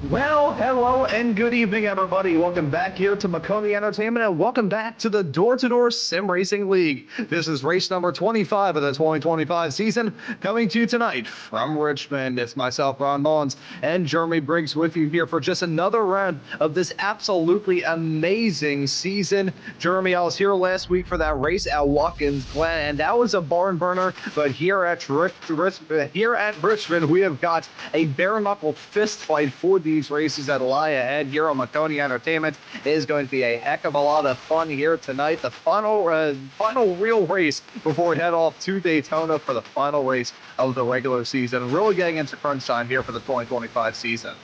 Well, hello and good evening, everybody. Welcome back here to Maconi Entertainment, and welcome back to the Door Sim Racing League. This is race number 25 of the 2025 season, coming to you tonight from Richmond. It's myself, Ron Mullins, and Jeremy Briggs with you here for just another round of this absolutely amazing season. Jeremy, I was here last week for that race at Watkins Glen, and that was a barn burner. But here at Richmond, we have got a bare-knuckle fist fight for these races that lie ahead here on Maconi Entertainment. It is going to be a heck of a lot of fun here tonight. The final real race before we head off to Daytona for the final race of the regular season. Really getting into crunch time here for the 2025 season.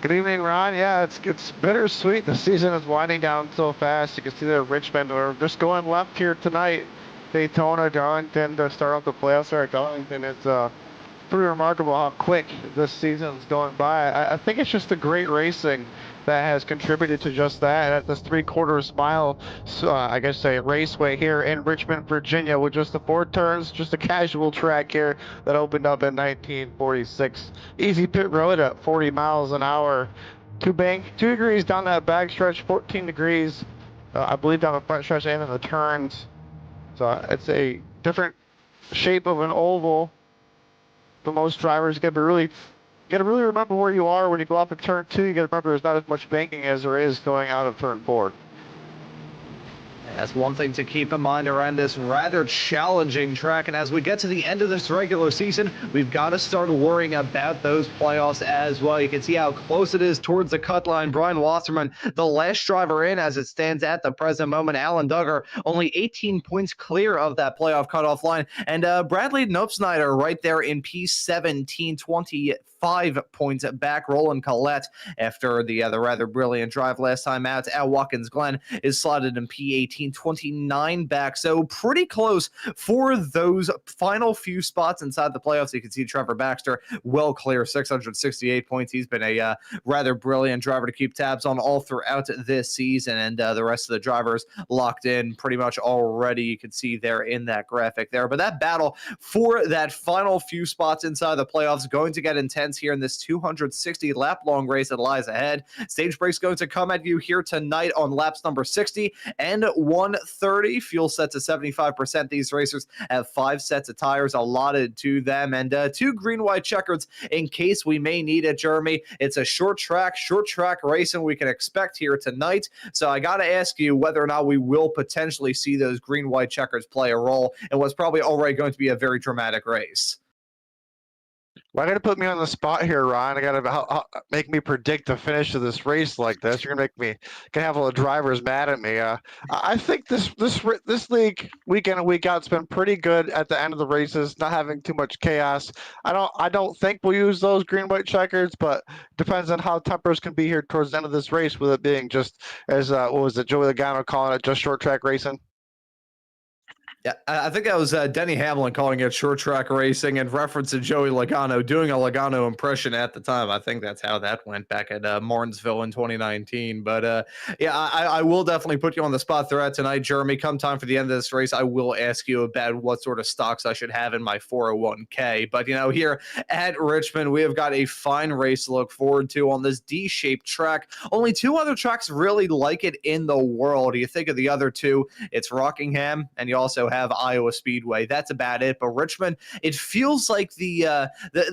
Good evening, Ron. Yeah, it's bittersweet. The season is winding down so fast. You can see that Richmond are just going left here tonight. Daytona, Darlington to start off the playoffs there at Darlington. It's pretty remarkable how quick this season's going by. I think it's just the great racing that has contributed to just that. At this 3/4 mile, I guess a raceway here in Richmond, Virginia, with just the 4 turns, just a casual track here that opened up in 1946. Easy pit road at 40 miles an hour. 2 degrees down that back stretch, 14 degrees, I believe, down the front stretch and in the turns. So it's a different shape of an oval. For most drivers, you gotta really remember where you are when you go up in turn 2. You gotta remember there's not as much banking as there is going out of turn 4. That's one thing to keep in mind around this rather challenging track. And as we get to the end of this regular season, we've got to start worrying about those playoffs as well. You can see how close it is towards the cut line. Brian Wasserman, the last driver in as it stands at the present moment. Alan Duggar, only 18 points clear of that playoff cutoff line. And Bradley Nopsnyder right there in P17, 25 points back. Roland Collette, after the rather brilliant drive last time out at Watkins Glen, is slotted in P18, 29 back. So pretty close for those final few spots inside the playoffs. You can see Trevor Baxter well clear, 668 points. He's been a rather brilliant driver to keep tabs on all throughout this season, and the rest of the drivers locked in pretty much already. You can see there in that graphic there. But that battle for that final few spots inside the playoffs going to get intense here in this 260 lap long race that lies ahead. Stage break's going to come at you here tonight on laps number 60 and 130. Fuel set to 75%. These racers have 5 sets of tires allotted to them, and 2 green-white checkers in case we may need it, Jeremy. It's a short track racing we can expect here tonight. So I got to ask you whether or not we will potentially see those green-white checkers play a role in what's probably already going to be a very dramatic race. Why gotta put me on the spot here, Ron? I gotta make me predict the finish of this race like this. You're gonna have all the drivers mad at me. I think this league week in and week out's been pretty good at the end of the races, not having too much chaos. I don't think we'll use those green-white checkers, but depends on how tempers can be here towards the end of this race, with it being just as what was it, Joey Logano calling it just short track racing. Yeah, I think that was Denny Hamlin calling it short track racing in reference to Joey Logano doing a Logano impression at the time. I think that's how that went back at Martinsville in 2019. But yeah, I will definitely put you on the spot throughout tonight, Jeremy. Come time for the end of this race, I will ask you about what sort of stocks I should have in my 401k. But, here at Richmond, we have got a fine race to look forward to on this D-shaped track. Only 2 other tracks really like it in the world. You think of the other 2, it's Rockingham, and you also have Iowa Speedway. That's about it. But Richmond, it feels like the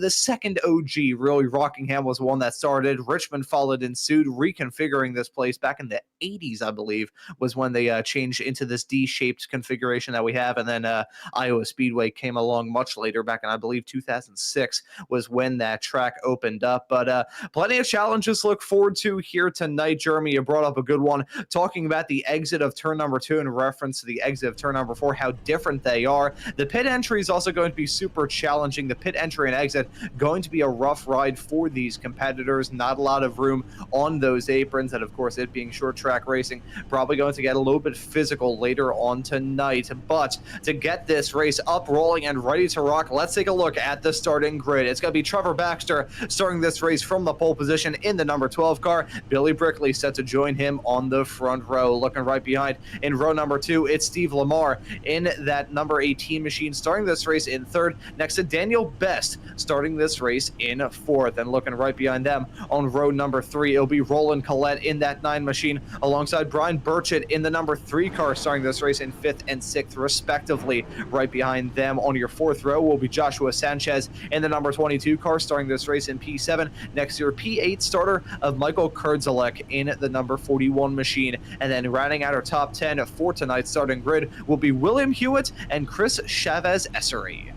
second OG. Really, Rockingham was one that started. Richmond followed in suit, reconfiguring this place back in the 80s, I believe, was when they changed into this D-shaped configuration that we have. And then Iowa Speedway came along much later, back in, I believe, 2006 was when that track opened up. But plenty of challenges to look forward to here tonight. Jeremy, you brought up a good one, talking about the exit of turn number 2 in reference to the exit of turn number 4, how different they are. The pit entry is also going to be super challenging. The pit entry and exit going to be a rough ride for these competitors. Not a lot of room on those aprons, and of course, it being short track racing, probably going to get a little bit physical later on tonight. But to get this race up, rolling, and ready to rock, let's take a look at the starting grid. It's going to be Trevor Baxter starting this race from the pole position in the number 12 car. Billy Brickley set to join him on the front row. Looking right behind in row number 2, it's Steve Lamar in that number 18 machine, starting this race in third, next to Daniel Best, starting this race in fourth. And looking right behind them on row number 3, it'll be Roland Collette in that 9 machine, alongside Brian Burchett in the number 3 car, starting this race in 5th and 6th, respectively. Right behind them on your 4th row will be Joshua Sanchez in the number 22 car, starting this race in P7, next to your P8 starter of Michael Kurdzalek in the number 41 machine. And then rounding out our top 10 for tonight's starting grid will be William Hewitt and Chris Chavez-Essery.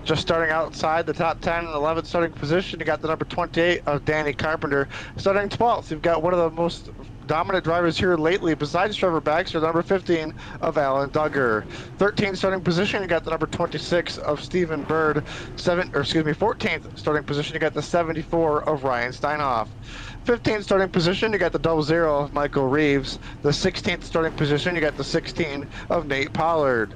Just starting outside the top 10 and 11 starting position, you got the number 28 of Danny Carpenter. Starting 12th, you've got one of the most dominant drivers here lately besides Trevor Baxter, number 15 of Alan Duggar. 13th starting position, you got the number 26 of Stephen Bird. 14th starting position, you got the 74 of Ryan Steinhoff. 15th starting position, you got the 00 of Michael Reeves. The 16th starting position, you got the 16 of Nate Pollard.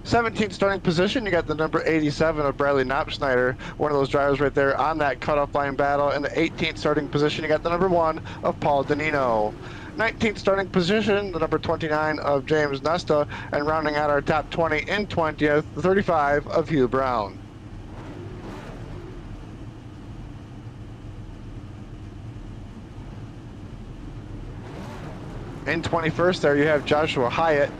17th starting position, you got the number 87 of Bradley Knopfschneider, one of those drivers right there on that cutoff line battle. And the 18th starting position, you got the number 1 of Paul Danino. 19th starting position, the number 29 of James Nesta, and rounding out our top 20 in 20th, the 35 of Hugh Brown. In 21st there, you have Joshua Hyatt.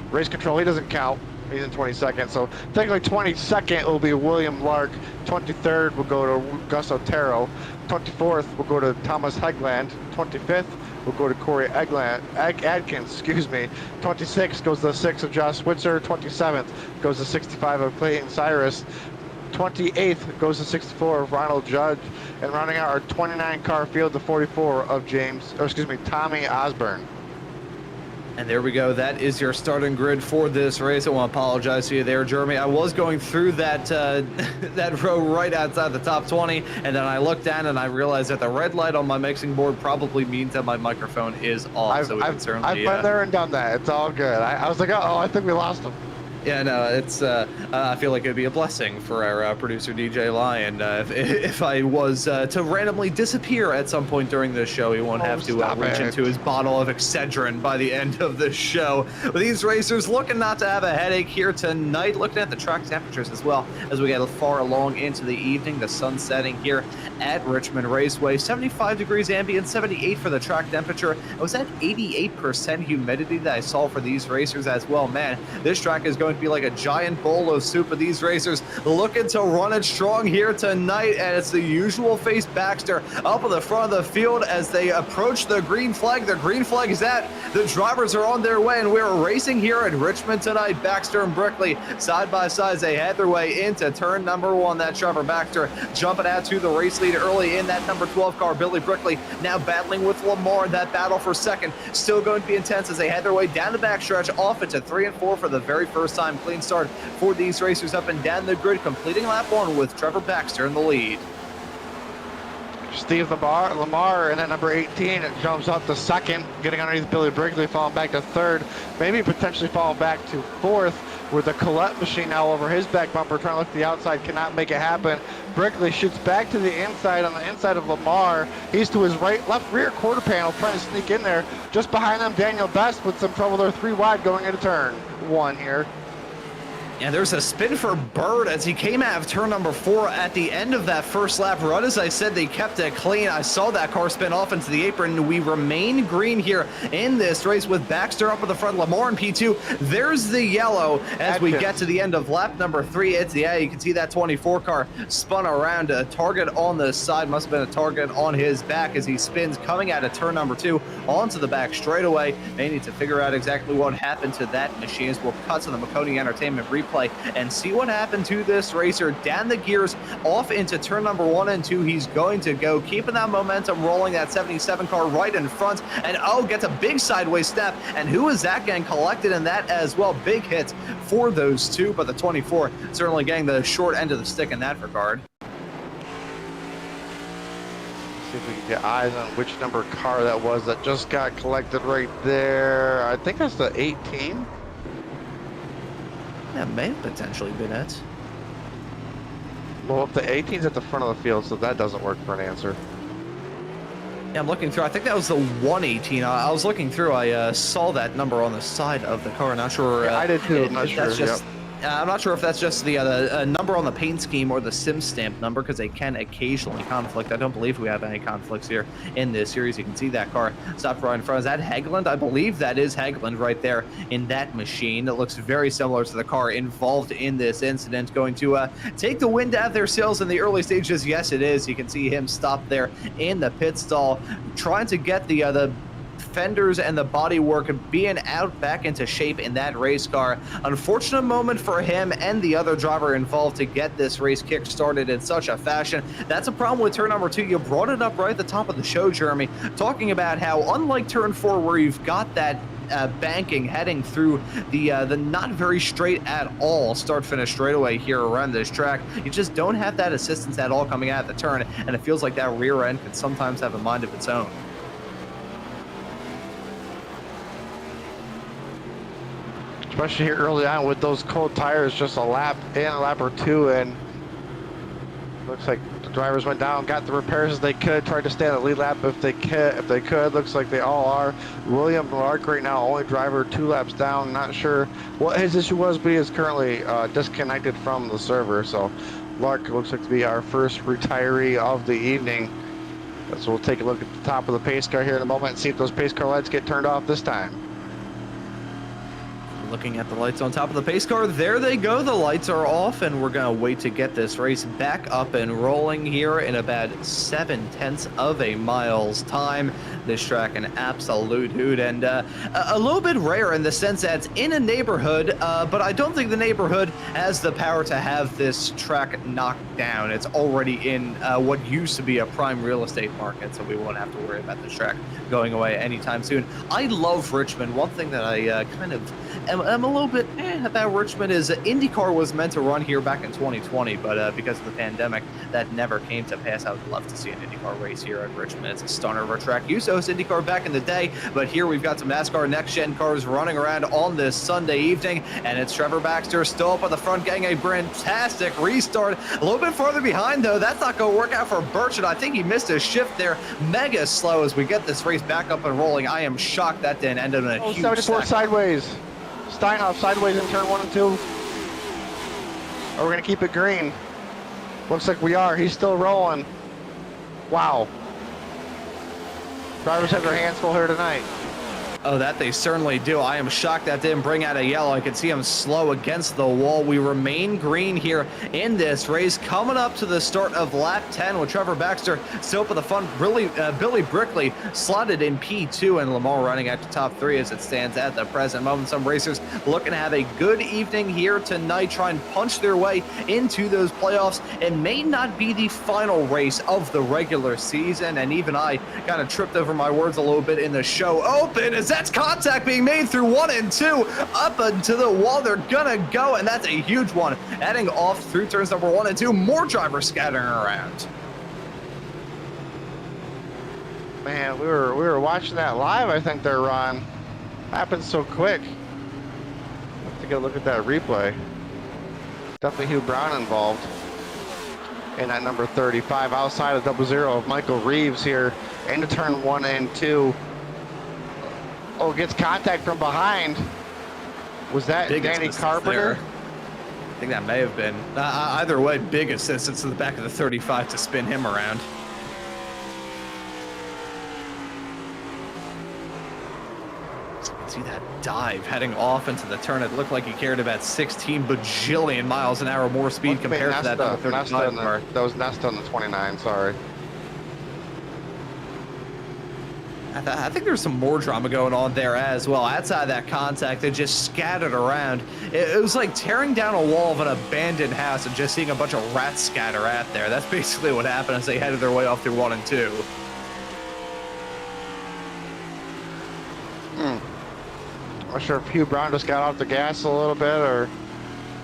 Race control, he doesn't count. He's in 22nd, so technically 22nd will be William Lark. 23rd will go to Gus Otero. 24th will go to Thomas Hegland. 25th will go to Corey Adkins, excuse me. 26th goes to the 6 of Josh Switzer. 27th goes to 65 of Clayton Cyrus. 28th goes to 64 of Ronald Judge. And rounding out our 29 car field, the 44 of Tommy Osborne. And there we go. That is your starting grid for this race. I want to apologize to you there, Jeremy. I was going through that that row right outside the top 20, and then I looked down and I realized that the red light on my mixing board probably means that my microphone is off. I've been there and done that. It's all good. I was like, oh, I think we lost him. Yeah, no, it's. I feel like it'd be a blessing for our producer DJ Lion if I was to randomly disappear at some point during this show. He won't have to reach into his bottle of Excedrin by the end of the show. These racers looking not to have a headache here tonight. Looking at the track temperatures as well as we get far along into the evening. The sun setting here at Richmond Raceway. 75 degrees ambient, 78 for the track temperature. It was at 88% humidity that I saw for these racers as well. Man, this track is going to be like a giant bowl of soup of these racers looking to run it strong here tonight. And it's the usual face Baxter up in the front of the field as they approach the green flag. The green flag is that the drivers are on their way, and we're racing here at Richmond tonight. Baxter and Brickley side by side as they head their way into turn number 1. That Trevor Baxter jumping out to the race lead early in that number 12 car. Billy Brickley now battling with Lamar. That battle for second still going to be intense as they head their way down the backstretch off into 3 and 4 for the very first time. Clean start for these racers up and down the grid, completing lap 1 with Trevor Baxter in the lead. Steve Lamar in that number 18, it jumps up to second, getting underneath Billy Brickley, falling back to third, maybe potentially falling back to fourth, with the Collette machine now over his back bumper, trying to look to the outside, cannot make it happen. Brickley shoots back to the inside on the inside of Lamar. He's to his left rear quarter panel, trying to sneak in there. Just behind them, Daniel Best with some trouble there, 3 wide going into turn 1 here. And there's a spin for Bird as he came out of turn number 4 at the end of that first lap run. As I said, they kept it clean. I saw that car spin off into the apron. We remain green here in this race with Baxter up at the front, Lamar in P2. There's the yellow as we get to the end of lap number 3. You can see that 24 car spun around. A target on the side, must have been a target on his back as he spins coming out of turn number 2 onto the back straightaway. They need to figure out exactly what happened to that machine as we'll cut to the Maconi Entertainment replay and see what happened to this racer. Down the gears off into turn number 1 and 2. He's going to go, keeping that momentum rolling. That 77 car right in front, and gets a big sideways step. And who is that getting collected in that as well? Big hits for those two, but the 24 certainly getting the short end of the stick in that regard. See if we can get eyes on which number car that was that just got collected right there. I think that's the 18. That may have potentially been it. Well, if the 18's at the front of the field, so that doesn't work for an answer. Yeah, I'm looking through. I think that was the 118. I was looking through. I saw that number on the side of the car. Not sure. Yeah, I did too. I'm not if sure. that's just. Yep. I'm not sure if that's just the number on the paint scheme or the sim stamp number, because they can occasionally conflict. I don't believe we have any conflicts here in this series. You can see that car stopped right in front. Is that Hegland? I believe that is Hegland right there in that machine. That looks very similar to the car involved in this incident. Going to take the wind out of their sails in the early stages. Yes, it is. You can see him stop there in the pit stall, trying to get the fenders and the bodywork being out back into shape in that race car. Unfortunate moment for him and the other driver involved to get this race kick started in such a fashion. That's a problem with turn number 2. You brought it up right at the top of the show, Jeremy, talking about how unlike turn 4, where you've got that banking heading through the not very straight at all start-finish straightaway here around this track, you just don't have that assistance at all coming out of the turn, and it feels like that rear end can sometimes have a mind of its own. Especially here early on with those cold tires, just a lap in, a lap or two, and looks like the drivers went down, got the repairs as they could, tried to stay on the lead lap if they could. Looks like they all are. William Lark right now, only driver 2 laps down. Not sure what his issue was, but he is currently disconnected from the server. So Lark looks like to be our first retiree of the evening. So we'll take a look at the top of the pace car here in a moment and see if those pace car lights get turned off this time. Looking at the lights on top of the pace car, there they go. The lights are off, and we're going to wait to get this race back up and rolling here in about 0.7 of a mile's time. This track an absolute hoot, and a little bit rare in the sense that it's in a neighborhood, but I don't think the neighborhood has the power to have this track knocked down. It's already in what used to be a prime real estate market, so we won't have to worry about this track going away anytime soon. I love Richmond. One thing that I kind of am a little bit about Richmond is IndyCar was meant to run here back in 2020, but because of the pandemic, that never came to pass. I would love to see an IndyCar race here at Richmond. It's a stunner of a track. Used to host IndyCar back in the day, but here we've got some NASCAR next-gen cars running around on this Sunday evening, and it's Trevor Baxter still up at the front getting a fantastic restart. A little bit farther behind, though. That's not going to work out for Burchett. I think he missed his shift there. Mega slow as we get this race back up and rolling. I am shocked that didn't end up in a huge 74 sideways. Steinhoff sideways in turn 1 and 2. Or we're going to keep it green. Looks like we are. He's still rolling. Wow. Drivers have their hands full here tonight. Oh, that they certainly do. I am shocked that didn't bring out a yellow. I could see him slow against the wall. We remain green here in this race. Coming up to the start of lap 10 with Trevor Baxter still up at the front. Really, Billy Brickley slotted in P2, and Lamar running out to top 3 as it stands at the present moment. Some racers looking to have a good evening here tonight, try and punch their way into those playoffs. It may not be the final race of the regular season, and even I kind of tripped over my words a little bit in the show open as that's contact being made through 1 and 2 up into the wall. They're gonna go, and that's a huge one. Heading off through turns number 1 and 2. More drivers scattering around. Man, we were watching that live, I think they're on. Happened so quick. Have to go look at that replay. Definitely Hugh Brown involved in that number 35 outside of 00 of Michael Reeves here into turn 1 and 2. Oh, gets contact from behind. Was that Big Danny Carpenter? there. I think that may have been. Either way, big assistance to the back of the 35 to spin him around. See that dive heading off into the turn. It looked like he carried about 16 bajillion miles an hour more speed compared to that number 35 car. That was Nesta on the 29, sorry. I think there's some more drama going on there as well. Outside that contact, they just scattered around. It was like tearing down a wall of an abandoned house and just seeing a bunch of rats scatter out there. That's basically what happened as they headed their way off through 1 and 2. Not sure if Hugh Brown just got off the gas a little bit, or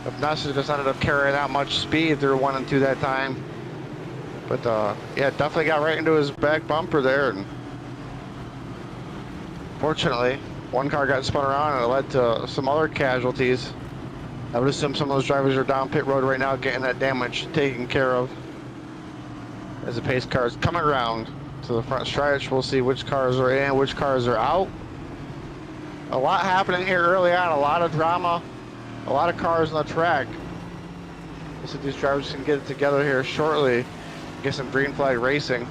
if Nesta just ended up carrying that much speed through 1 and 2 that time. But yeah, definitely got right into his back bumper there, and fortunately, one car got spun around and it led to some other casualties. I would assume some of those drivers are down pit road right now getting that damage taken care of as the pace car is coming around to the front stretch. We'll see which cars are in, which cars are out. A lot happening here early on, a lot of drama, a lot of cars on the track. We'll see if these drivers can get it together here shortly, get some green flag racing.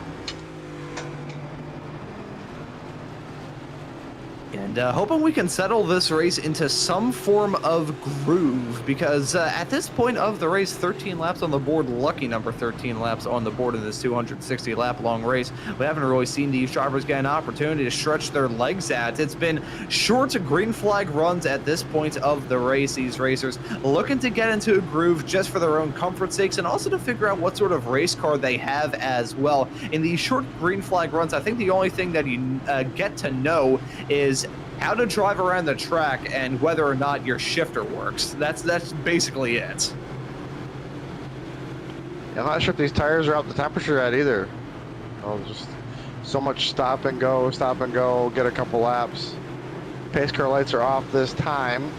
And hoping we can settle this race into some form of groove, because at this point of the race, 13 laps on the board, lucky number 13 laps on the board in this 260 lap long race. We haven't really seen these drivers get an opportunity to stretch their legs out. It's been short green flag runs at this point of the race. These racers looking to get into a groove just for their own comfort sakes, and also to figure out what sort of race car they have as well. In these short green flag runs, I think the only thing that you get to know is how to drive around the track and whether or not your shifter works. That's basically it. Yeah, I'm not sure if these tires are out the temperature yet either. Just so much stop and go, get a couple laps. Pace car lights are off this time.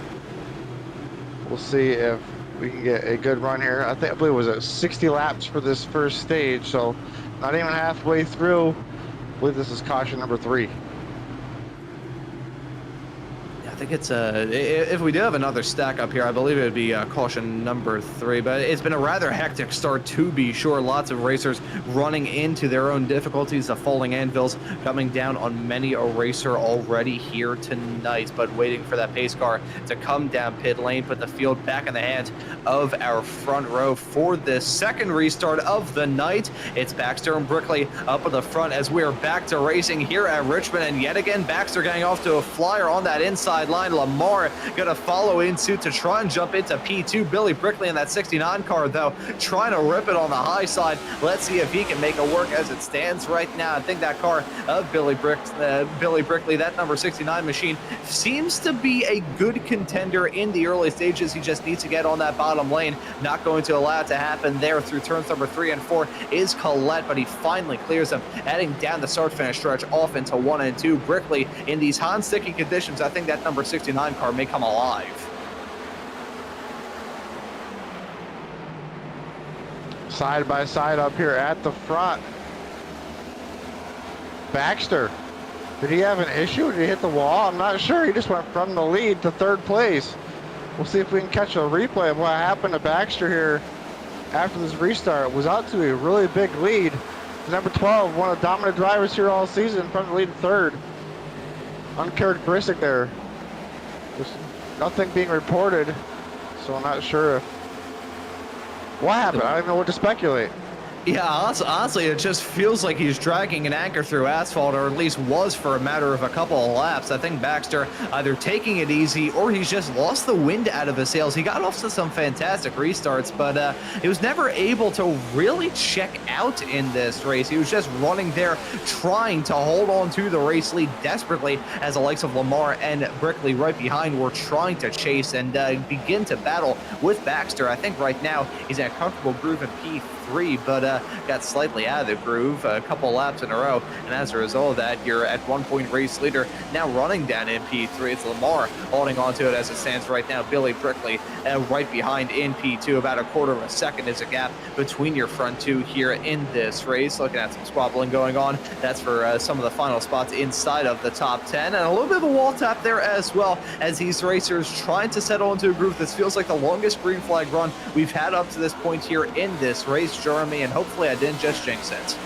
We'll see if we can get a good run here. I believe it was at 60 laps for this first stage, so not even halfway through. I believe this is caution number 3. I think it's if we do have another stack up here, I believe it would be caution number 3, but it's been a rather hectic start to be sure. Lots of racers running into their own difficulties, the falling anvils coming down on many a racer already here tonight, but waiting for that pace car to come down pit lane, put the field back in the hands of our front row for this second restart of the night. It's Baxter and Brickley up at the front as we're back to racing here at Richmond, and yet again Baxter getting off to a flyer on that inside line. Lamar going to follow in suit to try and jump into P2. Billy Brickley in that 69 car, though, trying to rip it on the high side. Let's see if he can make it work as it stands right now. I think that car of Billy Brickley, that number 69 machine, seems to be a good contender in the early stages. He just needs to get on that bottom lane. Not going to allow it to happen there through turns number 3 and 4 is Collette, but he finally clears them, heading down the start-finish stretch off into 1 and 2. Brickley, in these hot-sticky conditions, I think that number 69 car may come alive. Side by side up here at the front. Baxter, did he have an issue? Did he hit the wall? I'm not sure. He just went from the lead to 3rd place. We'll see if we can catch a replay of what happened to Baxter here after this restart. Was out to a really big lead. Number 12, one of the dominant drivers here all season, from the lead to 3rd. Uncharacteristic there. There's nothing being reported, so I'm not sure what happened. I don't even know what to speculate. Yeah, honestly, it just feels like he's dragging an anchor through asphalt, or at least was for a matter of a couple of laps. I think Baxter either taking it easy or he's just lost the wind out of his sails. He got off to some fantastic restarts, but he was never able to really check out in this race. He was just running there, trying to hold on to the race lead desperately, as the likes of Lamar and Brickley right behind were trying to chase and begin to battle with Baxter. I think right now he's in a comfortable groove in P3, but got slightly out of the groove a couple laps in a row, and as a result of that, you're at 1 point race leader now running down in P3. It's Lamar holding on to it as it stands right now. Billy Brickley right behind in P2. About a quarter of a second is a gap between your front two here in this race. Looking at some squabbling going on. That's for some of the final spots inside of the top 10, and a little bit of a wall tap there as well, as these racers trying to settle into a groove. This feels like the longest green flag run we've had up to this point here in this race, Jeremy, and hopefully I didn't just jinx it.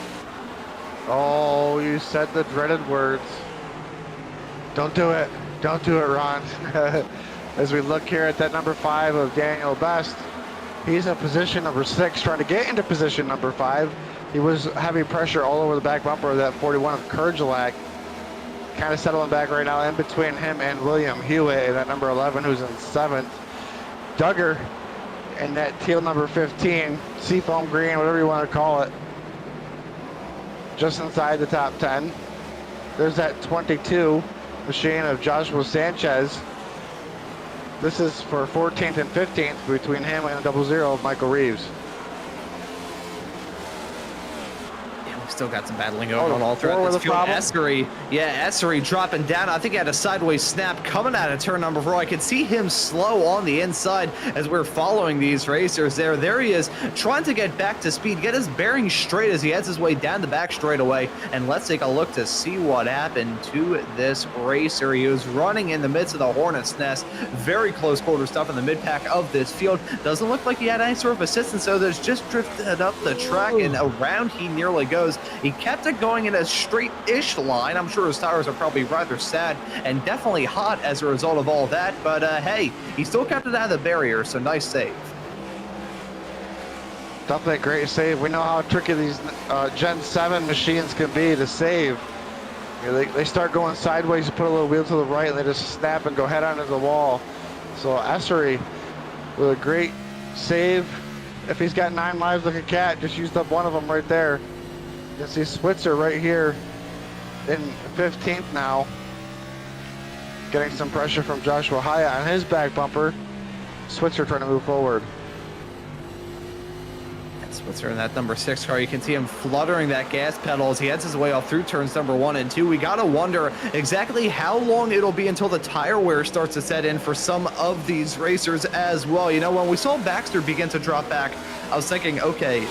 Oh, you said the dreaded words. Don't do it. Don't do it, Ron. As we look here at that number 5 of Daniel Best, he's in position number 6, trying to get into position number 5. He was having pressure all over the back bumper of that 41 of Kurgelak. Kind of settling back right now in between him and William Hewitt, and that number 11 who's in 7th. Duggar and that teal number 15, seafoam green, whatever you want to call it, just inside the top 10. There's that 22 machine of Joshua Sanchez. This is for 14th and 15th between him and 00 of Michael Reeves. Still got some battling going on all four throughout with this a field. problem? Essery dropping down. I think he had a sideways snap coming out of turn number 4. I could see him slow on the inside as we're following these racers there. There he is, trying to get back to speed, get his bearings straight as he heads his way down the back straightaway. And let's take a look to see what happened to this racer. He was running in the midst of the hornet's nest. Very close quarter stuff in the mid-pack of this field. Doesn't look like he had any sort of assistance, so there's just drifted up the track and around he nearly goes. He kept it going in a straight-ish line. I'm sure his tires are probably rather sad and definitely hot as a result of all that, but hey, he still kept it out of the barrier, so nice save. Definitely a great save. We know how tricky these Gen 7 machines can be to save. You know, they start going sideways, you put a little wheel to the right, and they just snap and go head on to the wall. So Essery with a great save. If he's got 9 lives like a cat, just used up one of them right there. You can see Switzer right here in 15th now. Getting some pressure from Joshua Hyatt on his back bumper. Switzer trying to move forward. Switzer in that number 6 car, you can see him fluttering that gas pedal as he heads his way off through turns number 1 and 2. We gotta wonder exactly how long it'll be until the tire wear starts to set in for some of these racers as well. You know, when we saw Baxter begin to drop back, I was thinking, okay,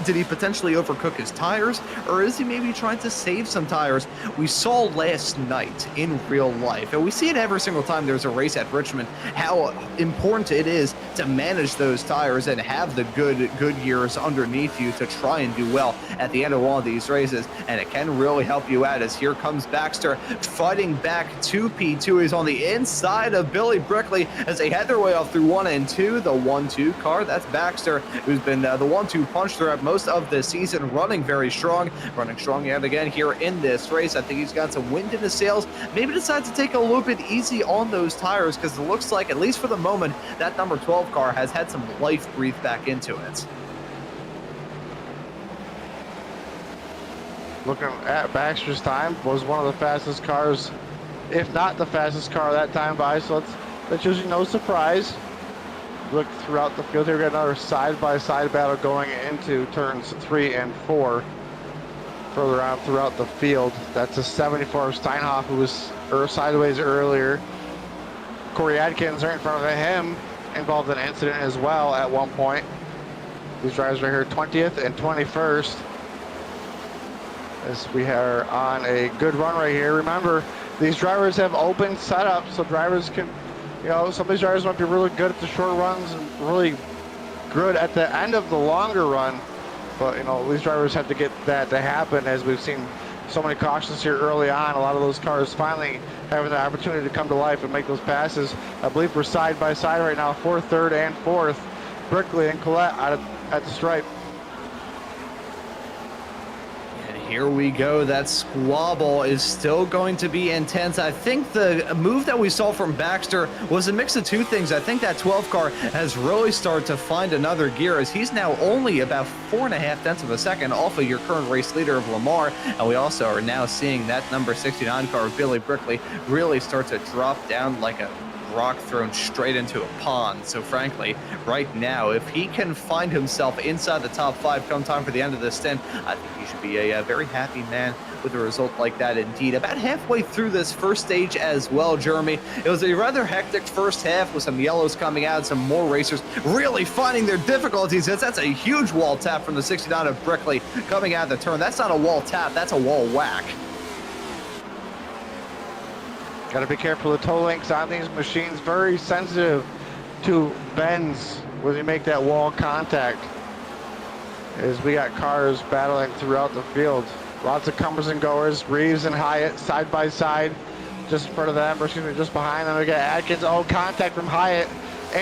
did he potentially overcook his tires, or is he maybe trying to save some tires? We saw last night in real life, and we see it every single time there's a race at Richmond, how important it is to manage those tires and have the good years underneath you to try and do well at the end of one of these races, and it can really help you out as here comes Baxter fighting back to P2. He's on the inside of Billy Brickley as they head their way off through 1 and 2. The 1-2 car, that's Baxter, who's been the 1-2 punch throughout most of the season, running strong yet again here in this race. I think he's got some wind in his sails, maybe decides to take a little bit easy on those tires because it looks like, at least for the moment, that number 12 car has had some life breathed back into it. Looking at Baxter's time, was one of the fastest cars, if not the fastest car that time by, so that's usually no surprise. Look throughout the field here, we got another side-by-side battle going into turns 3 and 4. Further on throughout the field, that's a 74 Steinhoff who was sideways earlier. Corey Adkins right in front of him, involved in an incident as well at one point. These drivers right here, 20th and 21st. As we are on a good run right here. Remember, these drivers have open setups, so drivers can, you know, some of these drivers might be really good at the short runs and really good at the end of the longer run. But, you know, these drivers have to get that to happen, as we've seen so many cautions here early on. A lot of those cars finally having the opportunity to come to life and make those passes. I believe we're side by side right now, 4th, 3rd, and 4th. Brickley and Collette at the stripe. Here we go. That squabble is still going to be intense. I think the move that we saw from Baxter was a mix of two things. I think that 12 car has really started to find another gear, as he's now only about 4.5 tenths of a second off of your current race leader of Lamar. And we also are now seeing that number 69 car, Billy Brickley, really start to drop down like a rock thrown straight into a pond. So frankly, right now, if he can find himself inside the top 5 come time for the end of this stint, I think he should be a very happy man with a result like that indeed. About halfway through this first stage as well, Jeremy, it was a rather hectic first half with some yellows coming out, some more racers really finding their difficulties, as that's a huge wall tap from the 69 of Brickley coming out of the turn. That's not a wall tap, that's a wall whack. Got to be careful of the toe links on these machines. Very sensitive to bends when you make that wall contact. As we got cars battling throughout the field. Lots of comers and goers. Reeves and Hyatt side by side. Just in front of them, or excuse me, just behind them. We got Atkins. Oh, contact from Hyatt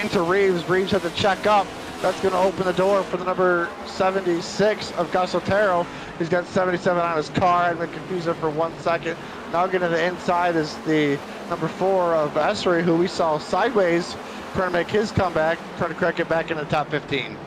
into Reeves. Reeves had to check up. That's going to open the door for the number 76 of Gus Otero. He's got 77 on his car. I've been confused there for 1 second. Now getting to the inside is the number 4 of Essery, who we saw sideways, trying to make his comeback, trying to crack it back into the top 15.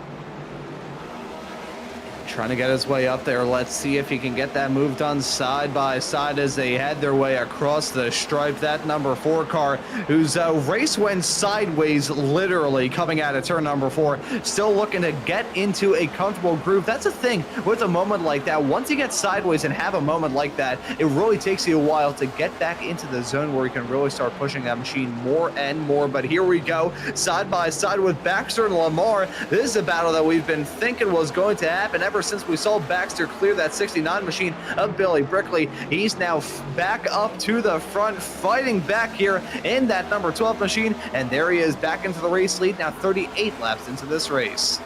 Trying to get his way up there. Let's see if he can get that move done side by side as they head their way across the stripe. That number 4 car, whose race went sideways, literally coming out of turn number 4, still looking to get into a comfortable groove. That's the thing with a moment like that. Once you get sideways and have a moment like that, it really takes you a while to get back into the zone where you can really start pushing that machine more and more. But here we go, side by side with Baxter and Lamar. This is a battle that we've been thinking was going to happen ever since we saw Baxter clear that 69 machine of Billy Brickley. He's now back up to the front, fighting back here in that number 12 machine, and there he is back into the race lead, now 38 laps into this race.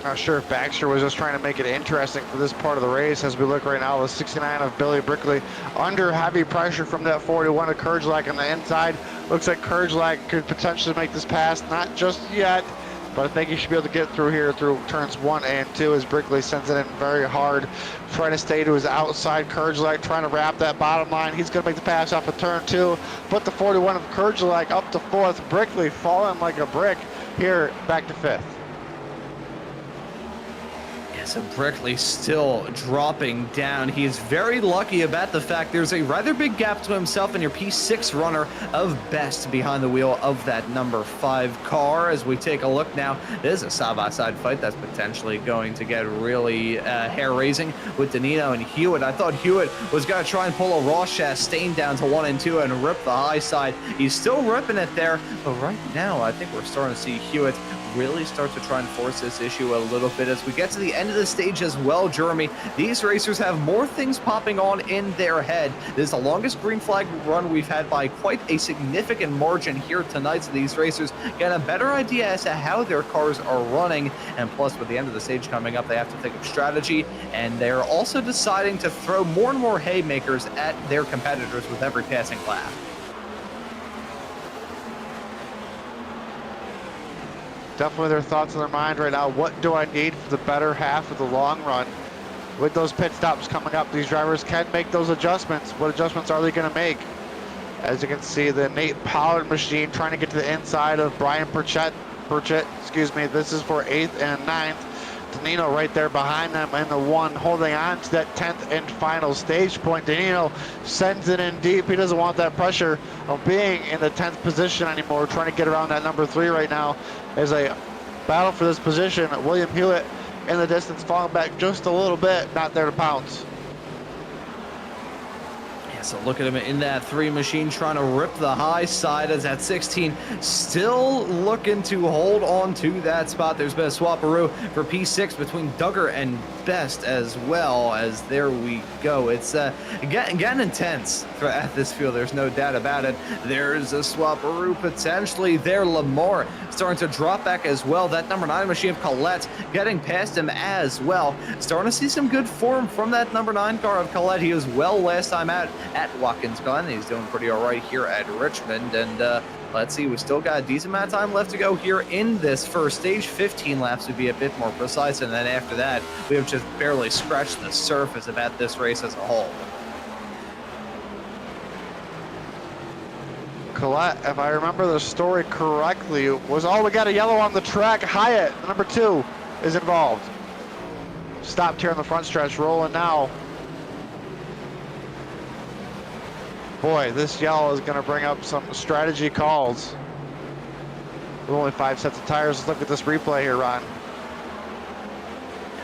Not sure if Baxter was just trying to make it interesting for this part of the race. As we look right now, the 69 of Billy Brickley under heavy pressure from that 41 of Kurgelak on the inside. Looks like Kurgelak could potentially make this pass, not just yet, but I think he should be able to get through here through turns 1 and 2 as Brickley sends it in very hard, trying to stay to his outside. Kurgelak trying to wrap that bottom line. He's going to make the pass off of turn 2, put the 41 of Kurgelak up to 4th. Brickley falling like a brick here, back to 5th. So Brickley still dropping down. He is very lucky about the fact there's a rather big gap to himself and your P6 runner of Best behind the wheel of that number 5 car. As we take a look now, this is a side-by-side fight that's potentially going to get really hair-raising with Danino and Hewitt. I thought Hewitt was going to try and pull a Ross Chastain down to 1 and 2 and rip the high side. He's still ripping it there, but right now I think we're starting to see Hewitt really start to try and force this issue a little bit as we get to the end of the stage as well, Jeremy. These racers have more things popping on in their head. This is the longest green flag run we've had by quite a significant margin here tonight, so these racers get a better idea as to how their cars are running, and plus with the end of the stage coming up, they have to think of strategy, and they're also deciding to throw more and more haymakers at their competitors with every passing lap. Definitely their thoughts in their mind right now. What do I need for the better half of the long run? With those pit stops coming up, these drivers can make those adjustments. What adjustments are they going to make? As you can see, the Nate Pollard machine trying to get to the inside of Brian Pritchett, excuse me. This is for 8th and 9th. Danino right there behind them in the 1, holding on to that 10th and final stage point. Danino sends it in deep. He doesn't want that pressure of being in the 10th position anymore, trying to get around that number 3 right now. As a battle for this position, William Hewitt in the distance, falling back just a little bit, not there to pounce. So look at him in that 3 machine trying to rip the high side as that 16 still looking to hold on to that spot. There's been a swapperoo for P6 between Duggar and Best as well, as there we go. It's getting intense at this field. There's no doubt about it. There's a swapperoo potentially there. Lamar starting to drop back as well. That number 9 machine of Collette getting past him as well. Starting to see some good form from that number 9 car of Collette. He was well last time out at Watkins Glen. He's doing pretty all right here at Richmond, and let's see, we still got a decent amount of time left to go here in this first stage. 15 laps to be a bit more precise, and then after that we have just barely scratched the surface about this race as a whole. Collette, if I remember the story correctly, was we got a yellow on the track. Hyatt, number 2, is involved. Stopped here in the front stretch, rolling now. Boy, this yellow is going to bring up some strategy calls. With only 5 sets of tires. Let's look at this replay here, Ron.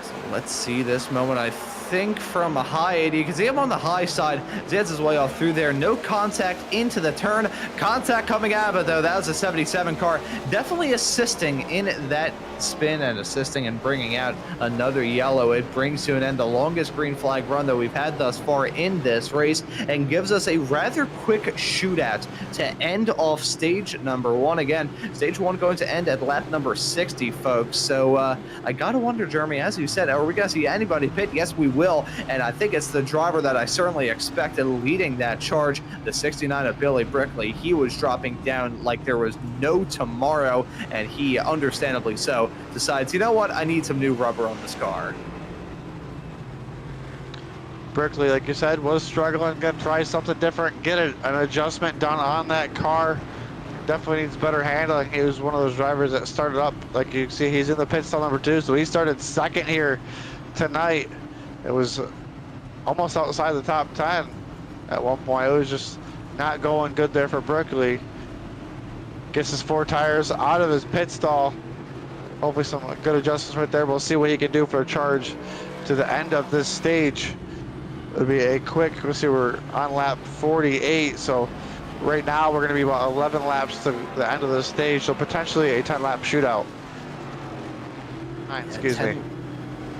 So let's see this moment. I think from a high 80, because him on the high side, Zeds his way off through there. No contact into the turn. Contact coming out of it, though. That was a 77 car. Definitely assisting in that spin and assisting and bringing out another yellow. It brings to an end the longest green flag run that we've had thus far in this race and gives us a rather quick shootout to end off stage number 1. Again, stage 1 going to end at lap number 60, folks. So I gotta wonder, Jeremy, as you said, are we gonna see anybody pit? Yes, we will, and I think it's the driver that I certainly expected leading that charge, the 69 of Billy Brickley. He was dropping down like there was no tomorrow, and he, understandably so, decides, you know what, I need some new rubber on this car. Berkeley, like you said, was struggling, gonna try something different, get an adjustment done on that car. Definitely needs better handling. He was one of those drivers that started up, like you see, he's in the pit stall number 2, so he started second here tonight. It was almost outside the top 10 at one point. It was just not going good there for Berkeley. Gets his 4 tires out of his pit stall. Hopefully some good adjustments right there. We'll see what he can do for a charge to the end of this stage. It'll be a quick, let's see, we're on lap 48, so right now we're going to be about 11 laps to the end of the stage, so potentially a 10-lap shootout. Excuse me.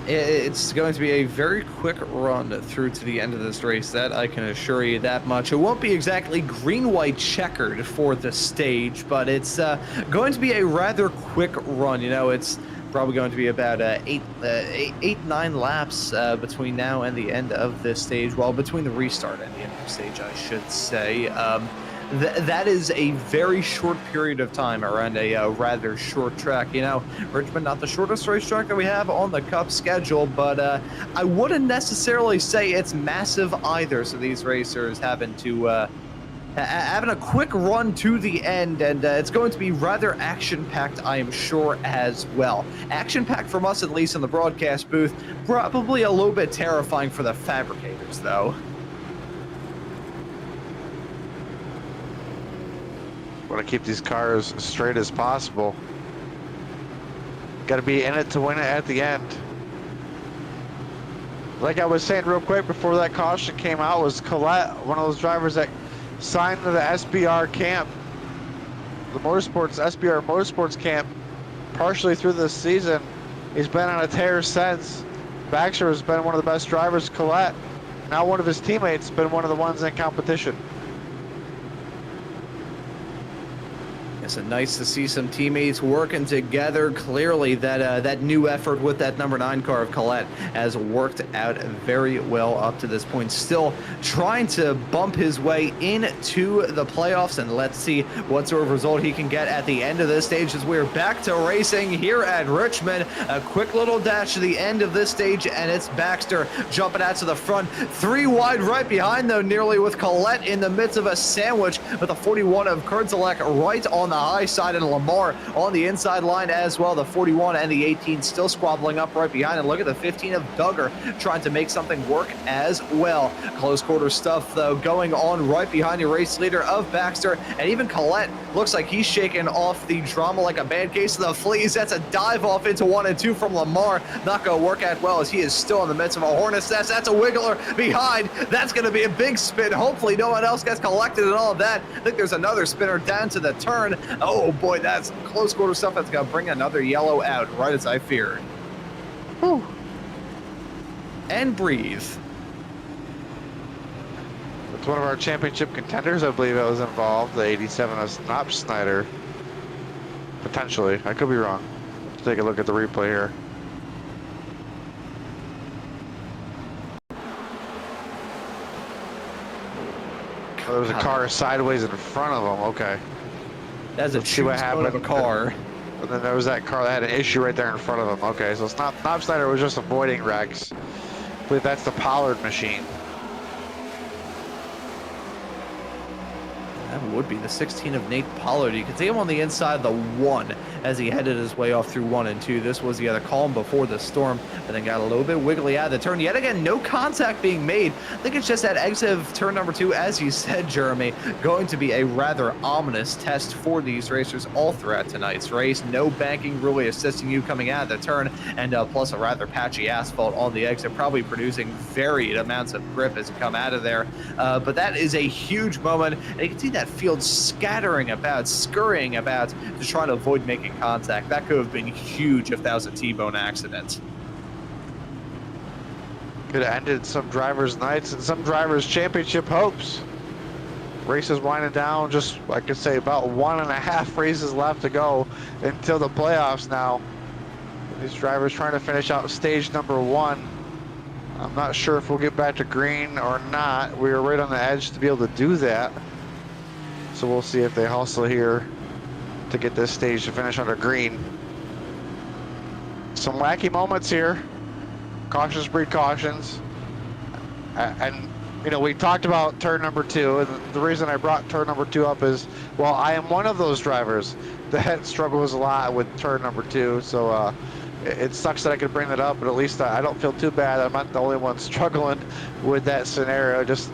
It's going to be a very quick run through to the end of this race, that I can assure you that much. It won't be exactly green-white checkered for the stage, but it's going to be a rather quick run. You know, it's probably going to be about 9 laps between now and the end of this stage. Well, between the restart and the end of the stage, I should say. That is a very short period of time around a rather short track. You know, Richmond, not the shortest racetrack that we have on the Cup schedule, but I wouldn't necessarily say it's massive either. So these racers having a quick run to the end, and it's going to be rather action-packed, I am sure, as well. Action-packed from us, at least in the broadcast booth. Probably a little bit terrifying for the fabricators, though. Want to keep these cars as straight as possible. Got to be in it to win it at the end. Like I was saying real quick before that caution came out, was Collette, one of those drivers that signed to the SBR camp, the SBR Motorsports camp, partially through this season. He's been on a tear since. Baxter has been one of the best drivers. Collette, now one of his teammates, been one of the ones in competition. It's nice to see some teammates working together. Clearly, that new effort with that number 9 car of Collette has worked out very well up to this point. Still trying to bump his way into the playoffs, and let's see what sort of result he can get at the end of this stage as we're back to racing here at Richmond. A quick little dash to the end of this stage, and it's Baxter jumping out to the front. 3 wide right behind, though, nearly, with Collette in the midst of a sandwich with a 41 of Kurzelek right on the high side, and Lamar on the inside line as well. The 41 and the 18 still squabbling up right behind, and look at the 15 of Duggar trying to make something work as well. Close quarter stuff, though, going on right behind your race leader of Baxter, and even Collette looks like he's shaking off the drama like a bad case of the fleas. That's a dive off into 1 and 2 from Lamar. Not going to work out well as he is still in the midst of a hornet's nest. That's a wiggler behind. That's going to be a big spin. Hopefully no one else gets collected and all of that. I think there's another spinner down to the turn. Oh boy, that's close quarter stuff. That's going to bring another yellow out, right as I feared. Whew. And breathe. It's one of our championship contenders, I believe, that was involved. The 87 of Snop Snyder. Potentially. I could be wrong. Let's take a look at the replay here. Oh, there was a car sideways in front of him. Okay. That's a true of a car. And then there was that car that had an issue right there in front of him. Okay, so Snop Snyder was just avoiding wrecks. I believe that's the Pollard machine. That would be the 16 of Nate Pollard. You can see him on the inside of the 1 as he headed his way off through 1 and 2. This was the other calm before the storm, but then got a little bit wiggly out of the turn. Yet again, no contact being made. I think it's just that exit of turn number 2, as you said, Jeremy, going to be a rather ominous test for these racers all throughout tonight's race. No banking really assisting you coming out of the turn, and plus a rather patchy asphalt on the exit, probably producing varied amounts of grip as you come out of there. But that is a huge moment, and you can see that field scattering about, scurrying about to try to avoid making contact. That could have been huge if that was a T-bone accident. Could have ended some drivers' nights and some drivers' championship hopes. Race is winding down, just, I could say, about 1.5 races left to go until the playoffs now. These drivers trying to finish out stage number 1. I'm not sure if we'll get back to green or not. We were right on the edge to be able to do that. So we'll see if they hustle here to get this stage to finish under green. Some wacky moments here. Cautions breed cautions. And you know, we talked about turn number 2, and the reason I brought turn number 2 up is, well, I am one of those drivers that struggles a lot with turn number 2. So it sucks that I could bring that up, but at least I don't feel too bad. I'm not the only one struggling with that scenario. Just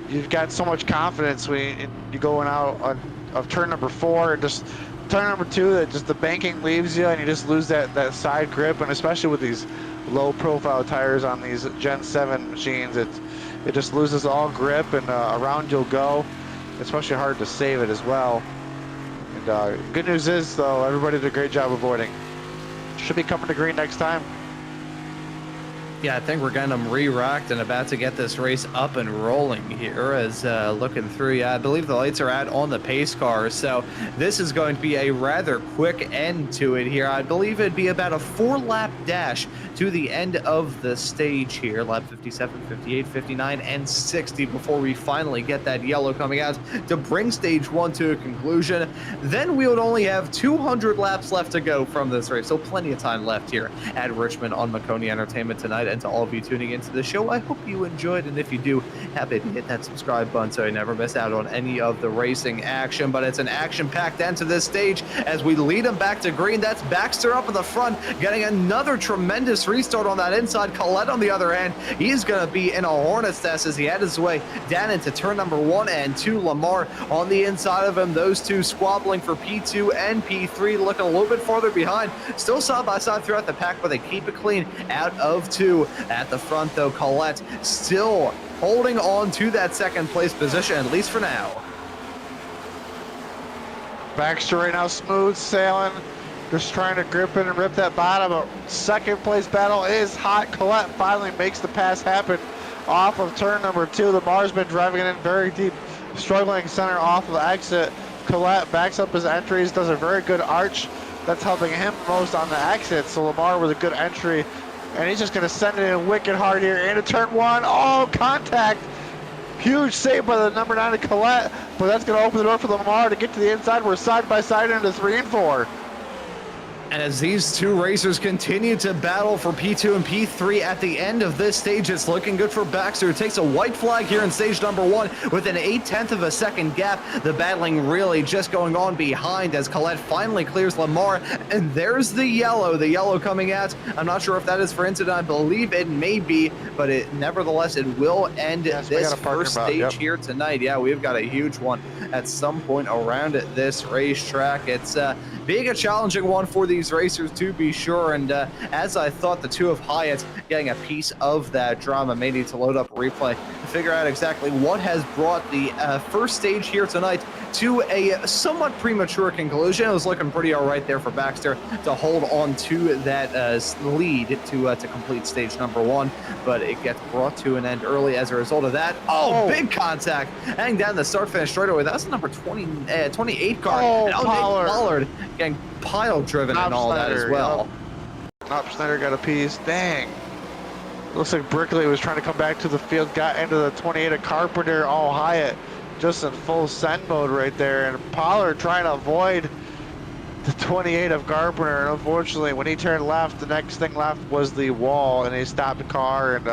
you've got so much confidence when you're going out of turn number 4, and just turn number 2, that just the banking leaves you, and you just lose that side grip. And especially with these low profile tires on these Gen 7 machines, it just loses all grip, and around you'll go. Especially hard to save it as well. And good news is, though, everybody did a great job avoiding. Should be coming to green next time. Yeah, I think we're getting them re-racked and about to get this race up and rolling here as looking through. Yeah, I believe the lights are out on the pace car, so this is going to be a rather quick end to it here. I believe it'd be about a 4-lap dash to the end of the stage here. Lap 57, 58, 59, and 60 before we finally get that yellow coming out to bring stage 1 to a conclusion. Then we would only have 200 laps left to go from this race, so plenty of time left here at Richmond on Maconi Entertainment tonight. And to all of you tuning into the show, I hope you enjoyed, and if you do, happy to hit that subscribe button so you never miss out on any of the racing action. But it's an action-packed end to this stage as we lead them back to green. That's Baxter up in the front, getting another tremendous restart on that inside. Collette, on the other hand, he's going to be in a hornet's nest as he had his way down into turn number 1 and 2. Lamar on the inside of him, those two squabbling for P2 and P3, looking a little bit farther behind, still side by side throughout the pack, but they keep it clean out of 2. At the front, though, Collette still holding on to that second place position, at least for now. Baxter right now smooth sailing, just trying to grip it and rip that bottom. A second place battle is hot. Collette finally makes the pass happen off of turn number 2. Lamar's been driving it in very deep, struggling center off of the exit. Collette backs up his entries, does a very good arch. That's helping him most on the exit. So Lamar with a good entry. And he's just going to send it in wicked hard here into turn 1. Oh, contact. Huge save by the number 9 of Collette. But that's going to open the door for Lamar to get to the inside. We're side by side into 3 and 4. And as these two racers continue to battle for P2 and P3 at the end of this stage, it's looking good for Baxter, who takes a white flag here in stage number 1 with an 0.8 of a second gap. The battling really just going on behind as Collette finally clears Lamar. And there's the yellow coming out. I'm not sure if that is for incident. I believe it may be, but nevertheless, it will end this first stage here tonight. Yeah, we've got a huge one at some point around this racetrack. It's being a challenging one for these racers, to be sure, and as I thought, the two of Hyatt getting a piece of that drama. May need to load up a replay to figure out exactly what has brought the first stage here tonight to a somewhat premature conclusion. It was looking pretty all right there for Baxter to hold on to that lead to complete stage number 1, but it gets brought to an end early as a result of that. Big contact, heading down the start-finish straight away. That's the number 28 car. Pollard getting pile driven and all that as well. Yep. Schneider got a piece. Dang. Looks like Brickley was trying to come back to the field, got into the 28 of Carpenter. Oh, Hyatt just in full send mode right there. And Pollard trying to avoid the 28 of Carpenter. And unfortunately, when he turned left, the next thing left was the wall, and he stopped the car. And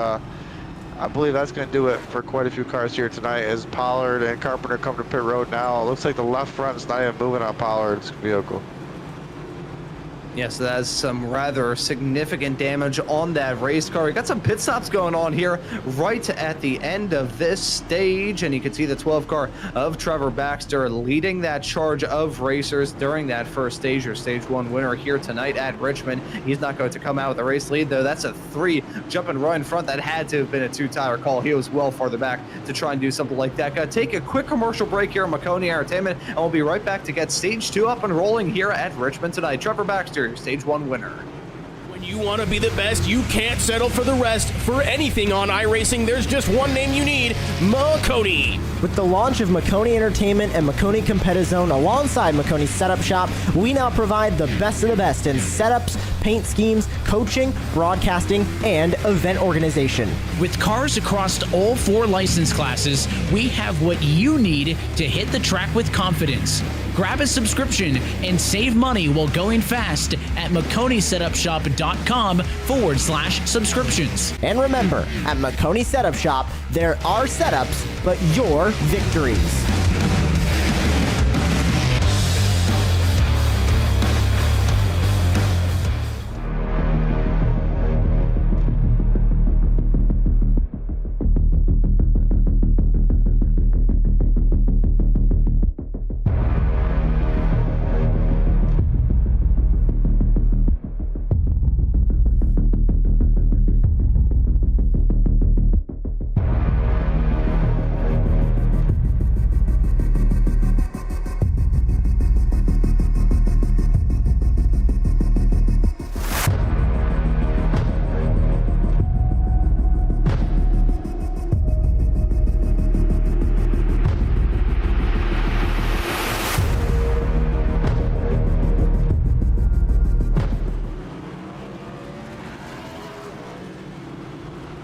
I believe that's going to do it for quite a few cars here tonight as Pollard and Carpenter come to pit road now. It looks like the left front is not even moving on Pollard's vehicle. Yes, that has some rather significant damage on that race car. We got some pit stops going on here right at the end of this stage, and you can see the 12 car of Trevor Baxter leading that charge of racers during that first stage, your stage 1 winner here tonight at Richmond. He's not going to come out with a race lead, though. That's a 3 jumping right in front. That had to have been a 2-tire call. He was well farther back to try and do something like that. Gotta take a quick commercial break here on Maconi Entertainment, and we'll be right back to get stage 2 up and rolling here at Richmond tonight. Trevor Baxter, stage 1 winner. When you want to be the best, you can't settle for the rest. For anything on iRacing, there's just one name you need: Maconi. With the launch of Maconi Entertainment and Maconi Competizone alongside Maconi Setup Shop, we now provide the best of the best in setups, paint schemes, coaching, broadcasting, and event organization. With cars across all 4 license classes, we have what you need to hit the track with confidence. Grab a subscription and save money while going fast at MaconiSetupShop.com. maconisetups.com/subscriptions. And remember, at Maconi Setup Shop, there are setups, but your victories.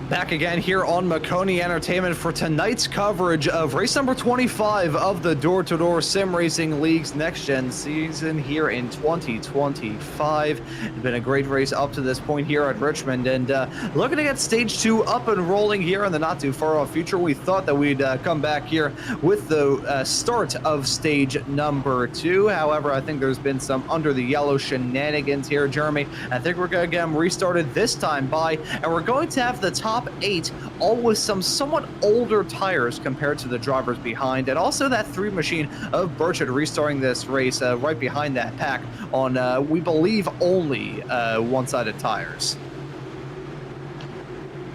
Back again here on Maconi Entertainment for tonight's coverage of race number 25 of the Door Sim Racing League's Next Gen season here in 2025. It's been a great race up to this point here at Richmond, and looking to get stage 2 up and rolling here in the not too far off future. We thought that we'd come back here with the start of stage number 2. However, I think there's been some under the yellow shenanigans here, Jeremy. I think we're going to get them restarted this time by, and we're going to have the top 8 all with some somewhat older tires compared to the drivers behind, and also that 3 machine of Burchett restarting this race right behind that pack on we believe only one-sided tires.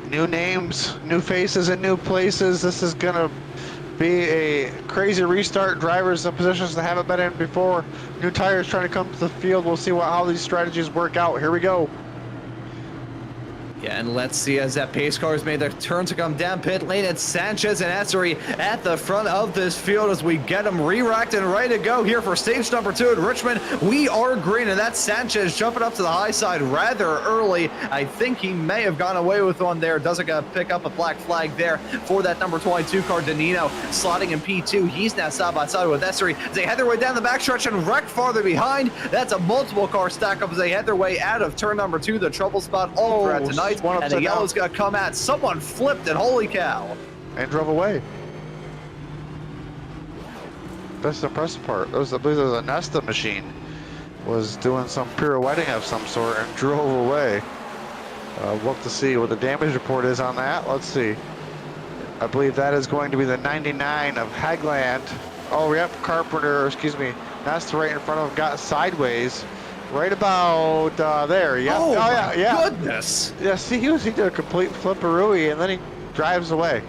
New names, new faces, and new places. This is gonna be a crazy restart. Drivers in positions that haven't been in before. New tires trying to come to the field. We'll see how these strategies work out. Here we go. Yeah, and let's see as that pace car has made their turn to come down pit lane. It's Sanchez and Essery at the front of this field as we get them re-racked and ready to go here for stage number 2 at Richmond. We are green, and that's Sanchez jumping up to the high side rather early. I think he may have gone away with one there. Doesn't pick up a black flag there for that number 22 car. Danino slotting in P2. He's now side by side with Essery as they head their way down the backstretch and wreck farther behind. That's a multiple car stack up as they head their way out of turn number 2, the trouble spot all throughout tonight. And the yellow's gonna come at. Someone flipped it, holy cow. And drove away. That's the impressive part. I believe it was a Nesta machine. Was doing some pirouetting of some sort and drove away. We'll have to see what the damage report is on that. Let's see. I believe that is going to be the 99 of Hagland. Oh, yep, Carpenter, excuse me. Nesta right in front of him, got sideways. Right about there, yeah. Oh, yeah. Goodness. Yeah, see, he did a complete flipperooey, and then he drives away.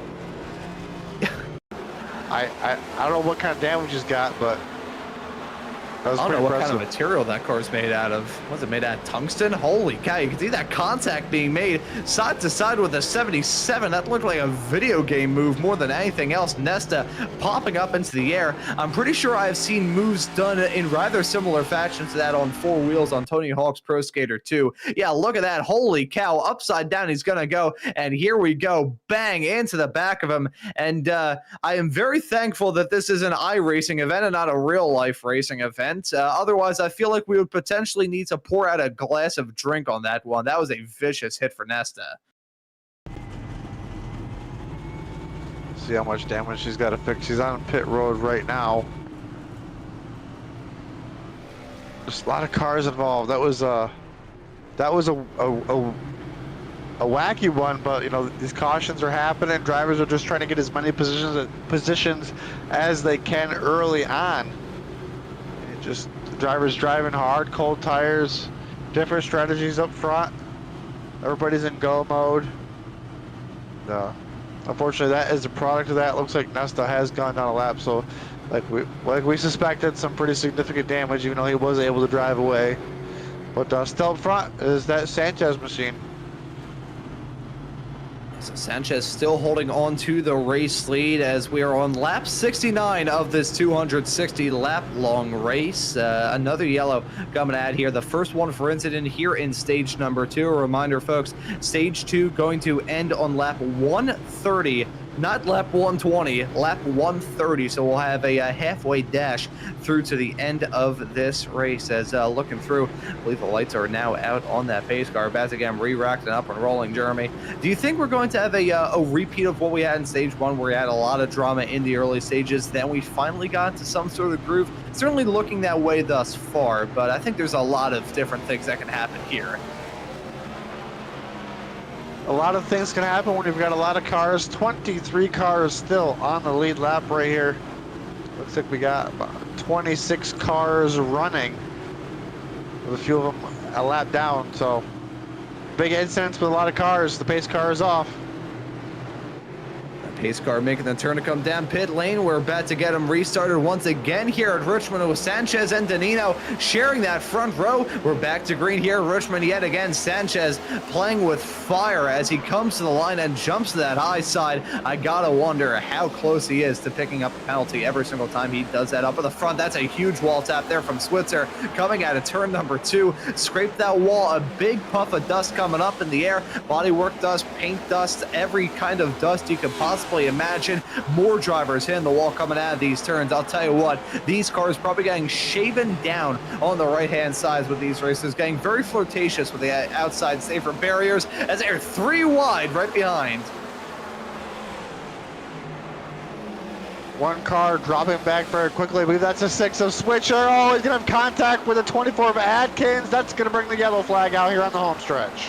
I don't know what kind of damage he's got, but that was I don't pretty know what impressive. kind of material that car is made out of. Was it made out of tungsten? Holy cow, you can see that contact being made side to side with a 77. That looked like a video game move more than anything else. Nesta popping up into the air. I'm pretty sure I've seen moves done in rather similar fashion to that on 4 wheels on Tony Hawk's Pro Skater 2. Yeah, look at that. Holy cow, upside down he's going to go. And here we go, bang, into the back of him. And I am very thankful that this is an iRacing event and not a real-life racing event. Otherwise, I feel like we would potentially need to pour out a glass of drink on that one. That was a vicious hit for Nesta. See how much damage she's got to fix. She's on pit road right now. There's a lot of cars involved. That was a wacky one, but you know, these cautions are happening. Drivers are just trying to get as many positions as they can early on. Just drivers driving hard, cold tires, different strategies up front. Everybody's in go mode. Unfortunately, that is a product of that. Looks like Nesta has gone down a lap, so like we suspected, some pretty significant damage, even though he was able to drive away. But still up front is that Sanchez machine. So Sanchez still holding on to the race lead as we are on lap 69 of this 260 lap long race. Another yellow coming out here. The first one for incident here in stage number 2. A reminder, folks, stage 2 going to end on lap 130 not lap 120, lap 130. So we'll have a halfway dash through to the end of this race. As looking through, I believe the lights are now out on that pace car. About to get them re-racked and up and rolling. Jeremy, do you think we're going to have a repeat of what we had in stage one, where we had a lot of drama in the early stages, then we finally got to some sort of groove? Certainly looking that way thus far, but I think there's a lot of different things that can happen here. A lot of things can happen when you've got a lot of cars. 23 cars still on the lead lap right here. Looks like we got about 26 cars running, with a few of them a lap down. So big incidents with a lot of cars. The pace car is off. Pace car making the turn to come down pit lane. We're about to get them restarted once again here at Richmond with Sanchez and Danino sharing that front row. We're back to green here at Richmond yet again. Sanchez playing with fire as he comes to the line and jumps to that high side. I gotta wonder how close he is to picking up a penalty every single time he does that up at the front. That's a huge wall tap there from Switzer coming out of turn number 2. Scraped that wall, a big puff of dust coming up in the air. Bodywork dust, paint dust, every kind of dust you could possibly imagine. More drivers hitting the wall coming out of these turns. I'll tell you what, these cars probably getting shaven down on the right-hand sides with these races, getting very flirtatious with the outside safer barriers as they're 3 wide right behind. One car dropping back very quickly. I believe that's a 6 of Switcher. Oh, he's going to have contact with a 24 of Adkins. That's going to bring the yellow flag out here on the home stretch.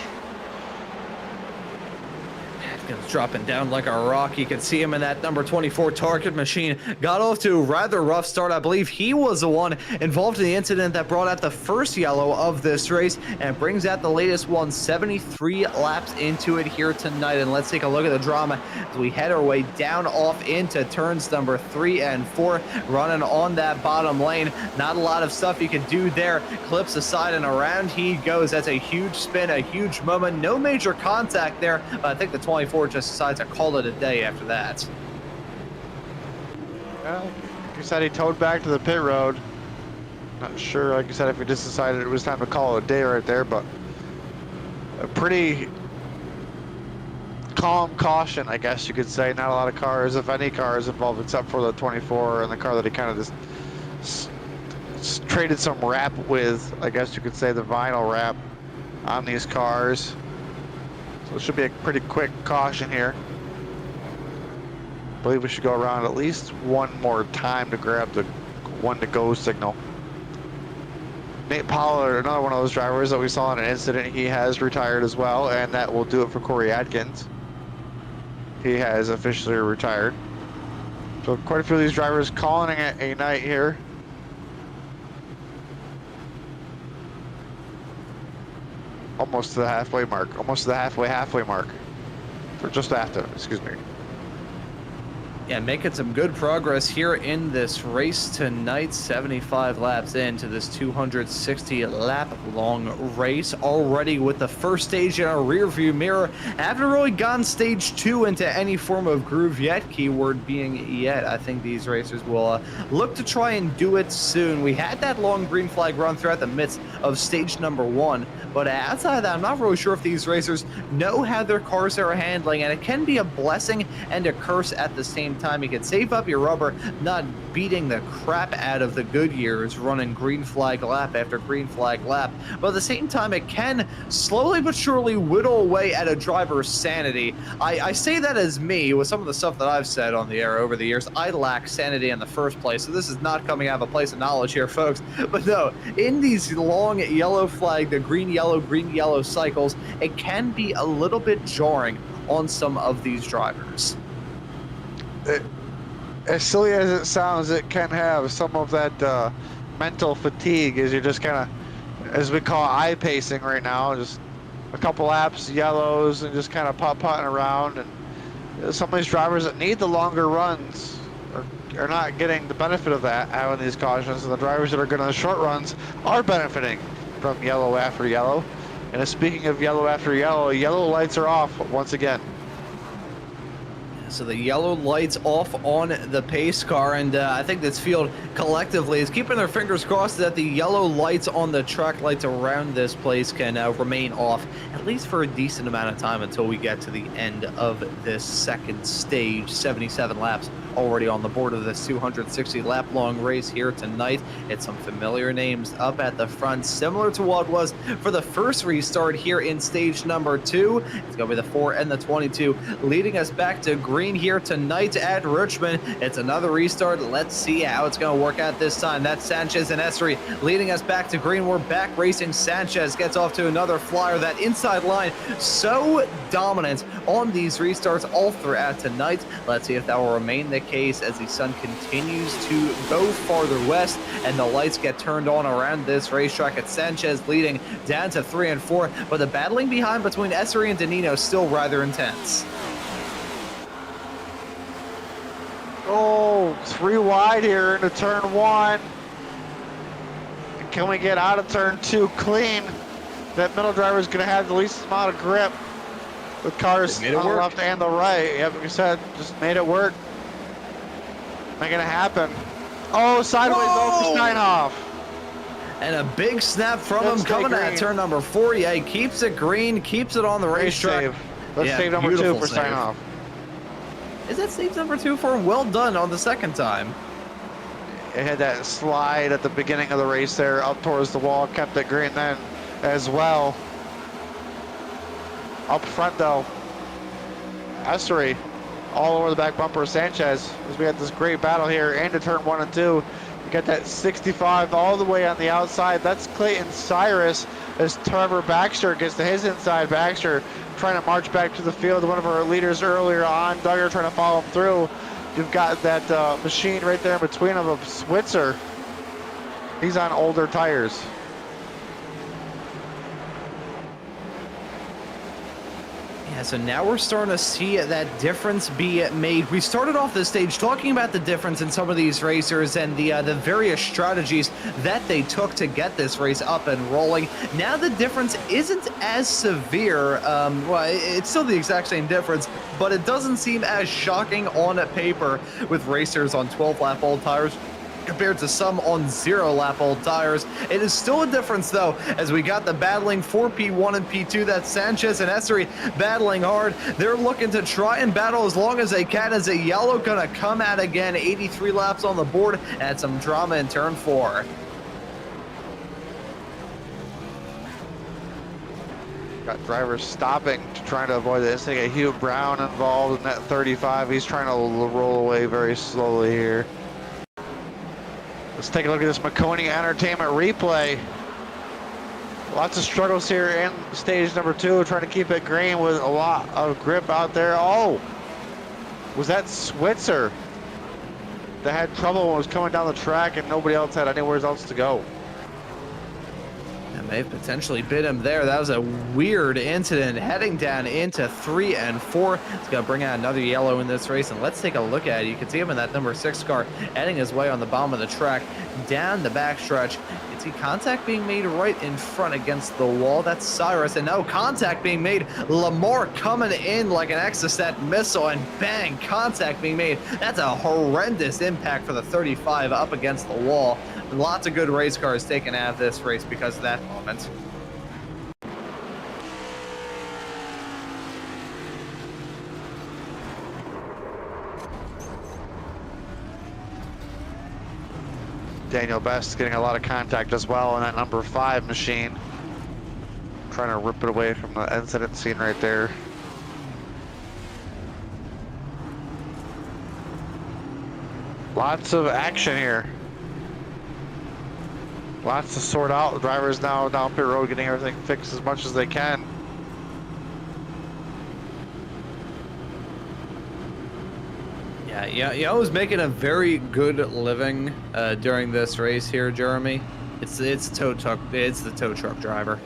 Dropping down like a rock. You can see him in that number 24 target machine. Got off to a rather rough start. I believe he was the one involved in the incident that brought out the first yellow of this race and brings out the latest one, 73 laps into it here tonight. And let's take a look at the drama as we head our way down off into turns number 3 and 4, running on that bottom lane. Not a lot of stuff you can do there. Clips aside and around he goes. That's a huge spin, a huge moment. No major contact there, but I think the 24 just decides to call it a day after that. Well, like you said, he towed back to the pit road. Not sure, like you said, if he just decided it was time to call it a day right there, but a pretty calm caution, I guess you could say. Not a lot of cars, if any cars involved, except for the 24 and the car that he kind of just traded some wrap with, I guess you could say, the vinyl wrap on these cars. So it should be a pretty quick caution here. I believe we should go around at least one more time to grab the 1 to go signal. Nate Pollard, another one of those drivers that we saw in an incident, he has retired as well, and that will do it for Corey Adkins. He has officially retired. So quite a few of these drivers calling it a night here. Almost to the halfway mark, almost to the halfway mark. Or just after, excuse me. Yeah, making some good progress here in this race tonight. 75 laps into this 260 lap long race already, with the first stage in our rear view mirror. Haven't really gotten stage 2 into any form of groove yet, keyword being yet. I think these racers will look to try and do it soon. We had that long green flag run throughout the midst of stage number 1, but outside of that, I'm not really sure if these racers know how their cars are handling, and it can be a blessing and a curse at the same time. You can save up your rubber, not beating the crap out of the Goodyears running green flag lap after green flag lap, but at the same time it can slowly but surely whittle away at a driver's sanity. I say that as me, with some of the stuff that I've said on the air over the years. I lack sanity in the first place, so this is not coming out of a place of knowledge here, folks. But no, in these long yellow flag, the green yellow cycles, it can be a little bit jarring on some of these drivers. As silly as it sounds, it can have some of that mental fatigue, as you're just kind of, as we call eye pacing right now, just a couple laps, yellows, and just kind of putting around. And some of these drivers that need the longer runs are not getting the benefit of that, having these cautions, and the drivers that are good on the short runs are benefiting from yellow after yellow. And speaking of yellow after yellow, yellow lights are off once again. So the yellow lights off on the pace car, and I think this field collectively is keeping their fingers crossed that the yellow lights on the track lights around this place can remain off, at least for a decent amount of time until we get to the end of this second stage. 77 laps already on the board of this 260 lap long race here tonight. It's some familiar names up at the front, similar to what was for the first restart here in stage number 2. It's going to be the 4 and the 22 leading us back to green here tonight at Richmond. It's another restart. Let's see how it's going to work out this time. That's Sanchez and Esri leading us back to green. We're back racing. Sanchez gets off to another flyer. That inside line so dominant on these restarts all throughout tonight. Let's see if that will remain the case as the sun continues to go farther west and the lights get turned on around this racetrack. It's Sanchez leading down to 3 and 4, but the battling behind between Esri and Danino is still rather intense. Oh, 3 wide here into turn 1. Can we get out of turn 2 clean? That middle driver is going to have the least amount of grip with cars on the left and the right. Yeah, like I said, just made it work. Not going to happen. Oh, sideways over Steinhoff. And a big snap from him coming at turn number 4. Yeah, he keeps it green, keeps it on the racetrack. Let's save number 2 for Steinhoff. Is that save number 2 for him? Well done on the second time. It had that slide at the beginning of the race there up towards the wall, kept it green then as well. Up front though, Esri all over the back bumper of Sanchez as we got this great battle here into turn 1 and 2. You got that 65 all the way on the outside. That's Clayton Cyrus as Trevor Baxter gets to his inside. Baxter trying to march back to the field. One of our leaders earlier on, Duggar trying to follow him through. You've got that machine right there in between them of Switzer. He's on older tires. Yeah, so now we're starting to see that difference be made. We started off this stage talking about the difference in some of these racers and the various strategies that they took to get this race up and rolling. Now the difference isn't as severe. Well, it's still the exact same difference, but it doesn't seem as shocking on paper with racers on 12-lap old tires compared to some on 0-lap old tires. It is still a difference though, as we got the battling for P1 and P2. That's Sanchez and Esri battling hard. They're looking to try and battle as long as they can, as a yellow gonna come out again. 83 laps on the board and some drama in turn 4. Got drivers stopping to try to avoid this. They got Hugh Brown involved in that 35. He's trying to roll away very slowly here. Let's take a look at this Maconi Entertainment replay. Lots of struggles here in stage number 2, trying to keep it green with a lot of grip out there. Oh, was that Switzer that had trouble when it was coming down the track and nobody else had anywhere else to go? That may have potentially bit him there. That was a weird incident heading down into 3 and 4. It's going to bring out another yellow in this race, and let's take a look at it. You can see him in that number 6 car heading his way on the bottom of the track down the backstretch. You can see contact being made right in front against the wall. That's Cyrus, and no contact being made. Lamar coming in like an Exocet missile, and bang, contact being made. That's a horrendous impact for the 35 up against the wall. Lots of good race cars taken out of this race because of that moment. Daniel Best getting a lot of contact as well in that number 5 machine. Trying to rip it away from the incident scene right there. Lots of action here. Lots to sort out. The drivers now down pit road getting everything fixed as much as they can. Yeah, I was making a very good living during this race here, Jeremy. It's the tow truck driver.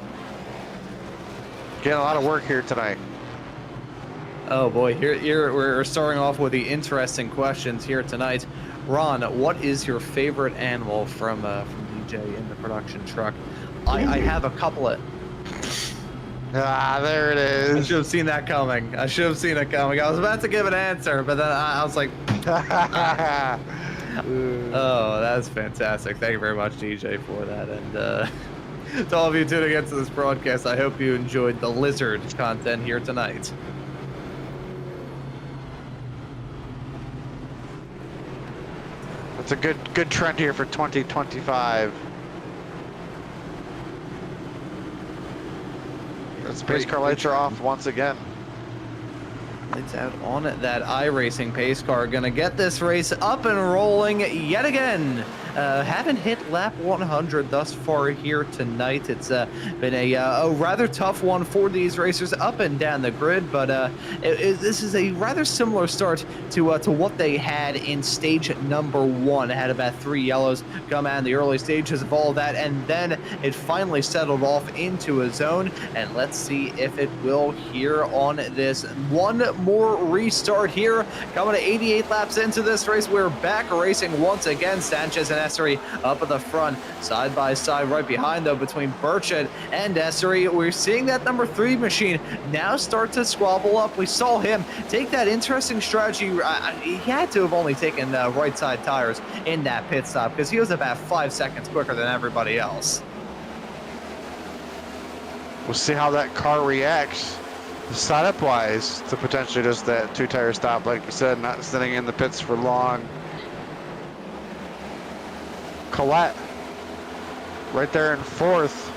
Getting a lot of work here tonight. Oh boy, here we're starting off with the interesting questions here tonight. Ron, what is your favorite animal from DJ in the production truck? I have a couple of. Ah, there it I is. should have seen that coming. I should have seen it coming. I was about to give an answer, but then I was like, oh, that's fantastic. Thank you very much, DJ, for that. And to all of you tuning into this broadcast, I hope you enjoyed the lizard content here tonight. It's a good trend here for 2025. The pace car lights are off once again. Lights out on that iRacing pace car. Gonna get this race up and rolling yet again. Haven't hit lap 100 thus far here tonight. It's been a rather tough one for these racers up and down the grid, but this is a rather similar start to what they had in stage number 1. It had about 3 yellows come out in the early stages of all of that, and then it finally settled off into a zone, and let's see if it will here on this one more restart here. Coming to 88 laps into this race, we're back racing once again. Sanchez and Essery up at the front, side by side, right behind though between Burchett and Essery. We're seeing that number 3 machine now start to squabble up. We saw him take that interesting strategy. He had to have only taken right side tires in that pit stop because he was about 5 seconds quicker than everybody else. We'll see how that car reacts setup wise to potentially just that 2-tire stop, like you said, not sitting in the pits for long. Collette right there in 4th.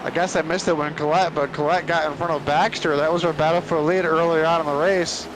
I guess I missed it when Collette got in front of Baxter. That was our battle for the lead earlier on in the race.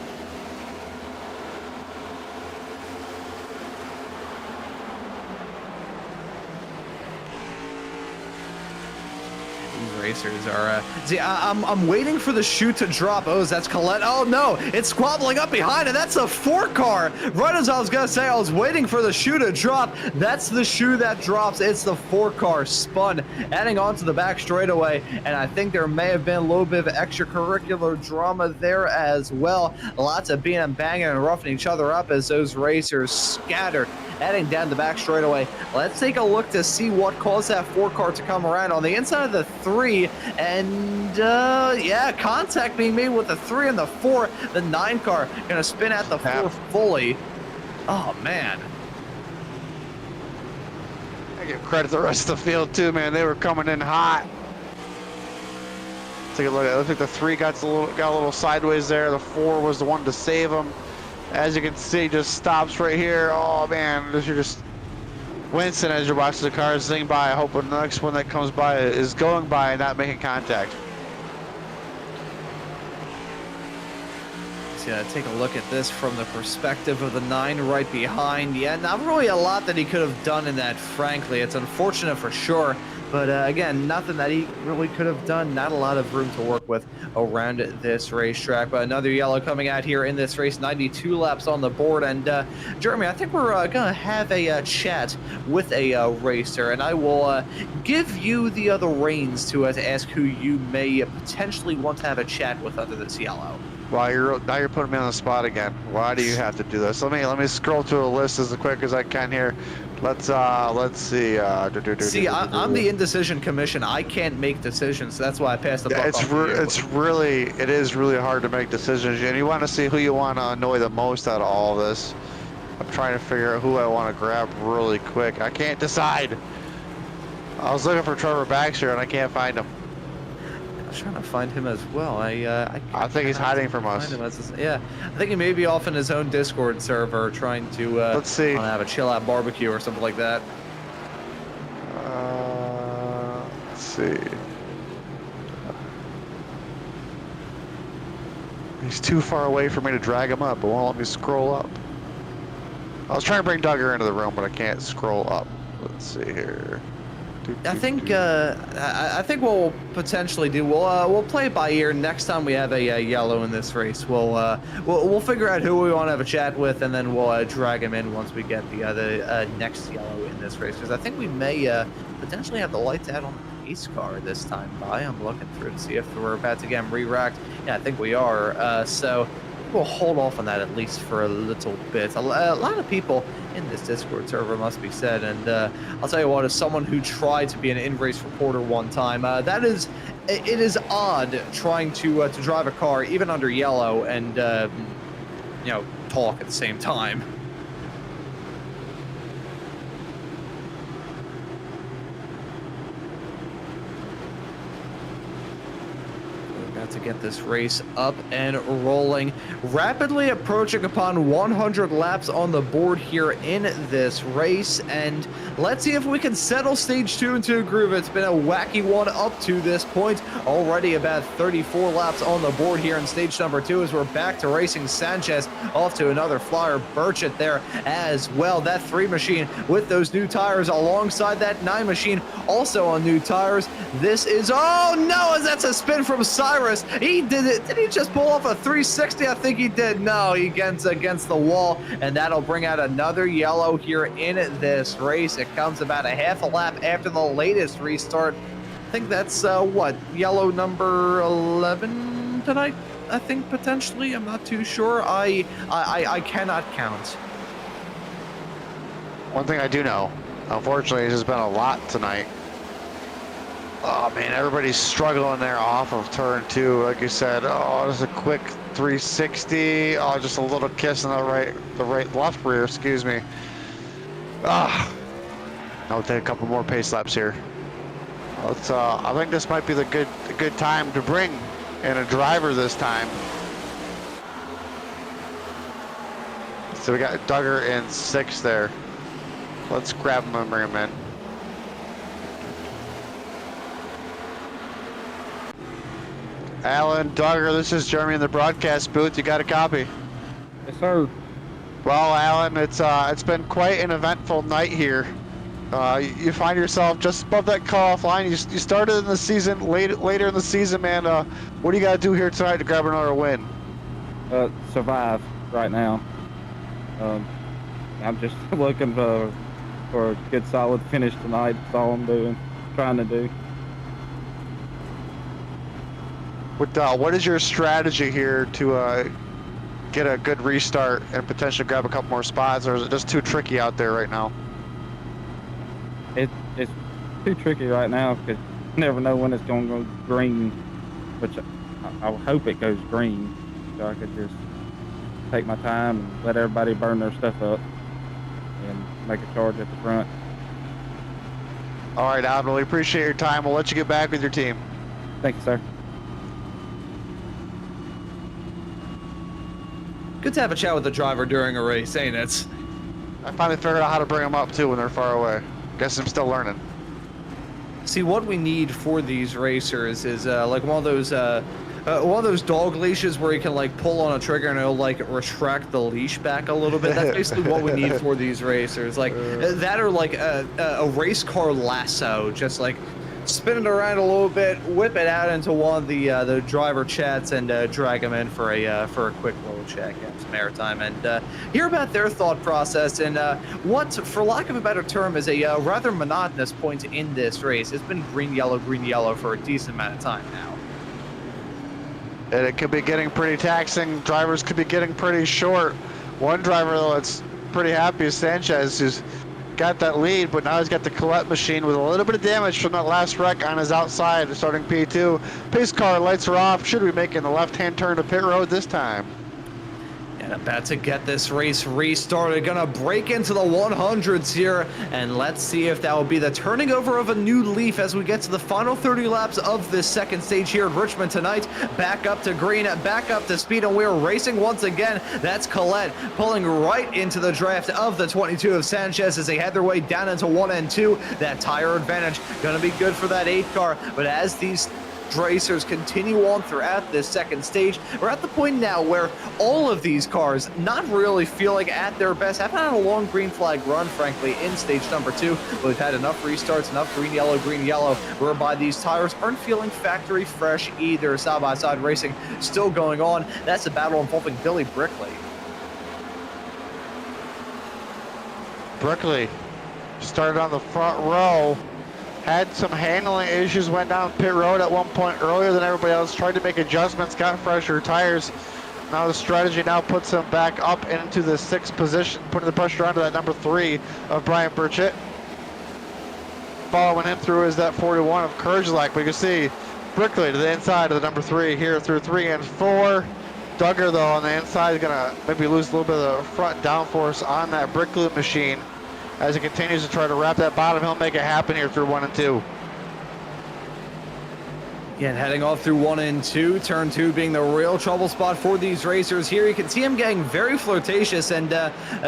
Racers are see, I'm waiting for the shoe to drop. Oh, that's Collette. Oh no, it's squabbling up behind, and that's a 4 car. Right as I was gonna say, I was waiting for the shoe to drop. That's the shoe that drops. It's the 4 car spun, adding on to the back straightaway, and I think there may have been a little bit of extracurricular drama there as well. Lots of being and banging and roughing each other up as those racers scattered, heading down the back straightaway. Let's take a look to see what caused that 4 car to come around on the inside of the 3, and yeah, contact being made with the 3 and the 4. The 9 car gonna spin at the 4 fully. Oh man. I give credit to the rest of the field too, man. They were coming in hot. Take a look at it. It looks like the 3 got a little sideways there. The 4 was the one to save them. As you can see, just stops right here. Oh man, you're just wincing as you're watching the cars zing by, hoping the next one that comes by is going by and not making contact. Yeah, take a look at this from the perspective of the 9 right behind. Yeah, not really a lot that he could have done in that, frankly. It's unfortunate for sure. But again, nothing that he really could have done. Not a lot of room to work with around this racetrack. But another yellow coming out here in this race. 92 laps on the board. And Jeremy, I think we're going to have a chat with a racer. And I will give you the reins to ask who you may potentially want to have a chat with under this yellow. Well, now you're putting me on the spot again. Why do you have to do this? Let me scroll through a list as quick as I can here. Let's see. See, I'm the indecision commission. I can't make decisions. That's why I passed the buck off to you. It is really hard to make decisions, and you want to see who you want to annoy the most out of all of this. I'm trying to figure out who I want to grab really quick. I can't decide. I was looking for Trevor Baxter, and I can't find him. I was trying to find him as well. I think he's hiding from us. Yeah, I think he may be off in his own Discord server trying to let's see. Have a chill out barbecue or something like that. Let's see. He's too far away for me to drag him up. It won't let me scroll up. I was trying to bring Duggar into the room, but I can't scroll up. Let's see here. I think what we'll potentially do, we'll play it by ear. Next time we have a yellow in this race, we'll figure out who we want to have a chat with, and then we'll drag him in once we get the next yellow in this race. Because I think we may potentially have the lights out on the pace car this time by. I'm looking through to see if we're about to get him re-racked. Yeah, I think we are. So we'll hold off on that at least for a little bit. A lot of people in this Discord server, must be said. And I'll tell you what, as someone who tried to be an in-race reporter one time, it is odd trying to drive a car even under yellow and talk at the same time. To get this race up and rolling, rapidly approaching upon 100 laps on the board here in this race, and let's see if we can settle stage 2 into a groove. It's been a wacky one up to this point. Already about 34 laps on the board here in stage number 2 as we're back to racing. Sanchez off to another flyer, Burchett there as well. That 3 machine with those new tires alongside that 9 machine also on new tires. This is, oh no, that's a spin from Cyrus. He did it. Did he just pull off a 360? I think he did. No, he gets against the wall, and that'll bring out another yellow here in this race. It comes about a half a lap after the latest restart. I think that's yellow number 11 tonight, I think, potentially. I'm not too sure. I cannot count. One thing I do know, unfortunately, there's been a lot tonight. Oh man, everybody's struggling there off of turn 2. Like you said, just a quick 360. Just a little kiss in the left rear, excuse me. I'll take a couple more pace laps here. I think this might be the good time to bring in a driver this time. So we got Duggar in 6th there. Let's grab him and bring him in. Alan, Duggar, this is Jeremy in the broadcast booth. You got a copy? Yes, sir. Well, Alan, it's been quite an eventful night here. You find yourself just above that cutoff line. You started in the season, later in the season, man. What do you got to do here tonight to grab another win? Survive right now. I'm just looking for a good, solid finish tonight. That's all I'm trying to do. What is your strategy here to get a good restart and potentially grab a couple more spots, or is it just too tricky out there right now? It's too tricky right now because you never know when it's going to go green, which I hope it goes green so I could just take my time and let everybody burn their stuff up and make a charge at the front. All right, Alan, we appreciate your time. We'll let you get back with your team. Thank you, sir. Good to have a chat with the driver during a race, ain't it? I finally figured out how to bring them up too when they're far away. Guess I'm still learning. See, what we need for these racers is like one of those dog leashes where you can like pull on a trigger and it'll like retract the leash back a little bit. That's basically what we need for these racers. Like that, or like a race car lasso, just like spin it around a little bit, whip it out into one of the driver chats, and drag them in for a quick little check and some airtime, and hear about their thought process and what, for lack of a better term, is a rather monotonous point in this race. It's been green yellow for a decent amount of time now. And it could be getting pretty taxing. Drivers could be getting pretty short. One driver though that's pretty happy is Sanchez, who's got that lead, but now he's got the Colette machine with a little bit of damage from that last wreck on his outside, starting P2. Pace car lights are off. Should be making the left-hand turn to pit road this time. And about to get this race restarted. Gonna break into the 100s here, and let's see if that will be the turning over of a new leaf as we get to the final 30 laps of this second stage here at Richmond tonight. Back up to green, back up to speed, and we're racing once again. That's Colette pulling right into the draft of the 22 of Sanchez as they head their way down into 1 and 2. That tire advantage gonna be good for that 8 car, but as these racers continue on throughout this second stage, we're at the point now where all of these cars not really feeling at their best. Haven't had a long green flag run, frankly, in stage number 2. We've had enough restarts, enough green yellow, whereby these tires aren't feeling factory fresh either. Side-by-side racing still going on. That's a battle involving Billy Brickley. Brickley started on the front row. Had some handling issues, went down pit road at one point earlier than everybody else, tried to make adjustments, got fresher tires. Now the strategy now puts him back up into the 6th position, putting the pressure onto that number 3 of Brian Burchett. Following him through is that 41 of Kerslak. We can see Brickley to the inside of the number 3 here through 3 and 4. Duggar, though, on the inside is going to maybe lose a little bit of the front downforce on that Brickley machine. As he continues to try to wrap that bottom, he'll make it happen here through 1 and 2. Again, heading off through 1 and 2, turn 2 being the real trouble spot for these racers here. You can see him getting very flirtatious and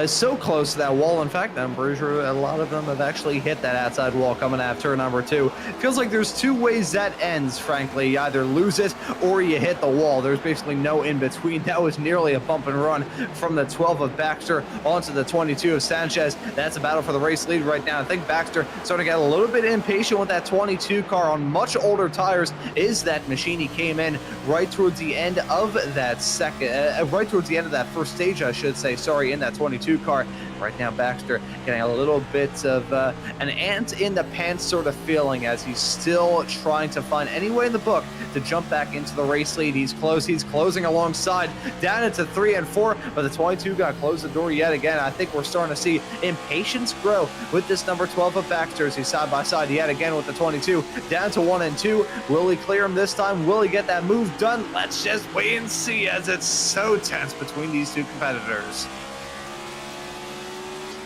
so close to that wall. In fact, I'm pretty sure a lot of them have actually hit that outside wall coming out of turn number 2. Feels like there's 2 ways that ends, frankly. You either lose it or you hit the wall. There's basically no in between. That was nearly a bump and run from the 12 of Baxter onto the 22 of Sanchez. That's a battle for the race lead right now. I think Baxter starting to get a little bit impatient with that 22 car on much older tires. Is that machine. He came in right towards the end of that right towards the end of that first stage, I should say, sorry, in that 22 car. Right now, Baxter getting a little bit of an ant in the pants sort of feeling as he's still trying to find any way in the book to jump back into the race lead. He's close. He's closing alongside down into 3 and 4, but the 22 got to close the door yet again. I think we're starting to see impatience grow with this number 12 of Baxter as he's side by side yet again with the 22 down to 1 and 2. Will he clear him this time? Will he get that move done? Let's just wait and see as it's so tense between these two competitors.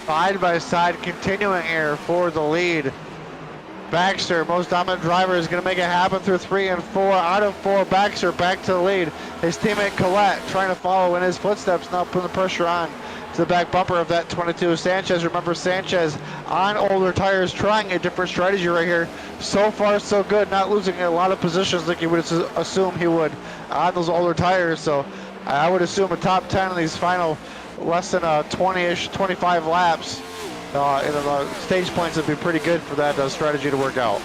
Side by side, continuing here for the lead. Baxter, most dominant driver, is going to make it happen through 3 and 4. Out of 4, Baxter back to the lead. His teammate Collette trying to follow in his footsteps, now putting the pressure on to the back bumper of that 22. Sanchez, remember Sanchez on older tires, trying a different strategy right here. So far, so good, not losing a lot of positions like you would assume he would on those older tires. So I would assume a top 10 in these final less than 20-ish, 25 laps in the stage points would be pretty good for that strategy to work out.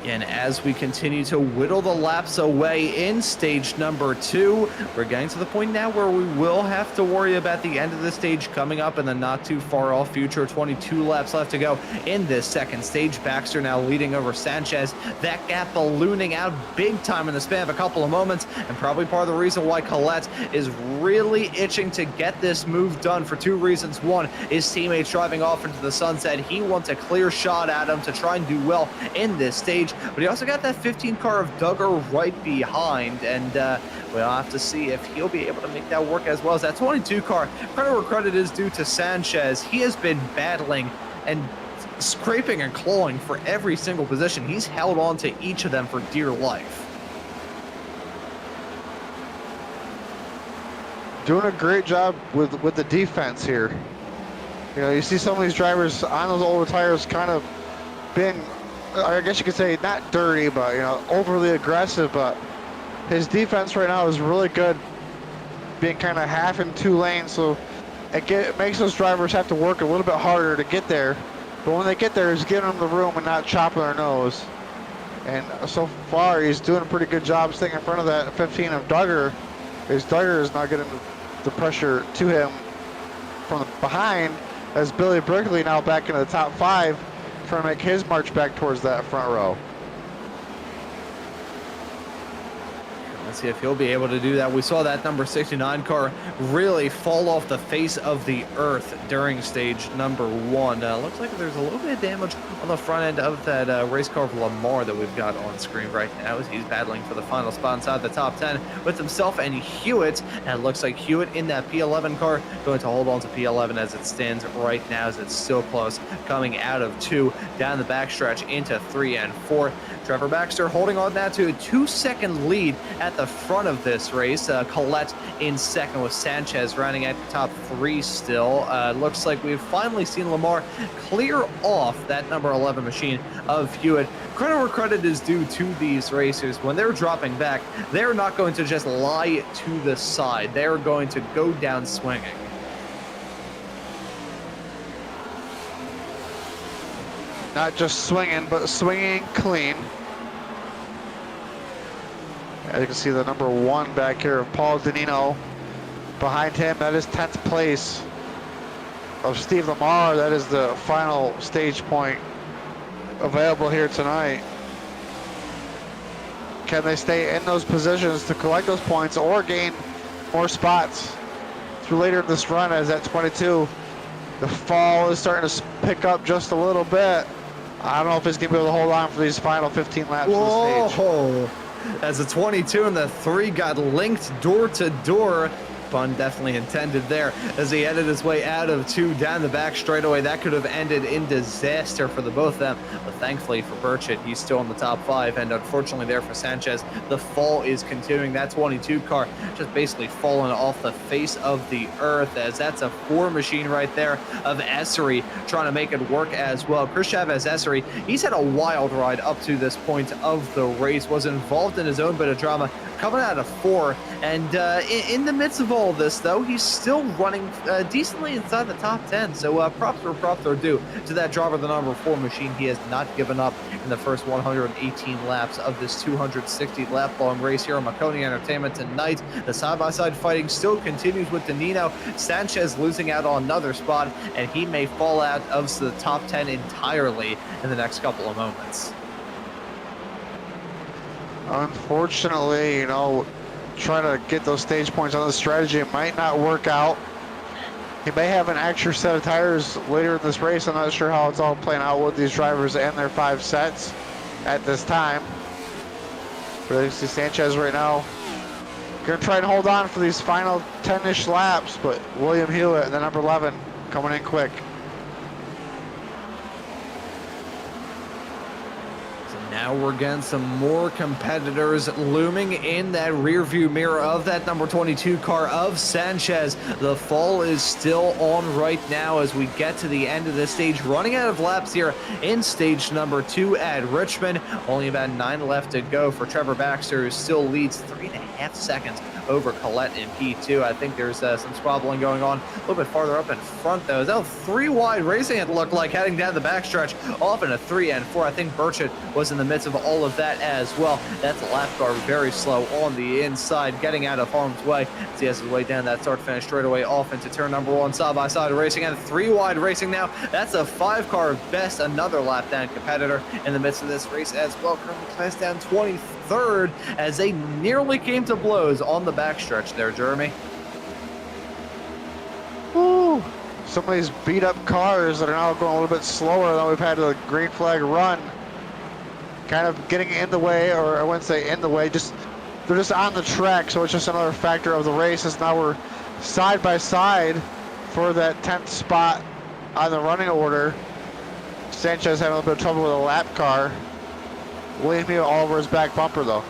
And as we continue to whittle the laps away in stage number 2, we're getting to the point now where we will have to worry about the end of the stage coming up in the not too far off future. 22 laps left to go in this second stage. Baxter now leading over Sanchez. That gap ballooning out big time in the span of a couple of moments, and probably part of the reason why Collette is really itching to get this move done for 2 reasons. One, his teammates driving off into the sunset. He wants a clear shot at him to try and do well in this stage. But he also got that 15 car of Duggar right behind, and we'll have to see if he'll be able to make that work as well as that 22 car. Credit where credit is due to Sanchez. He has been battling and scraping and clawing for every single position. He's held on to each of them for dear life. Doing a great job with the defense here. You know, you see some of these drivers on those older tires kind of being, I guess you could say, not dirty, but, you know, overly aggressive. But his defense right now is really good, being kind of half in 2 lanes. So it makes those drivers have to work a little bit harder to get there. But when they get there, he's giving them the room and not chopping their nose. And so far, he's doing a pretty good job staying in front of that 15 of Duggar. As Duggar is not getting the pressure to him from behind, as Billy Brickley now back into the top 5, trying to make his march back towards that front row. Let's see if he'll be able to do that. We saw that number 69 car really fall off the face of the earth during stage number 1. Looks like there's a little bit of damage on the front end of that race car of Lamar that we've got on screen right now as he's battling for the final spot inside the top 10 with himself and Hewitt. And it looks like Hewitt in that P11 car going to hold on to P11 as it stands right now, as it's still close, coming out of 2 down the backstretch into 3 and 4. Trevor Baxter holding on now to a 2-second lead at the front of this race. Collette in second with Sanchez running at the top 3 still. Looks like we've finally seen Lamar clear off that number 11 machine of Hewitt. Credit where credit is due to these racers. When they're dropping back, they're not going to just lie to the side. They're going to go down swinging. Not just swinging, but swinging clean. As you can see, the number 1 back here of Paul Danino. Behind him, that is 10th place of Steve Lamar. That is the final stage point available here tonight. Can they stay in those positions to collect those points or gain more spots through later in this run? As at 22, the fall is starting to pick up just a little bit. I don't know if it's going to be able to hold on for these final 15 laps of the stage. Whoa! As the 22 and the 3 got linked door to door. Pun definitely intended there as he headed his way out of 2 down the back straightaway. That could have ended in disaster for the both of them, but thankfully for Burchett, he's still in the top 5, and unfortunately there for Sanchez, the fall is continuing. That 22 car just basically falling off the face of the earth, as that's a 4 machine right there of Essery trying to make it work as well. Chris Chavez Essery, he's had a wild ride up to this point of the race, was involved in his own bit of drama, coming out of 4, and in the midst of all this, though, he's still running decently inside the top 10. So props are due to that driver, the number 4 machine. He has not given up in the first 118 laps of this 260 lap long race here on Maconi Entertainment tonight. The side-by-side fighting still continues with Danilo. Sanchez losing out on another spot, and he may fall out of the top 10 entirely in the next couple of moments. Unfortunately, you know, trying to get those stage points on the strategy might not work out. He may have an extra set of tires later in this race. I'm not sure how it's all playing out with these drivers and their 5 sets at this time. But you see Sanchez right now gonna try and hold on for these final 10-ish laps, but William Hewitt, the number 11, coming in quick. Now we're getting some more competitors looming in that rear view mirror of that number 22 car of Sanchez. The fall is still on right now as we get to the end of this stage, running out of laps here in stage number 2 at Richmond. Only about 9 left to go for Trevor Baxter, who still leads 3.5 seconds over Collette in P2. I think there's some squabbling going on a little bit farther up in front, though. That was 3 wide racing, it looked like, heading down the backstretch off in a 3 and 4. I think Burchett was in the midst of all of that as well. That's a lap car very slow on the inside, getting out of harm's way. As he has his way down that start-finish straightaway off into turn number 1, side-by-side racing, and 3 wide racing now. That's a 5 car best, another lap down competitor in the midst of this race as well. Currently class down 23rd as they nearly came to blows on the backstretch there, Jeremy. Woo. Some of these beat up cars that are now going a little bit slower than we've had a green flag run, kind of getting in the way, or I wouldn't say in the way, just they're just on the track, so it's just another factor of the race. As now we're side by side for that 10th spot on the running order. Sanchez having a little bit of trouble with a lap car. William Hewitt all over his back bumper though.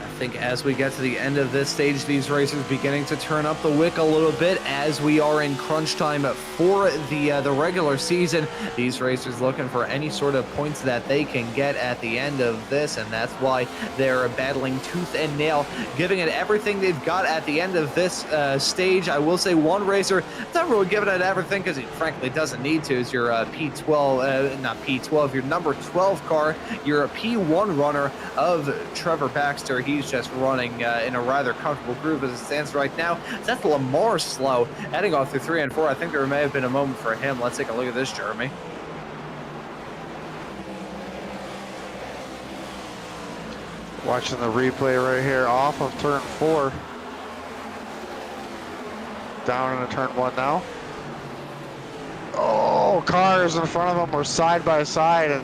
I think as we get to the end of this stage, these racers beginning to turn up the wick a little bit as we are in crunch time for the regular season. These racers looking for any sort of points that they can get at the end of this, and that's why they're battling tooth and nail, giving it everything they've got at the end of this stage. I will say one racer not really giving it everything because he frankly doesn't need to, is your your number 12 car, your P1 runner of Trevor Baxter. He's just running in a rather comfortable groove as it stands right now. That's Lamar slow, heading off through 3 and 4. I think there may have been a moment for him. Let's take a look at this, Jeremy. Watching the replay right here off of turn 4. Down into turn 1 now. Oh, cars in front of them were side by side, and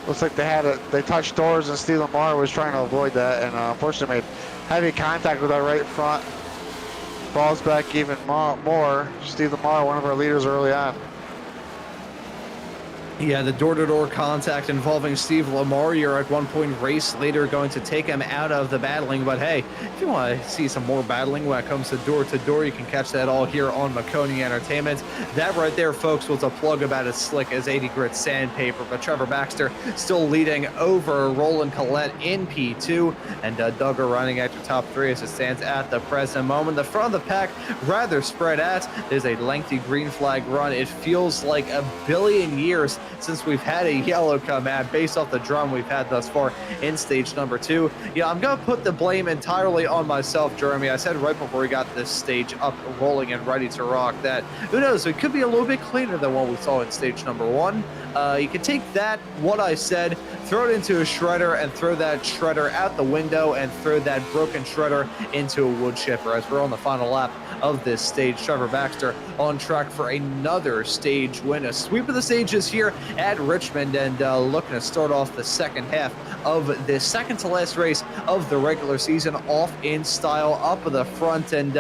looks like they touched doors, and Steve Lamar was trying to avoid that, and unfortunately made heavy contact with that right front. Falls back even more. Steve Lamar, one of our leaders early on. Yeah, the door-to-door contact involving Steve Lamar. You're at one point race later going to take him out of the battling. But hey, if you want to see some more battling when it comes to door-to-door, you can catch that all here on Maconi Entertainment. That right there, folks, was a plug about as slick as 80 grit sandpaper. But Trevor Baxter still leading over Roland Collette in P2, and Duggar running at your top 3 as it stands at the present moment. The front of the pack rather spread out. There's a lengthy green flag run. It feels like a billion years since we've had a yellow come out based off the drum we've had thus far in stage number 2. Yeah, I'm going to put the blame entirely on myself, Jeremy. I said right before we got this stage up, rolling and ready to rock that, who knows, it could be a little bit cleaner than what we saw in stage number 1. You can take that, what I said, throw it into a shredder, and throw that shredder out the window, and throw that broken shredder into a wood chipper. As we're on the final lap of this stage, Trevor Baxter on track for another stage win. A sweep of the stages here at Richmond, and looking to start off the second half of this second to last race of the regular season off in style, up at the front, and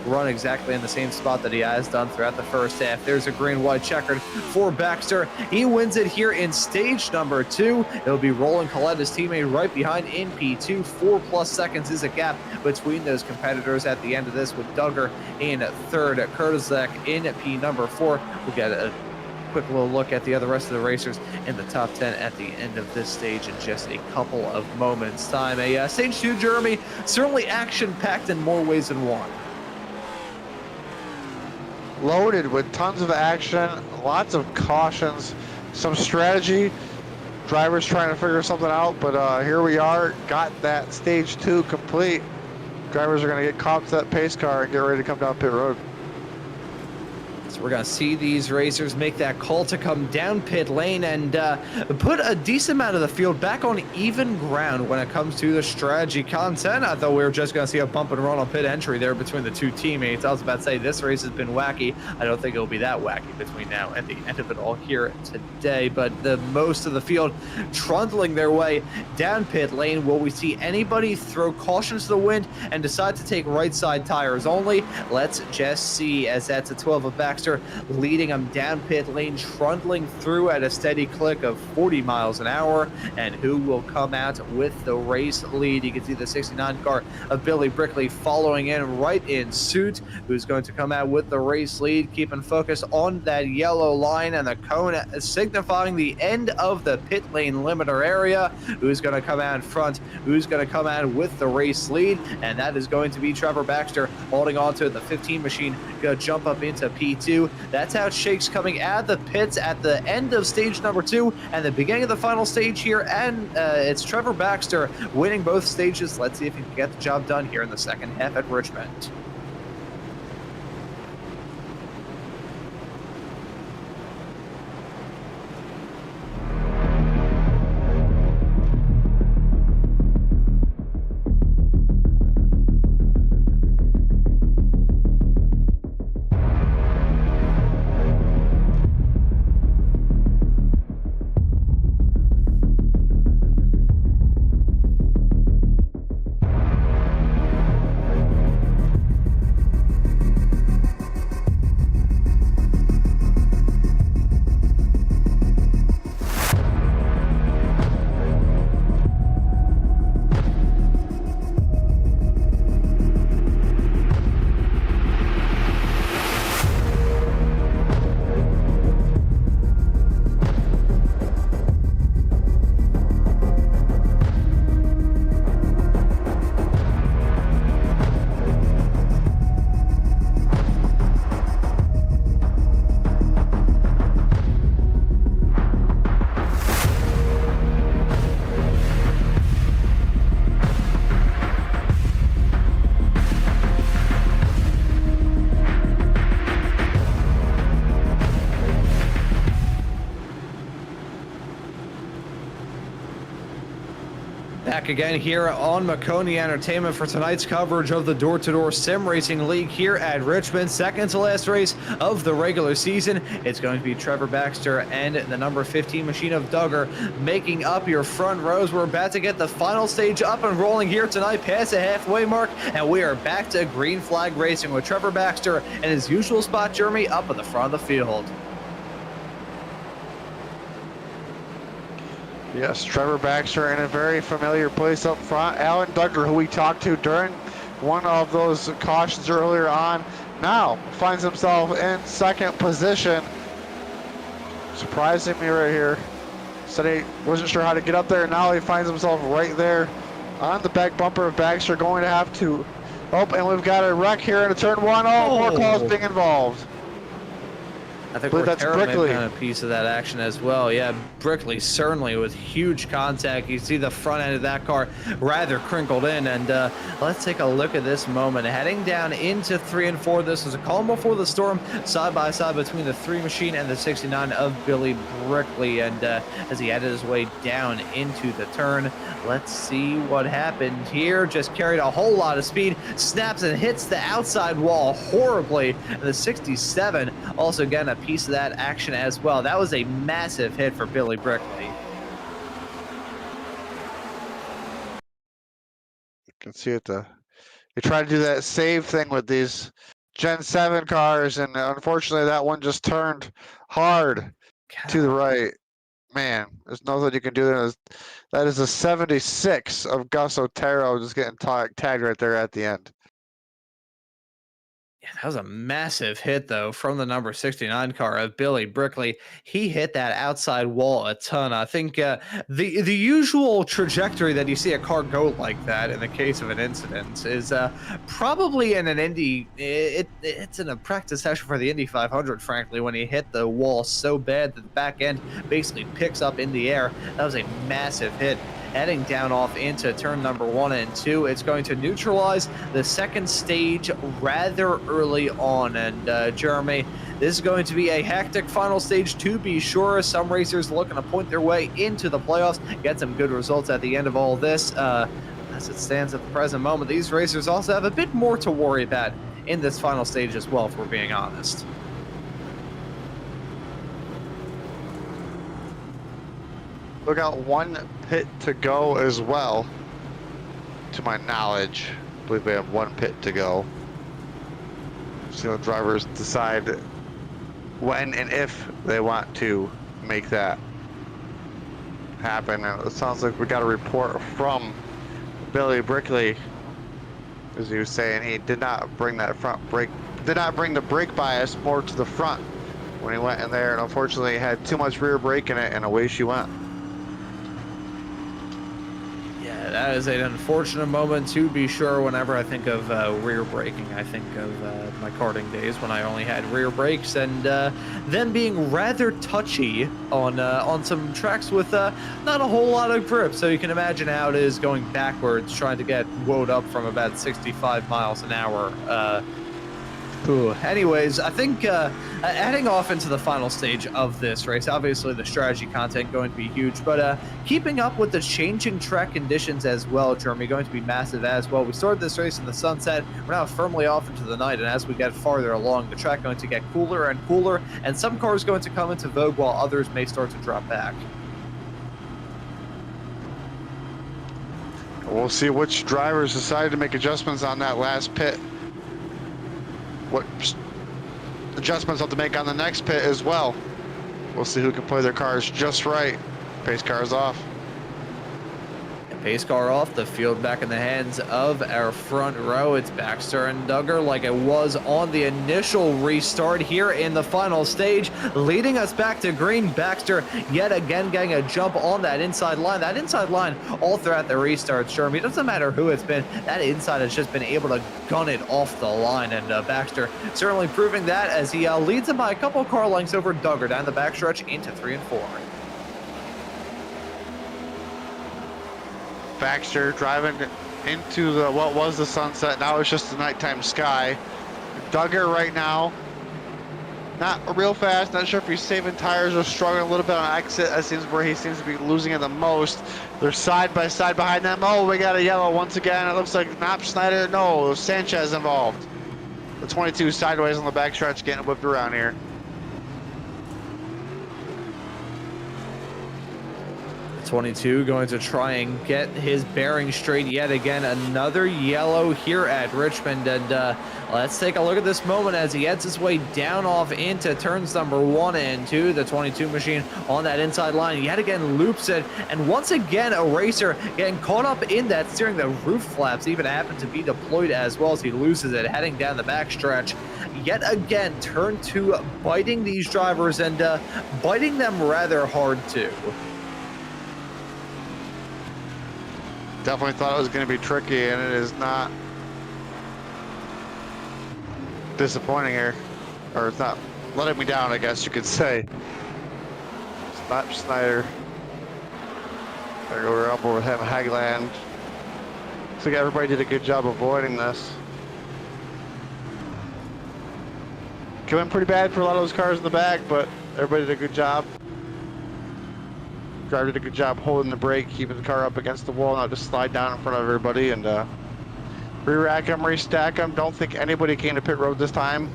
run exactly in the same spot that he has done throughout the first half. There's a green-white checkered for Baxter. He wins it here in stage number 2. It'll be Roland Collette, his teammate, right behind in P2. 4+ seconds is a gap between those competitors at the end of this, with Duggar in third, Kurtzak in P number 4. We'll get a quick little look at the rest of the racers in the top 10 at the end of this stage in just a couple of moments time. Stage 2, Jeremy, certainly action-packed in more ways than one. Loaded with tons of action, lots of cautions, some strategy, drivers trying to figure something out, but here we are, got that stage 2 complete. Drivers are going to get caught to that pace car and get ready to come down pit road. So we're going to see these racers make that call to come down pit lane and put a decent amount of the field back on even ground when it comes to the strategy content. I thought we were just going to see a bump and run on pit entry there between the two teammates. I was about to say this race has been wacky. I don't think it'll be that wacky between now and the end of it all here today, but the most of the field trundling their way down pit lane. Will we see anybody throw caution to the wind and decide to take right side tires only? Let's just see, as that's a 12 of Baxter leading them down pit lane, trundling through at a steady click of 40 miles an hour. And who will come out with the race lead? You can see the 69 car of Billy Brickley following in right in suit. Who's going to come out with the race lead, keeping focus on that yellow line and the cone signifying the end of the pit lane limiter area. Who's going to come out in front? Who's going to come out with the race lead? And that is going to be Trevor Baxter holding on to the 15 machine, going to jump up into P2. That's how it shakes coming out of the pits at the end of stage number 2 and the beginning of the final stage here. And it's Trevor Baxter winning both stages. Let's see if he can get the job done here in the second half at Richmond. Back again here on Maconi Entertainment for tonight's coverage of the Door Sim Racing League here at Richmond. Second to last race of the regular season. It's going to be Trevor Baxter and the number 15 machine of Duggar making up your front rows. We're about to get the final stage up and rolling here tonight, past the halfway mark, and we are back to green flag racing with Trevor Baxter in his usual spot, Jeremy, up at the front of the field. Yes, Trevor Baxter in a very familiar place up front. Alan Duggar, who we talked to during one of those cautions earlier on, now finds himself in second position. Surprising me right here. Said he wasn't sure how to get up there. Now he finds himself right there on the back bumper of Baxter, going to have to. Oh, and we've got a wreck here in a turn 1. Oh, more calls being involved. I think believe that's Brickley. kind of piece of that action as well. Yeah, Brickley certainly with huge contact. You see the front end of that car rather crinkled in. And let's take a look at this moment. Heading down into 3 and 4. This was a calm before the storm, side by side between the 3 machine and the 69 of Billy Brickley. And as he headed his way down into the turn, let's see what happened here. Just carried a whole lot of speed, snaps and hits the outside wall horribly. And the 67 also getting a piece of that action as well. That was a massive hit for Billy Brickley. You can see it. They try to do that save thing with these Gen 7 cars, and unfortunately that one just turned hard to the right. Man, there's nothing you can do there. That is a 76 of Gus Otero just getting tagged right there at the end. Yeah, that was a massive hit, though, from the number 69 car of Billy Brickley. He hit that outside wall a ton. I think the usual trajectory that you see a car go like that in the case of an incident is probably in an Indy. It's in a practice session for the Indy 500, frankly, when he hit the wall so bad that the back end basically picks up in the air. That was a massive hit. Heading down off into turn number 1 and 2. It's going to neutralize the second stage rather early on. And Jeremy, this is going to be a hectic final stage to be sure. Some racers looking to point their way into the playoffs, get some good results at the end of all this. As it stands at the present moment, these racers also have a bit more to worry about in this final stage as well, if we're being honest. We got 1 pit to go as well, to my knowledge. I believe we have 1 pit to go. So the drivers decide when and if they want to make that happen. And it sounds like we got a report from Billy Brickley, as he was saying he did not bring that front brake, did not bring the brake bias more to the front when he went in there, and unfortunately had too much rear brake in it, and away she went. That is an unfortunate moment to be sure. Whenever I think of rear braking, I think of my karting days when I only had rear brakes, and them being rather touchy on some tracks with not a whole lot of grip. So you can imagine how it is going backwards, trying to get woed up from about 65 miles an hour. Anyways, I think heading off into the final stage of this race, obviously the strategy content going to be huge, but keeping up with the changing track conditions as well, Jeremy, going to be massive as well. We started this race in the sunset. We're now firmly off into the night, and as we get farther along, the track going to get cooler and cooler, and some cars going to come into vogue while others may start to drop back. We'll see which drivers decide to make adjustments on that last pit. What adjustments have to make on the next pit as well. We'll see who can play their cars just right. Pace cars off. Pace car off, the field back in the hands of our front row. It's Baxter and Duggar like it was on the initial restart here in the final stage, leading us back to green. Baxter yet again getting a jump on that inside line. That inside line all throughout the restarts, Jeremy, it doesn't matter who it's been, that inside has just been able to gun it off the line, and Baxter certainly proving that as he leads him by a couple car lengths over Duggar down the backstretch into 3 and 4. Baxter driving into the what was the sunset, now it's just the nighttime sky. Duggar right now, not real fast, not sure if he's saving tires or struggling a little bit on exit. That seems where he seems to be losing it the most. They're side by side behind them. Oh, we got a yellow once again. It looks like not Schneider, no, Sanchez involved. The 22 sideways on the backstretch getting whipped around here. 22 going to try and get his bearing straight yet again. Another yellow here at Richmond, and let's take a look at this moment as he heads his way down off into turns number 1 and 2. The 22 machine on that inside line yet again loops it, and once again a racer getting caught up in that steering. The roof flaps even happen to be deployed as well as he loses it heading down the backstretch. Yet again, turn 2 biting these drivers and biting them rather hard too. Definitely thought it was going to be tricky, and it is not. Disappointing here, or it's not letting me down, I guess you could say. Snyder. There we're up with him, Hagland. Looks like everybody did a good job avoiding this. Came in pretty bad for a lot of those cars in the back, but everybody did a good job. Driver did a good job holding the brake, keeping the car up against the wall, not just slide down in front of everybody, and re-rack them, restack them. Don't think anybody came to pit road this time,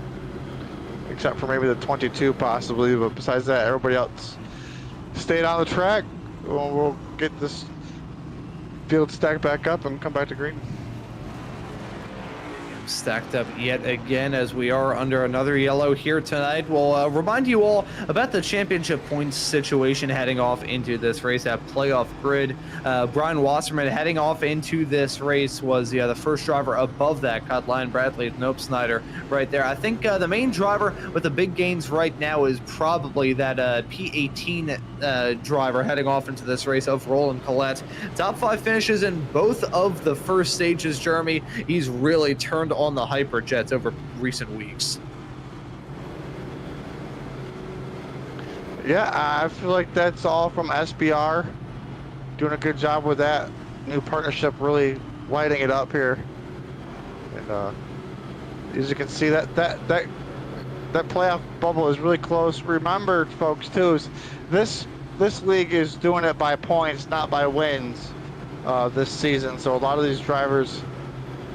except for maybe the 22 possibly, but besides that, everybody else stayed on the track. We'll get this field stacked back up and come back to green. Stacked up yet again as we are under another yellow here tonight. We'll remind you all about the championship points situation heading off into this race, that playoff grid. Brian Wasserman heading off into this race was the first driver above that cut line. Bradley Snyder right there. I think the main driver with the big gains right now is probably that P18 driver heading off into this race of Roland Collette. Top 5 finishes in both of the first stages, Jeremy. He's really turned on the Hyperjets over recent weeks. Yeah, I feel like that's all from SBR. Doing a good job with that new partnership, really lighting it up here. And as you can see, that playoff bubble is really close. Remember, folks, too, is this league is doing it by points, not by wins this season. So a lot of these drivers,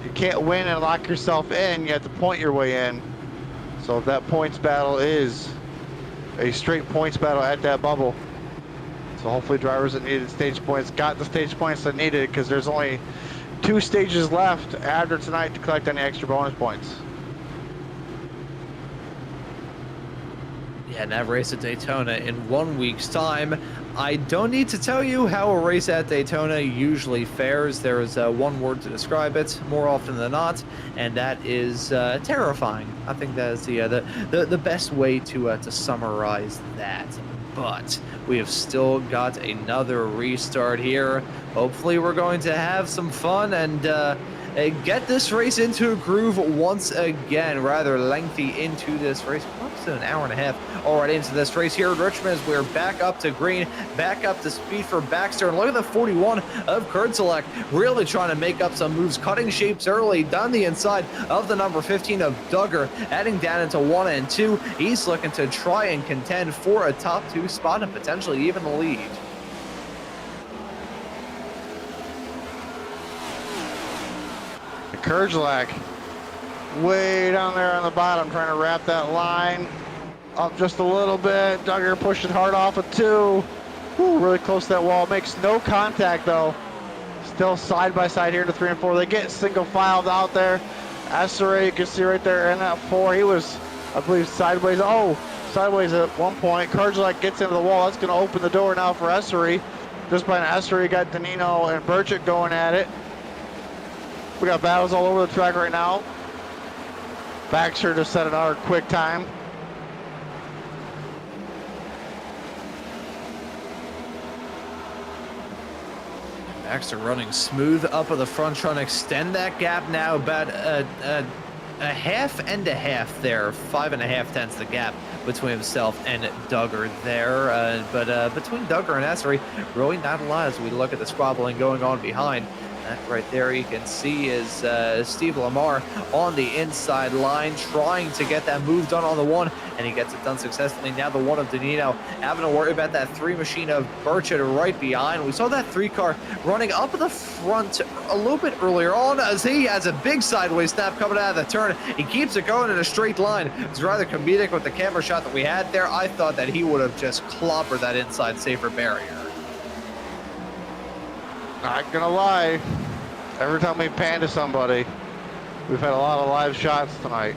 you can't win and lock yourself in. You have to point your way in. So that points battle is a straight points battle at that bubble. So hopefully drivers that needed stage points got the stage points that needed, because there's only 2 stages left after tonight to collect any extra bonus points. Yeah, and that race at Daytona in 1 week's time. I don't need to tell you how a race at Daytona usually fares. There is one word to describe it more often than not, and that is terrifying. I think that is the best way to summarize that. But we have still got another restart here. Hopefully we're going to have some fun and get this race into a groove once again. Rather lengthy into this race, close to an hour and a half already into this race here at Richmond, as we're back up to green, back up to speed for Baxter. And look at the 41 of Kurtzelek, really trying to make up some moves, cutting shapes early down the inside of the number 15 of Duggar, heading down into 1 and 2. He's looking to try and contend for a top 2 spot and potentially even the lead. Kurtzelek way down there on the bottom, trying to wrap that line up just a little bit. Duggar pushed it hard off of 2. Whew, really close to that wall. Makes no contact though. Still side by side here to 3 and 4. They get single filed out there. Esseray, you can see right there in that 4. He was, I believe, sideways. Oh, sideways at one point. Kurtzelek gets into the wall. That's going to open the door now for Esseray. Just by an Esseray, got Danino and Burchett going at it. We got battles all over the track right now. Baxter just set another quick time. Baxter running smooth up of the front, trying to extend that gap now about a half and a half there. 5.5 tenths the gap between himself and Duggar there. But between Duggar and Essery, really not a lot as we look at the squabbling going on behind. That right there you can see is Steve Lamar on the inside line, trying to get that move done on the 1, and he gets it done successfully. Now the 1 of Danino, having to worry about that 3 machine of Burchett right behind. We saw that 3 car running up the front a little bit earlier on, as he has a big sideways snap coming out of the turn. He keeps it going in a straight line. It's rather comedic with the camera shot that we had there. I thought that he would have just clobbered that inside safer barrier. Not gonna lie, every time we pan to somebody, we've had a lot of live shots tonight.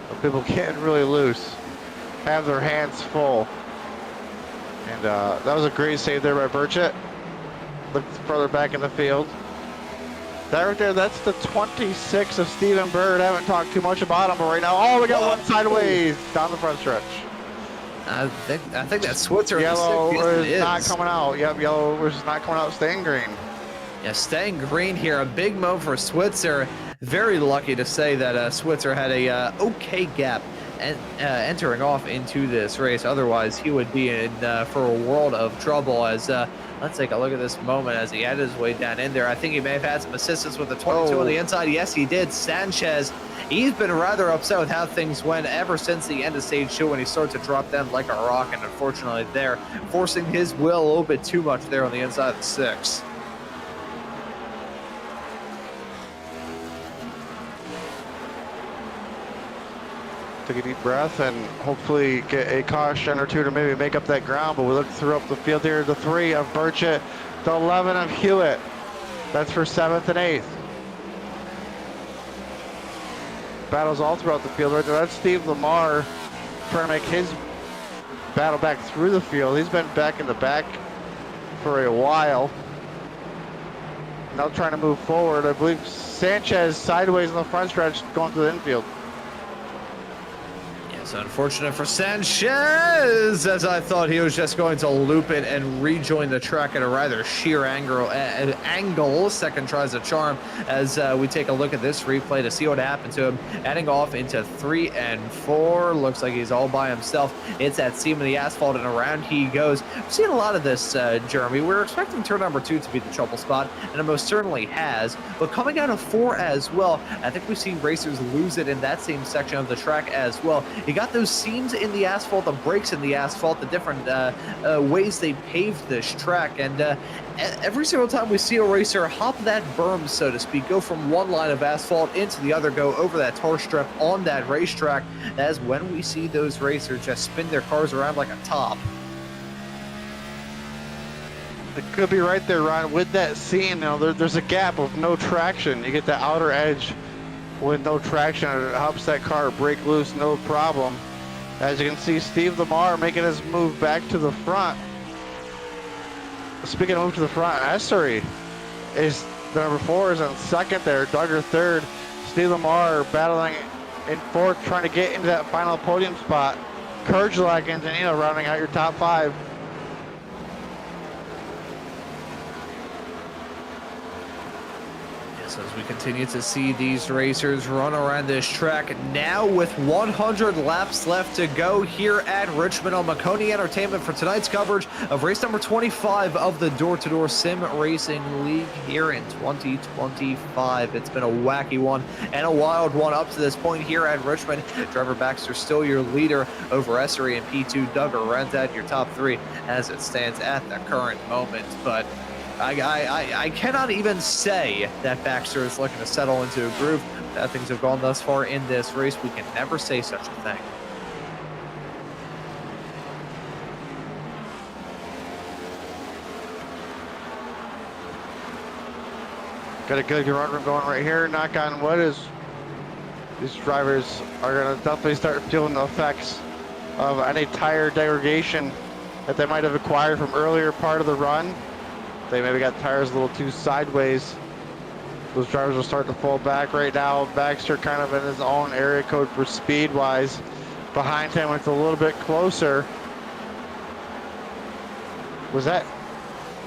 But people getting really loose, have their hands full. And that was a great save there by Burchett. Look further back in the field. That right there, that's the 26 of Stephen Bird. I haven't talked too much about him, but right now, oh, we got one sideways down the front stretch. I think that Switzer yellow is not coming out. Yep, yellow is not coming out, staying green. Yeah, staying green here. A big move for Switzer. Very lucky to say that Switzer had a okay gap entering off into this race. Otherwise, he would be in for a world of trouble. As let's take a look at this moment as he had his way down in there. I think he may have had some assistance with the 22 on the inside. Yes, he did. Sanchez, he's been rather upset with how things went ever since the end of stage 2 when he started to drop down like a rock, and unfortunately there, forcing his will a little bit too much there on the inside of the 6. Take a deep breath and hopefully get a caution or two to maybe make up that ground. But we look through up the field here. The 3 of Burchett, the 11 of Hewitt. That's for 7th and 8th. Battles all throughout the field right there. That's Steve Lamar trying to make his battle back through the field. He's been back in the back for a while. Now trying to move forward. I believe Sanchez sideways in the front stretch going to the infield. It's unfortunate for Sanchez, as I thought he was just going to loop it and rejoin the track at a rather sheer angle. Second tries a charm as we take a look at this replay to see what happened to him. Heading off into 3 and 4. Looks like he's all by himself. It's that seam of the asphalt and around he goes. We've seen a lot of this, Jeremy. We were expecting turn number 2 to be the trouble spot, and it most certainly has. But coming out of 4 as well, I think we've seen racers lose it in that same section of the track as well. You got those seams in the asphalt, the breaks in the asphalt, the different ways they paved this track, and every single time we see a racer hop that berm, so to speak, go from one line of asphalt into the other, go over that tar strip on that racetrack, that's when we see those racers just spin their cars around like a top. It could be right there, Ron, with that seam. Now there's a gap of no traction. You get the outer edge with no traction. It helps that car break loose, no problem. As you can see, Steve Lamar making his move back to the front. Speaking of move to the front, Essery is the number 4 is on second there. Duggar third. Steve Lamar battling in 4th, trying to get into that final podium spot. Kurgelag and Danilo rounding out your top 5. As we continue to see these racers run around this track now with 100 laps left to go here at Richmond on Maconi Entertainment for tonight's coverage of race number 25 of the Door Sim Racing League here in 2025. It's been a wacky one and a wild one up to this point here at Richmond. Driver Baxter still your leader over Essery and P2. Duggar rounds out your top 3 as it stands at the current moment, but I cannot even say that Baxter is looking to settle into a groove. How things have gone thus far in this race, we can never say such a thing. Got a good run going right here. Knock on wood, is these drivers are going to definitely start feeling the effects of any tire degradation that they might have acquired from earlier part of the run. They maybe got tires a little too sideways. Those drivers will start to fall back right now. Baxter kind of in his own area code for speed wise. Behind him, it's a little bit closer. Was that?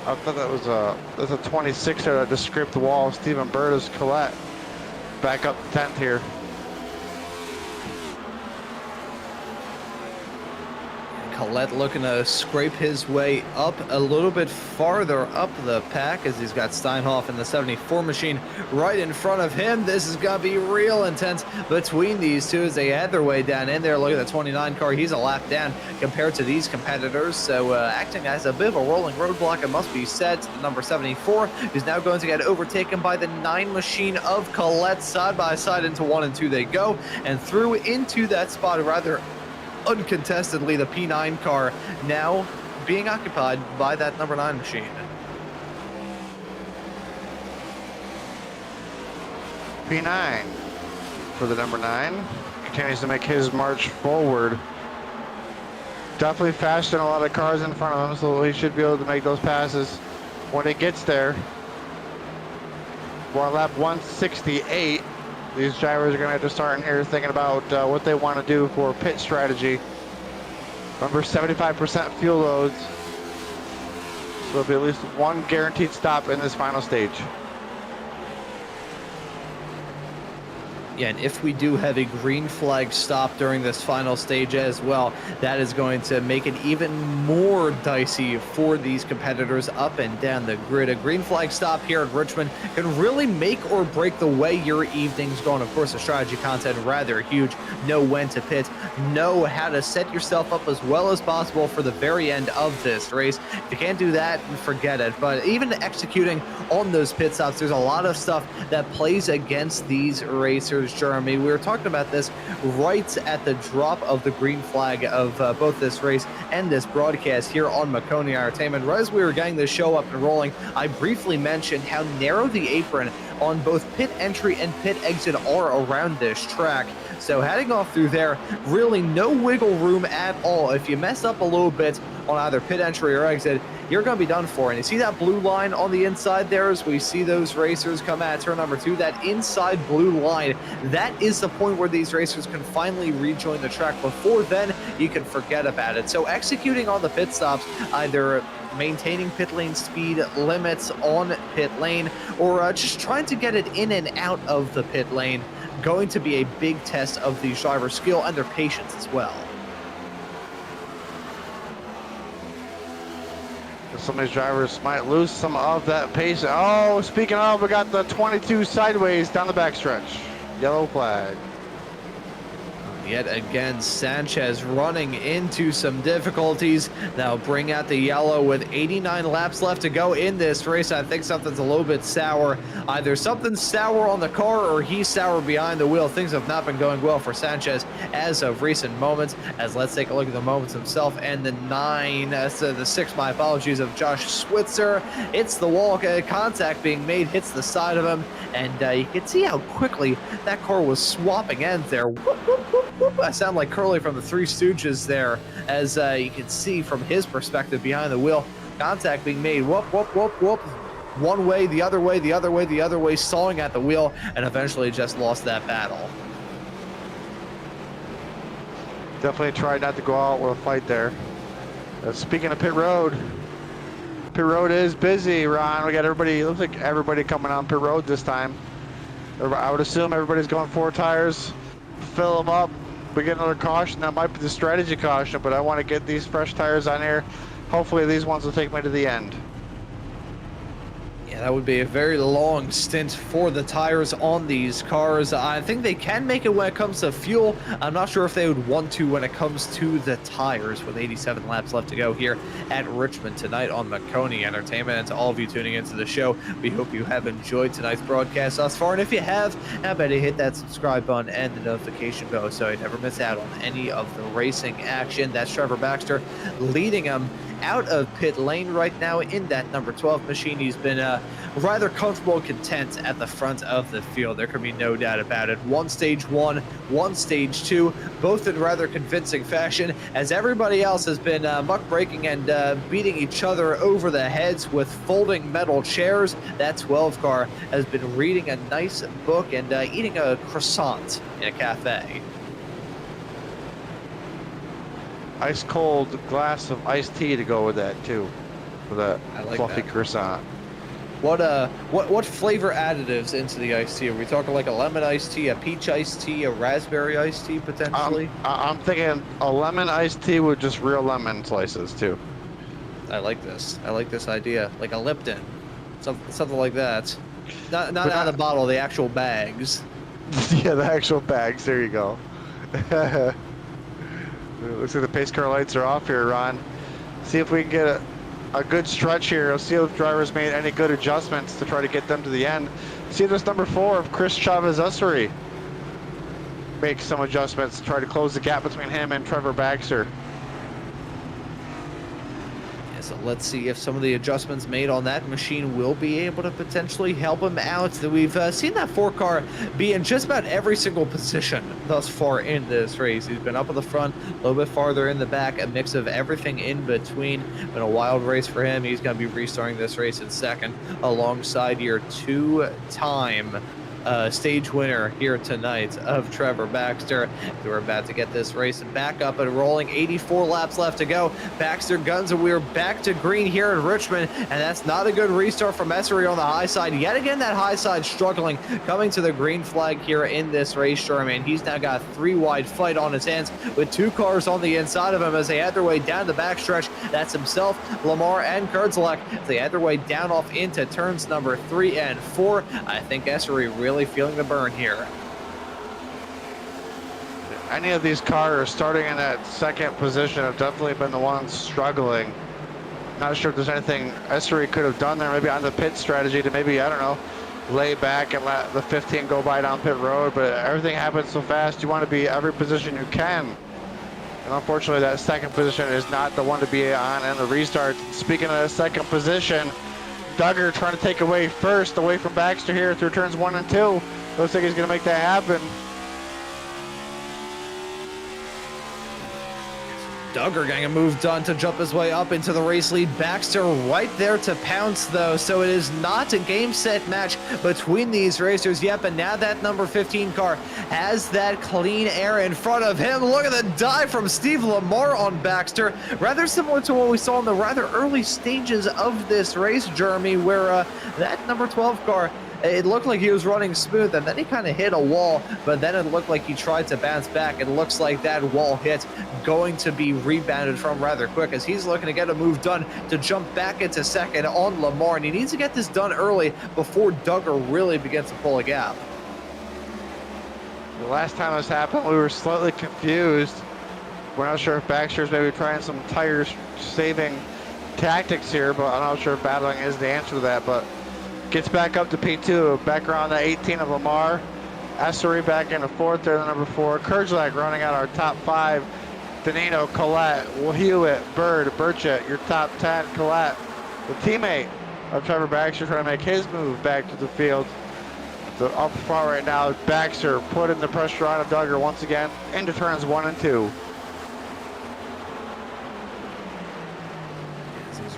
I thought that was that's a 26er that just scraped the wall. Stephen Burtis Collette back up 10th here. Collette looking to scrape his way up a little bit farther up the pack as he's got Steinhoff in the 74 machine right in front of him. This is going to be real intense between these two as they head their way down in there. Look at the 29 car. He's a lap down compared to these competitors. So acting as a bit of a rolling roadblock, it must be said, to the number 74, who's now going to get overtaken by the 9 machine of Collette. Side by side into 1 and 2 they go, and through into that spot rather uncontestedly, the P9 car now being occupied by that number 9 machine. P9 for the number 9 continues to make his march forward. Definitely faster than a lot of cars in front of him, so he should be able to make those passes when he gets there. We're on lap 168. These drivers are going to have to start in here thinking about what they want to do for pit strategy. Remember, 75% fuel loads. So there'll be at least one guaranteed stop in this final stage. Yeah, and if we do have a green flag stop during this final stage as well, that is going to make it even more dicey for these competitors up and down the grid. A green flag stop here at Richmond can really make or break the way your evening's going. Of course, the strategy content rather huge. Know when to pit, know how to set yourself up as well as possible for the very end of this race. If you can't do that, forget it. But even executing on those pit stops, there's a lot of stuff that plays against these racers. Jeremy, we were talking about this right at the drop of the green flag of both this race and this broadcast here on Maconi Entertainment. Right as we were getting this show up and rolling, I briefly mentioned how narrow the apron on both pit entry and pit exit are around this track. So heading off through there, really no wiggle room at all. If you mess up a little bit on either pit entry or exit, you're going to be done for. And you see that blue line on the inside there as we see those racers come at turn number 2, that inside blue line, that is the point where these racers can finally rejoin the track. Before then, you can forget about it. So executing on the pit stops, either maintaining pit lane speed limits on pit lane, or just trying to get it in and out of the pit lane, going to be a big test of these drivers' skill and their patience as well. Some of these drivers might lose some of that pace. Oh, speaking of, we got the 22 sideways down the backstretch. Yellow flag. Yet again, Sanchez running into some difficulties. Now bring out the yellow with 89 laps left to go in this race. I think something's a little bit sour. Either something's sour on the car or he's sour behind the wheel. Things have not been going well for Sanchez as of recent moments. As let's take a look at the moments himself and the 6, my apologies, of Josh Switzer. It's the wall, contact being made, hits the side of him, and you can see how quickly that car was swapping ends there. Whoop, whoop, whoop. I sound like Curly from the Three Stooges there, as you can see from his perspective behind the wheel. Contact being made, whoop, whoop, whoop, whoop. One way, the other way, the other way, the other way, sawing at the wheel, and eventually just lost that battle. Definitely tried not to go out with a fight there. Speaking of pit road is busy, Ron. We got everybody, looks like everybody coming on pit road this time. I would assume everybody's going 4 tires, fill them up. We get another caution. That might be the strategy caution, but I want to get these fresh tires on here. Hopefully these ones will take me to the end. Yeah, that would be a very long stint for the tires on these cars. I think they can make it when it comes to fuel. I'm not sure if they would want to when it comes to the tires, with 87 laps left to go here at Richmond tonight on Maconi Entertainment. And to all of you tuning into the show, we hope you have enjoyed tonight's broadcast thus far. And if you have, I bet you hit that subscribe button and the notification bell so you never miss out on any of the racing action. That's Trevor Baxter leading them out of pit lane right now in that number 12 machine. He's been rather comfortable and content at the front of the field. There can be no doubt about it. One stage 1, one stage 2, both in rather convincing fashion, as everybody else has been muck-breaking and beating each other over the heads with folding metal chairs. That 12 car has been reading a nice book and eating a croissant in a cafe. Ice cold glass of iced tea to go with that too, with that like fluffy that. croissant. What flavor additives into the iced tea? Are we talking like a lemon iced tea, a peach iced tea, a raspberry iced tea potentially? I'm thinking a lemon iced tea with just real lemon slices too. I like this. I like this idea. Like a Lipton, something like that. Not out of the bottle, the actual bags. Yeah, the actual bags. There you go. Looks like the pace car lights are off here, Ron. See if we can get a good stretch here. Let's see if drivers made any good adjustments to try to get them to the end. See if this number 4 of Chris Chavez-Ussery makes some adjustments to try to close the gap between him and Trevor Baxter. Yeah, so let's see if some of the adjustments made on that machine will be able to potentially help him out. We've seen that 4 car be in just about every single position thus far in this race. He's been up at the front, a little bit farther in the back, a mix of everything in between. Been a wild race for him. He's going to be restarting this race in second alongside your 2-time stage winner here tonight of Trevor Baxter. We're about to get this race back up and rolling. 84 laps left to go. Baxter guns, and we're back to green here in Richmond, and that's not a good restart from Essery on the high side. Yet again, that high side struggling, coming to the green flag here in this race, Sherman. He's now got a 3-wide fight on his hands with 2 cars on the inside of him as they head their way down the backstretch. That's himself, Lamar, and Kurzelak. They head their way down off into turns number 3 and 4. I think Essery really feeling the burn here. Any of these cars starting in that second position have definitely been the ones struggling. Not sure if there's anything Essery could have done there, maybe on the pit strategy to maybe, I don't know, lay back and let the 15 go by down pit road, but everything happens so fast, you want to be every position you can. And unfortunately, that second position is not the one to be on in the restart. Speaking of the second position, Duggar trying to take away first, away from Baxter here through turns 1 and 2. Looks like he's going to make that happen. Duggar getting a move done to jump his way up into the race lead. Baxter right there to pounce, though, so it is not a game set match between these racers yet, but now that number 15 car has that clean air in front of him. Look at the dive from Steve Lamar on Baxter, rather similar to what we saw in the rather early stages of this race, Jeremy, where that number 12 car, it looked like he was running smooth, and then he kind of hit a wall, but then it looked like he tried to bounce back. It looks like that wall hit going to be rebounded from rather quick as he's looking to get a move done to jump back into second on Lamar, and he needs to get this done early before Duggar really begins to pull a gap. The last time this happened, we were slightly confused. We're not sure if Baxter's maybe trying some tire saving tactics here, but I'm not sure if battling is the answer to that, but gets back up to P2, back around the 18 of Lamar. Essery back into 4th there, the number 4. Kurzelak running out our top 5. Danino, Collette, Hewitt, Bird, Burchett, your top 10. Collette, the teammate of Trevor Baxter, trying to make his move back to the field. So up front right now, Baxter putting the pressure on Duggar once again into turns 1 and 2.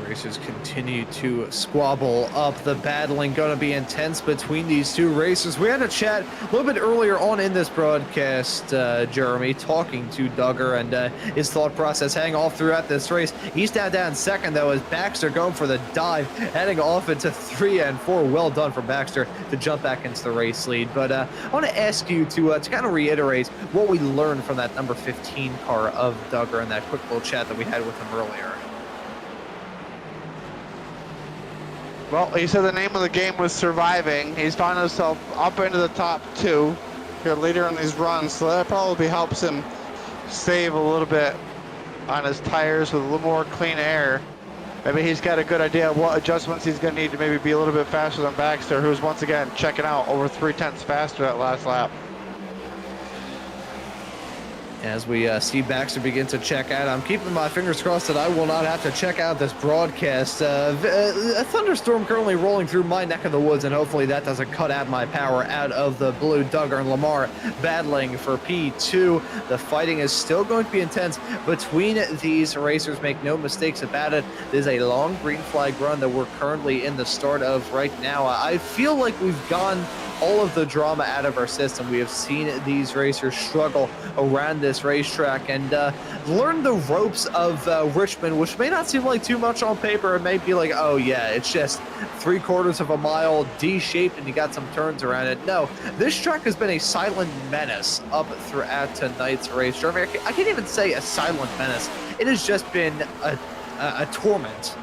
Racers continue to squabble up. The battling going to be intense between these two racers. We had a chat a little bit earlier on in this broadcast, Jeremy, talking to Duggar and his thought process heading off throughout this race. He's now down second, though, as Baxter going for the dive, heading off into 3 and 4. Well done for Baxter to jump back into the race lead. But I want to ask you to kind of reiterate what we learned from that number 15 car of Duggar and that quick little chat that we had with him earlier. Well, he said the name of the game was surviving. He's found himself up into the top 2 here later in these runs, so that probably helps him save a little bit on his tires with a little more clean air. Maybe he's got a good idea of what adjustments he's going to need to maybe be a little bit faster than Baxter, who's once again checking out over 0.3 faster that last lap. As we see Baxter begin to check out, I'm keeping my fingers crossed that I will not have to check out this broadcast. A thunderstorm currently rolling through my neck of the woods, and hopefully that doesn't cut out my power out of the blue. Duggar and Lamar battling for P2. The fighting is still going to be intense between these racers. Make no mistakes about it. There's a long green flag run that we're currently in the start of right now. I feel like we've gone all of the drama out of our system. We have seen these racers struggle around this racetrack and learn the ropes of Richmond, which may not seem like too much on paper. It may be like, oh yeah, it's just 3/4 of a mile D-shaped and you got some turns around it. No, this track has been a silent menace up throughout tonight's race. I can't even say a silent menace. It has just been a torment.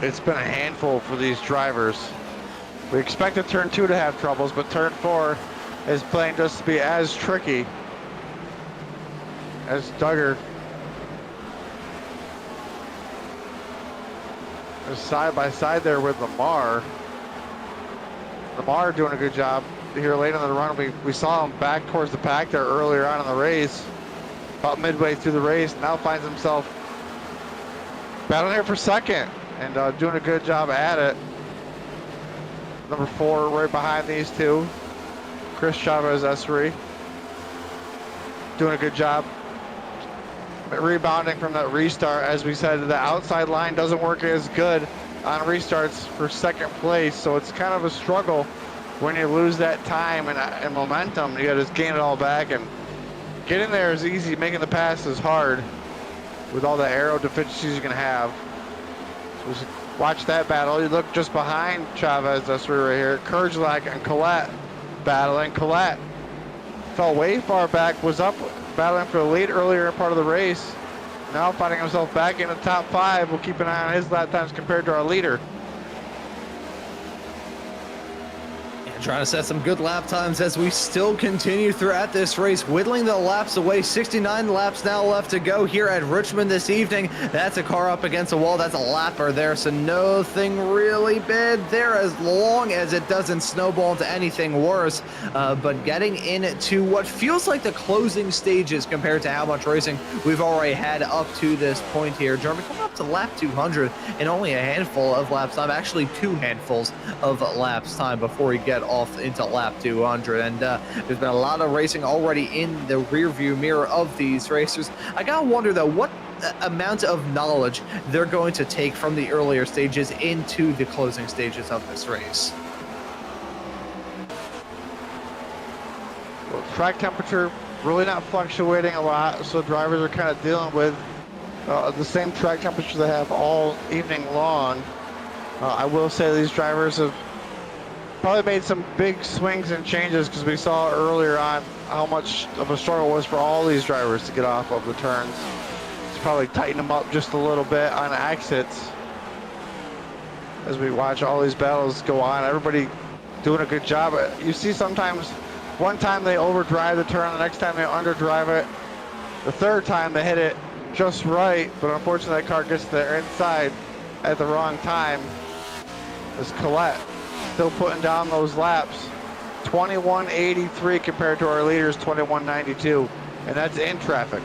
It's been a handful for these drivers. We expected turn 2 to have troubles, but turn 4 is playing just to be as tricky as Duggar is side by side there with Lamar. Lamar doing a good job here late in the run. We saw him back towards the pack there earlier on in the race, about midway through the race. Now finds himself battling here for second and doing a good job at it. Number 4 right behind these two. Chris Chavez Essery doing a good job rebounding from that restart. As we said, the outside line doesn't work as good on restarts for second place, so it's kind of a struggle when you lose that time and momentum. You gotta just gain it all back, and getting there is easy, making the pass is hard with all the aero deficiencies you can have. So just watch that battle. You look just behind Chavez, that's right here. Kurgelak and Collette battling. Collette fell way far back, was up battling for the lead earlier in part of the race. Now finding himself back in the top 5. We'll keep an eye on his lap times compared to our leader. Trying to set some good lap times as we still continue throughout this race, whittling the laps away. 69 laps now left to go here at Richmond this evening. That's a car up against a wall. That's a lapper there, so nothing really bad there as long as it doesn't snowball into anything worse. But getting into what feels like the closing stages compared to how much racing we've already had up to this point here. Jeremy, coming up to lap 200 in only a handful of laps time, actually 2 handfuls of laps time before we get off into lap 200, and there's been a lot of racing already in the rear view mirror of these racers. I gotta wonder though, what amount of knowledge they're going to take from the earlier stages into the closing stages of this race. Well, track temperature really not fluctuating a lot, so drivers are kind of dealing with the same track temperature they have all evening long. I will say these drivers have probably made some big swings and changes, because we saw earlier on how much of a struggle it was for all these drivers to get off of the turns. It's probably tightened them up just a little bit on exits as we watch all these battles go on. Everybody doing a good job. You see sometimes one time they overdrive the turn, the next time they underdrive it, the third time they hit it just right, but unfortunately that car gets to their inside at the wrong time. As Collette still putting down those laps. 21.83 compared to our leaders 21.92, and that's in traffic.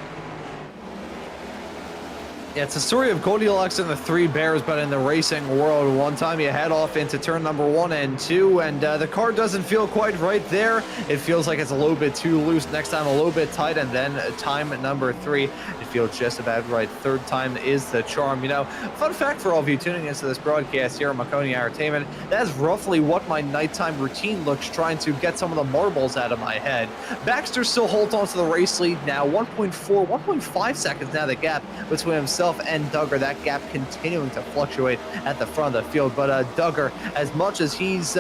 Yeah, it's a story of Goldilocks and the Three Bears, but in the racing world. One time you head off into turn number 1 and 2, and the car doesn't feel quite right there. It feels like it's a little bit too loose. Next time, a little bit tight, and then time number 3, it feels just about right. Third time is the charm. You know, fun fact for all of you tuning into this broadcast here at Maconi Entertainment, that's roughly what my nighttime routine looks, trying to get some of the marbles out of my head. Baxter still holds on to the race lead now, 1.5 seconds now the gap between himself and Duggar. That gap continuing to fluctuate at the front of the field, but Duggar, as much as he's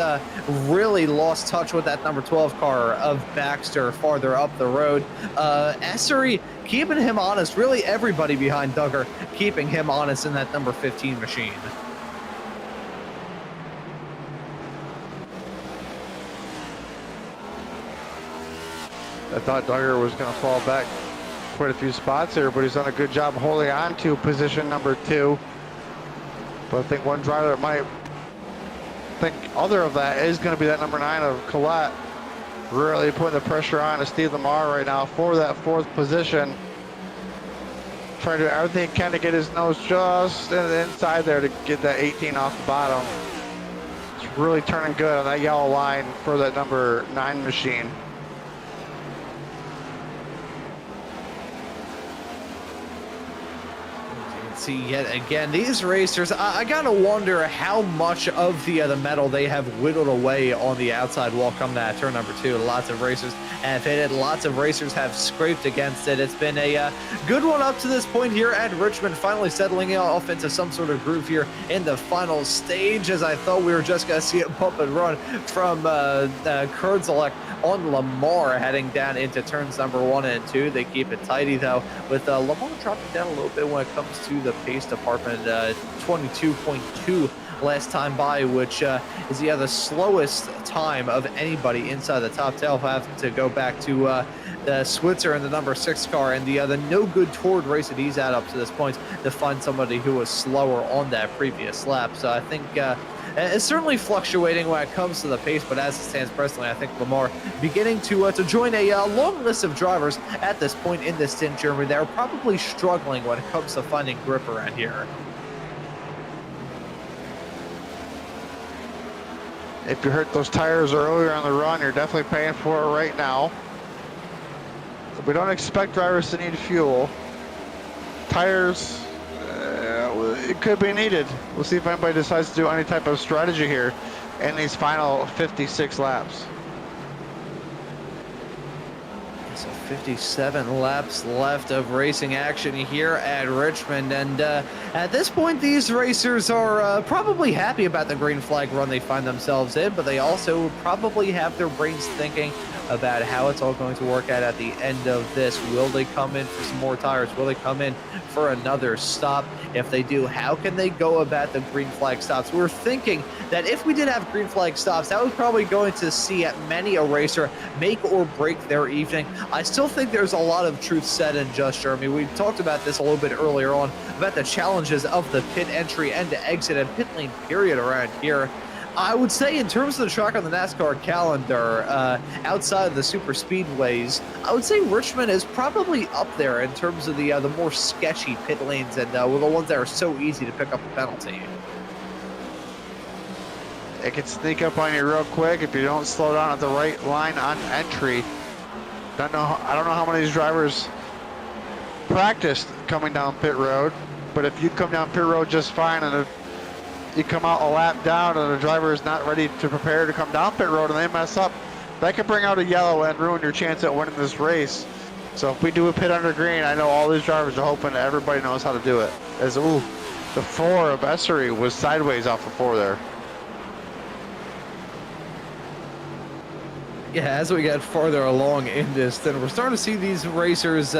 really lost touch with that number 12 car of Baxter farther up the road, Essery keeping him honest. Really everybody behind Duggar keeping him honest in that number 15 machine. I thought Duggar was going to fall back quite a few spots here, but he's done a good job holding on to position number 2. But I think one driver that might think other of that is going to be that number 9 of Collette, really putting the pressure on to Steve Lamar right now for that 4th position. Trying to do everything he can to get his nose just inside there to get that 18 off the bottom. It's really turning good on that yellow line for that number 9 machine. See, yet again, these racers, I gotta wonder how much of the metal they have whittled away on the outside wall coming at turn number 2. Lots of racers have hit it. Lots of racers have scraped against it. It's been a good one up to this point here at Richmond, finally settling off into some sort of groove here in the final stage, as I thought we were just gonna see it bump and run from Kurzelek on Lamar heading down into turns number 1 and 2. They keep it tidy though, with Lamar dropping down a little bit when it comes to the pace department. 22.2 last time by, which is the slowest time of anybody inside the top 10. I'll have to go back to Switzer in the number 6 car and the no good toward race that he's at up to this point to find somebody who was slower on that previous lap. So I think it's certainly fluctuating when it comes to the pace, but as it stands presently, I think Lamar beginning to join a long list of drivers at this point in this stint, Jeremy. They're probably struggling when it comes to finding grip around here. If you hurt those tires earlier on the run, you're definitely paying for it right now. We don't expect drivers to need fuel. Tires, it could be needed. We'll see if anybody decides to do any type of strategy here in these final 56 laps. So 57 laps left of racing action here at Richmond, and at this point these racers are probably happy about the green flag run they find themselves in, but they also probably have their brains thinking about how it's all going to work out at the end of this. Will they come in for some more tires? Will they come in for another stop? If they do, how can they go about the green flag stops? We're thinking that if we did have green flag stops, that was probably going to see many a racer make or break their evening. I still think there's a lot of truth said in just, Jeremy. We talked about this a little bit earlier on about the challenges of the pit entry and exit and pit lane period around here. I would say in terms of the track on the NASCAR calendar, outside of the super speedways, I would say Richmond is probably up there in terms of the more sketchy pit lanes and the ones that are so easy to pick up a penalty. It can sneak up on you real quick if you don't slow down at the right line on entry. I don't know how many of these drivers practiced coming down pit road, but if you come down pit road just fine and if you come out a lap down and the driver is not ready to prepare to come down pit road and they mess up, that could bring out a yellow and ruin your chance at winning this race. So if we do a pit under green, I know all these drivers are hoping everybody knows how to do it. As ooh, the 4 of Essery was sideways off the 4 there. Yeah, as we get farther along in this, then we're starting to see these racers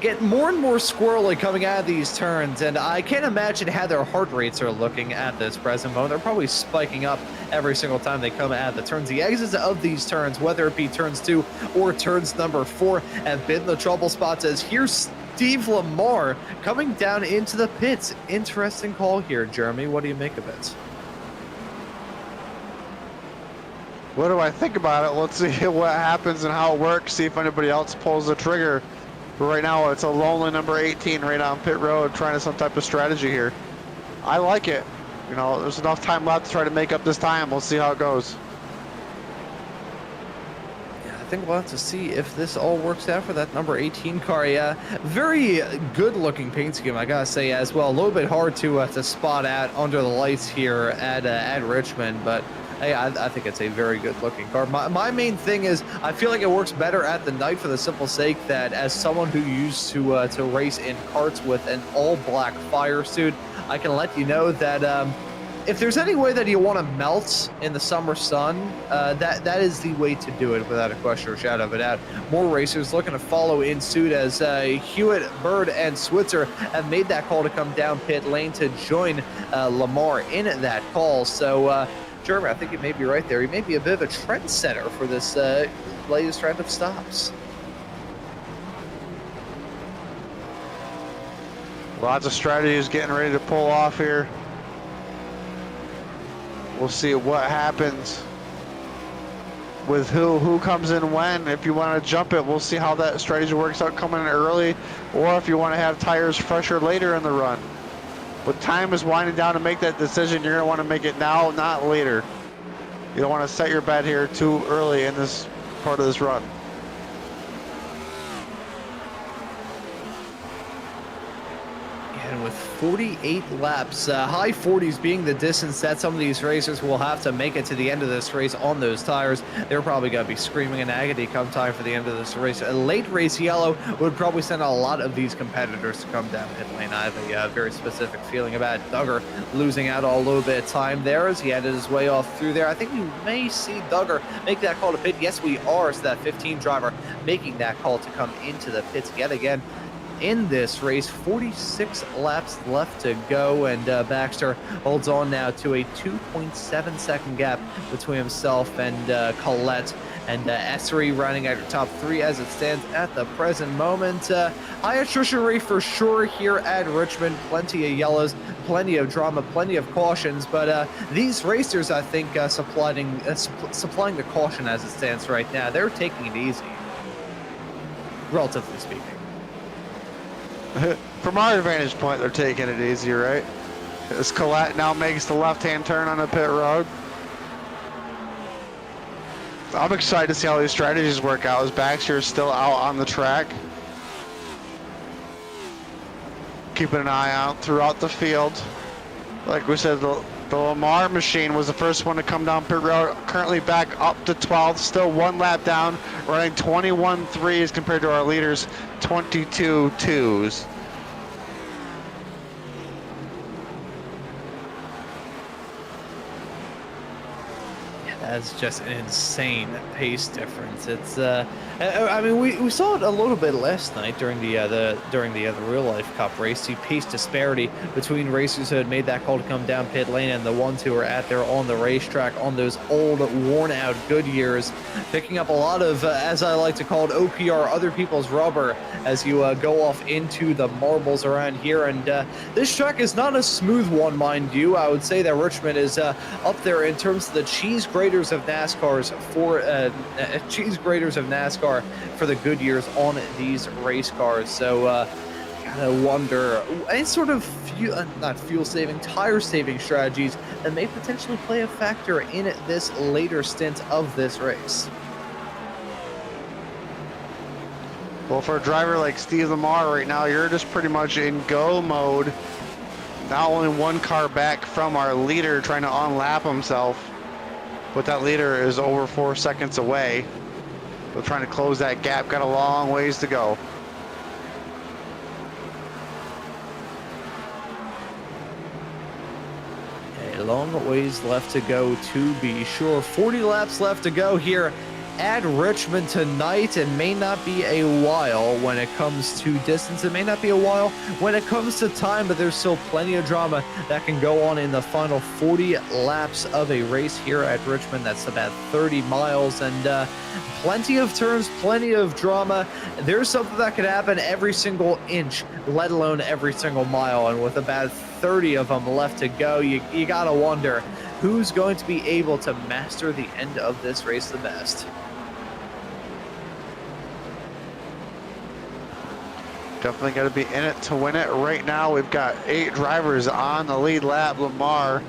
get more and more squirrely coming out of these turns, and I can't imagine how their heart rates are looking at this present moment. They're probably spiking up every single time they come out of the turns. The exits of these turns, whether it be turns 2 or turns number 4, have been the trouble spots, as here's Steve Lamar coming down into the pits. Interesting call here, Jeremy. What do you make of it? What do I think about it? Let's see what happens and how it works, see if anybody else pulls the trigger. But right now, it's a lonely number 18 right on pit road trying some type of strategy here. I like it. You know, there's enough time left to try to make up this time. We'll see how it goes. Yeah, I think we'll have to see if this all works out for that number 18 car. Yeah, very good-looking paint scheme, I gotta say as well. A little bit hard to spot out under the lights here at Richmond, but hey, I think it's a very good-looking car. My main thing is I feel like it works better at the night for the simple sake that as someone who used to race in karts with an all-black fire suit, I can let you know that if there's any way that you want to melt in the summer sun, that is the way to do it without a question or shadow of a doubt. More racers looking to follow in suit as Hewitt, Bird, and Switzer have made that call to come down pit lane to join Lamar in that call. So, Jeremy, I think you may be right there. He may be a bit of a trendsetter for this latest round of stops. Lots of strategies getting ready to pull off here. We'll see what happens with who comes in when. If you want to jump it, we'll see how that strategy works out coming in early, or if you want to have tires fresher later in the run. But time is winding down to make that decision. You're going to want to make it now, not later. You don't want to set your bet here too early in this part of this run. And with 48 laps, high 40s being the distance that some of these racers will have to make it to the end of this race on those tires, they're probably going to be screaming in agony come time for the end of this race. A late race yellow would probably send a lot of these competitors to come down pit lane. I have a very specific feeling about Duggar losing out a little bit of time there as he headed his way off through there. I think we may see Duggar make that call to pit. Yes, we are. So that 15 driver making that call to come into the pits yet again in this race. 46 laps left to go, and Baxter holds on now to a 2.7 second gap between himself and Collette, and Essery running at the top 3 as it stands at the present moment. High attrition rate for sure here at Richmond. Plenty of yellows, plenty of drama, plenty of cautions, but these racers, I think, supplying the caution as it stands right now. They're taking it easy, relatively speaking. From our vantage point, they're taking it easy, right? As Collette now makes the left-hand turn on the pit road. I'm excited to see how these strategies work out as Baxter is still out on the track. Keeping an eye out throughout the field. Like we said, the Lamar machine was the first one to come down pit road. Currently back up to 12th, still 1 lap down, running 21.3s compared to our leaders 22.2s. That's just an insane pace difference. It's I mean, we saw it a little bit last night during the real life cup race. The pace disparity between racers who had made that call to come down pit lane and the ones who were out there on the racetrack on those old worn out Goodyears, picking up a lot of as I like to call it OPR, other people's rubber, as you go off into the marbles around here. And this track is not a smooth one, mind you. I would say that Richmond is up there in terms of the cheese graters of NASCAR's for NASCAR for the Goodyears on these race cars. So gotta wonder any sort of tire saving strategies that may potentially play a factor in this later stint of this race. Well, for a driver like Steve Lamar right now, you're just pretty much in go mode. Now only 1 car back from our leader trying to unlap himself. But that leader is over 4 seconds away. We're trying to close that gap. Got a long ways to go. A long ways left to go, to be sure. 40 laps left to go here at Richmond tonight. It may not be a while when it comes to distance. It may not be a while when it comes to time, but there's still plenty of drama that can go on in the final 40 laps of a race here at Richmond. That's about 30 miles and plenty of turns, plenty of drama. There's something that could happen every single inch, let alone every single mile. And with about 30 of them left to go, you gotta wonder who's going to be able to master the end of this race the best. Definitely got to be in it to win it. Right now, we've got 8 drivers on the lead lap. Lamar,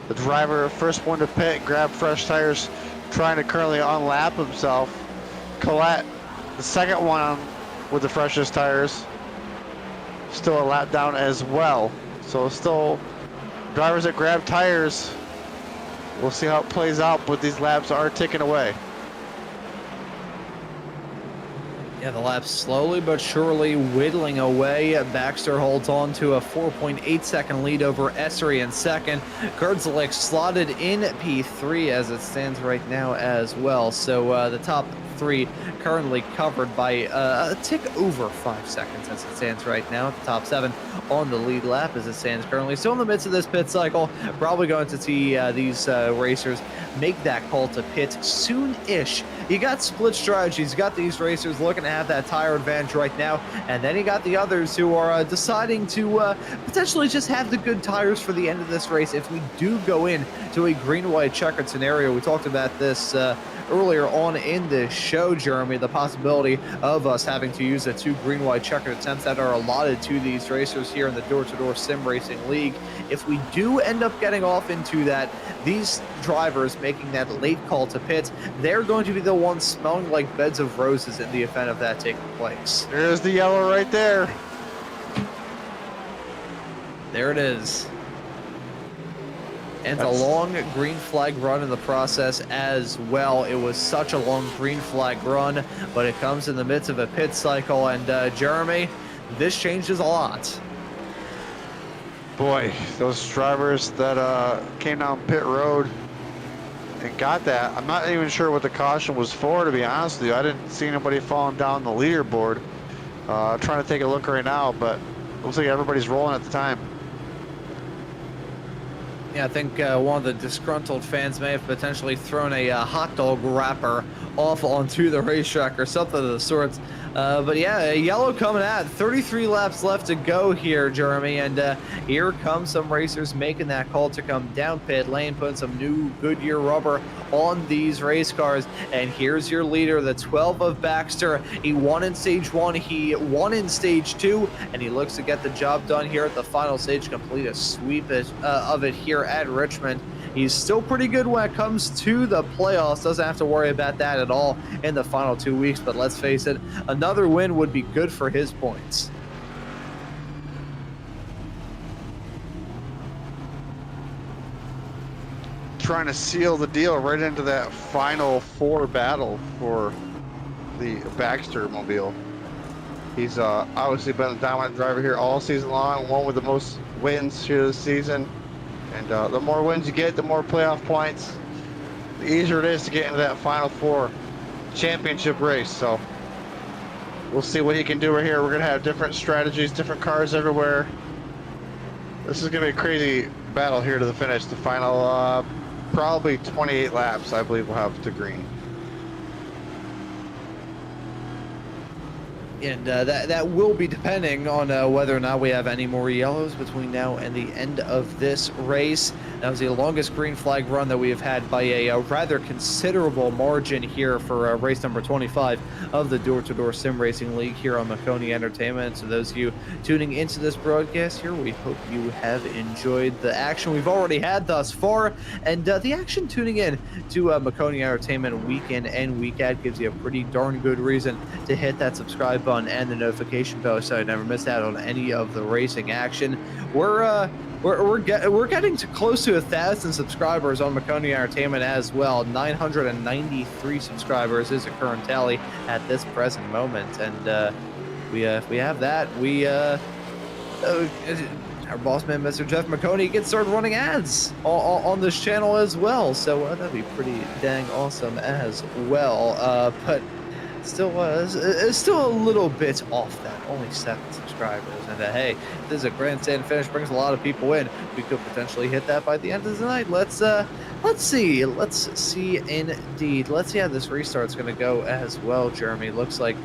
the driver, first one to pit, grab fresh tires, trying to currently unlap himself. Collette, the second one with the freshest tires, still a lap down as well. So still drivers that grab tires. We'll see how it plays out, but these laps are ticking away. Yeah, the lap's slowly but surely whittling away. Baxter holds on to a 4.8 second lead over Essery in second. Kurdzalik slotted in P3 as it stands right now as well. So the top 3 currently covered by a tick over 5 seconds as it stands right now. The top 7 on the lead lap as it stands currently. Still in the midst of this pit cycle. Probably going to see these racers make that call to pit soon-ish. You got split strategies. You got these racers looking to have that tire advantage right now, and then you got the others who are deciding to potentially just have the good tires for the end of this race. If we do go in to a green-white checkered scenario, we talked about this earlier on in the show, Jeremy, the possibility of us having to use the 2 green-white checkered attempts that are allotted to these racers here in the Door Sim Racing League. If we do end up getting off into that, these drivers making that late call to pit, they're going to be the ones smelling like beds of roses in the event of that taking place. There's the yellow right there. There it is. And a long green flag run in the process as well. It was such a long green flag run, but it comes in the midst of a pit cycle. And Jeremy, this changes a lot. Boy, those drivers that came down pit road and got that. I'm not even sure what the caution was for, to be honest with you. I didn't see anybody falling down the leaderboard. Trying to take a look right now, but looks like everybody's rolling at the time. Yeah, I think one of the disgruntled fans may have potentially thrown a hot dog wrapper off onto the racetrack or something of the sorts. But yeah, yellow coming out. 33 laps left to go here, Jeremy. And here come some racers making that call to come down pit lane, putting some new Goodyear rubber on these race cars. And here's your leader, the 12 of Baxter. He won in stage 1, he won in stage 2, and he looks to get the job done here at the final stage, complete a sweep of it here at Richmond. He's still pretty good when it comes to the playoffs. Doesn't have to worry about that at all in the final 2 weeks. But let's face it, another win would be good for his points. trying to seal the deal right into that final 4 battle for the Baxter Mobile. He's obviously been a dominant driver here all season long, one with the most wins here this season. And the more wins you get, the more playoff points, the easier it is to get into that final 4 championship race. So we'll see what he can do right here. We're going to have different strategies, different cars everywhere. This is going to be a crazy battle here to the finish. The final probably 28 laps, I believe, we'll have to green. And that will be depending on whether or not we have any more yellows between now and the end of this race. That was the longest green flag run that we have had by a rather considerable margin here for race number 25 of the Door Sim Racing League here on Maconi Entertainment. So those of you tuning into this broadcast here, we hope you have enjoyed the action we've already had thus far. And the action tuning in to Maconi Entertainment week in and week out gives you a pretty darn good reason to hit that subscribe button and the notification bell so you never miss out on any of the racing action. We're getting to close to 1,000 subscribers on Maconi Entertainment as well. 993 subscribers is the current tally at this present moment, and if we have that, our boss man, Mr. Jeff Maconi, gets started running ads on this channel as well. So that'd be pretty dang awesome as well. But still, it's still a little bit off that. Only 7 subscribers. And hey, this is a grandstand finish, brings a lot of people in. We could potentially hit that by the end of the night. Let's see. Let's see indeed. Let's see how this restart's going to go as well, Jeremy. Looks like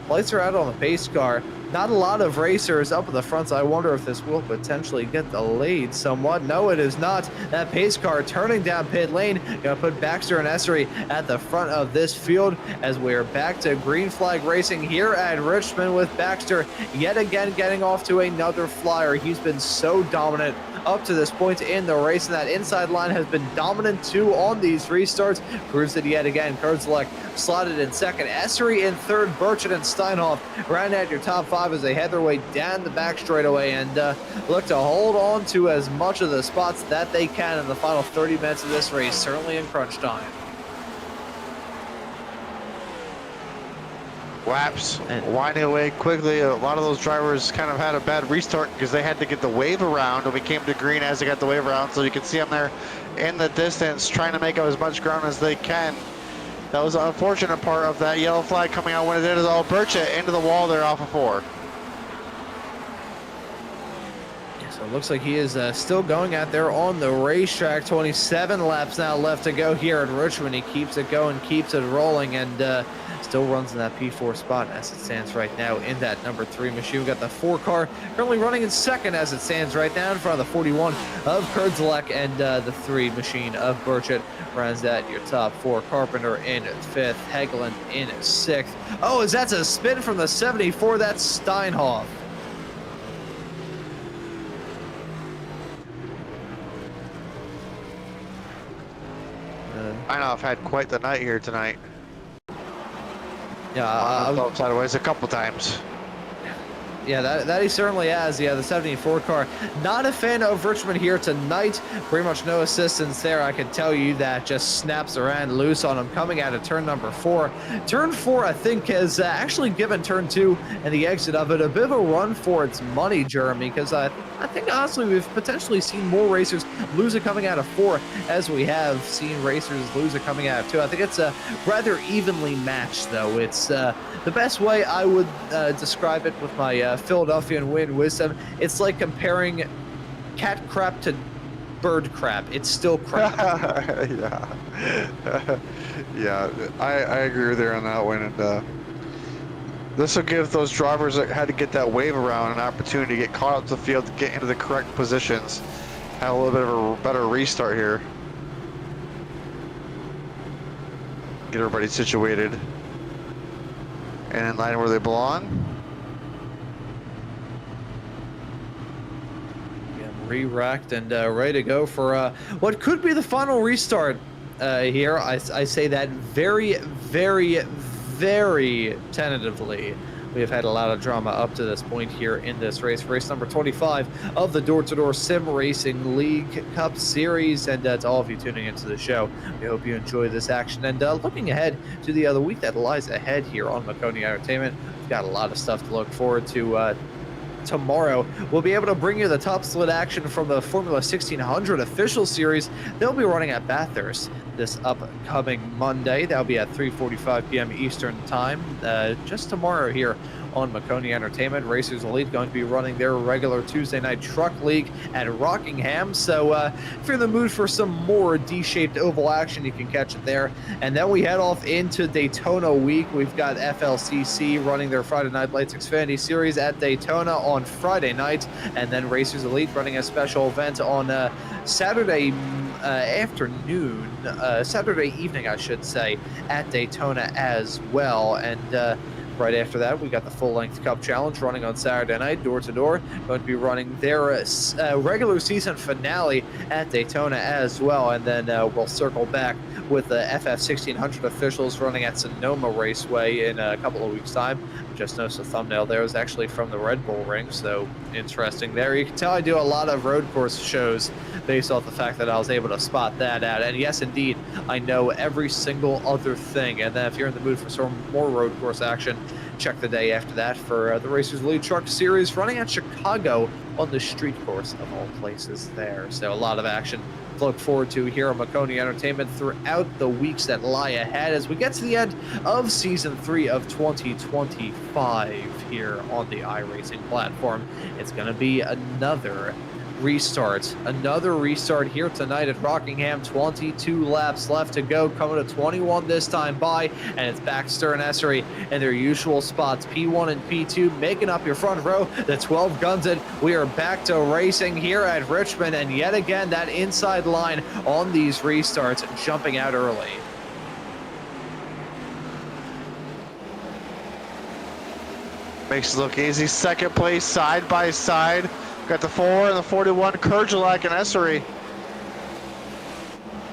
lights are out on the pace car. Not a lot of racers up at the front, so I wonder if this will potentially get delayed somewhat. No, it is not. That pace car turning down pit lane. Going to put Baxter and Essery at the front of this field as we are back to green flag racing here at Richmond with Baxter yet again getting off to another flyer. He's been so dominant up to this point in the race, and that inside line has been dominant too on these restarts. Proves it yet again. Kurzlek slotted in second, Essery in third, Burchett and Steinhoff round out your top 5 as they head their way down the back straightaway and look to hold on to as much of the spots that they can in the final 30 minutes of this race, certainly in crunch time. Laps winding away quickly. A lot of those drivers kind of had a bad restart because they had to get the wave around, and we came to green as they got the wave around. So you can see them there in the distance trying to make up as much ground as they can. That was the unfortunate part of that yellow flag coming out when it did. Is all Burchett into the wall there off of 4. So it looks like he is still going out there on the racetrack. 27 laps now left to go here at Richmond. He keeps it going, keeps it rolling, and still runs in that P4 spot as it stands right now in that number 3 machine. We've got the 4 car currently running in second as it stands right now in front of the 41 of Kurzlek, and the 3 machine of Burchett runs that your top 4. Carpenter in 5th, Hagelin in 6th. Oh, as that's a spin from the 74, that's Steinhoff. Steinhoff had quite the night here tonight. Yeah, I was sideways a couple times. Yeah, that he certainly has. Yeah, the 74 car. Not a fan of Richmond here tonight. Pretty much no assistance there. I can tell you that just snaps around loose on him coming out of turn number 4. Turn 4, I think, has actually given turn 2 and the exit of it a bit of a run for its money, Jeremy, because I think, honestly, we've potentially seen more racers lose it coming out of 4 as we have seen racers lose it coming out of 2. I think it's rather evenly matched, though. It's the best way I would describe it with my Philadelphian win wisdom. It's like comparing cat crap to bird crap. It's still crap. Yeah, I agree with you on that one. And this will give those drivers that had to get that wave around an opportunity to get caught up to the field, to get into the correct positions, have a little bit of a better restart here. Get everybody situated and in line where they belong. Re-racked and ready to go for what could be the final restart here. I say that very, very, very tentatively. we have had a lot of drama up to this point here in this race. Race number 25 of the Door Sim Racing League Cup Series. And to all of you tuning into the show, we hope you enjoy this action. And looking ahead to the other week that lies ahead here on Maconi Entertainment, we've got a lot of stuff to look forward to. Tomorrow, we'll be able to bring you the top split action from the Formula 1600 official series. They'll be running at Bathurst this upcoming Monday. That'll be at 3:45 p.m. Eastern Time. Just tomorrow here on Maconi Entertainment. Racers Elite going to be running their regular Tuesday night truck league at Rockingham. So if you're in the mood for some more D-shaped oval action, you can catch it there. And then we head off into Daytona week. We've got FLCC running their Friday Night Lights Xfinity Series at Daytona on Friday night. And then Racers Elite running a special event on Saturday afternoon, Saturday evening, I should say, at Daytona as well. And right after that, we got the full-length Cup Challenge running on Saturday night, door to door. Going to be running their regular season finale at Daytona as well. And then we'll circle back with the FF 1600 officials running at Sonoma Raceway in a couple of weeks' time. Just noticed the thumbnail there is actually from the Red Bull Ring, so interesting there. You can tell I do a lot of road course shows based off the fact that I was able to spot that out. And yes, indeed, I know every single other thing. And then if you're in the mood for some more road course action, check the day after that for the Racers Elite Truck Series running at Chicago on the street course of all places there. So a lot of action to look forward to here on Maconi Entertainment throughout the weeks that lie ahead as we get to the end of Season 3 of 2025 here on the iRacing platform. It's going to be another restart here tonight at Rockingham. 22 laps left to go, coming to 21 this time by, and it's Baxter and Essery in their usual spots, P1 and P2, making up your front row. The 12 guns it. We are back to racing here at Richmond, and yet again that inside line on these restarts jumping out early. Makes it look easy. Second place, side by side. Got the 4 and the 41, Kurjalak and Essery.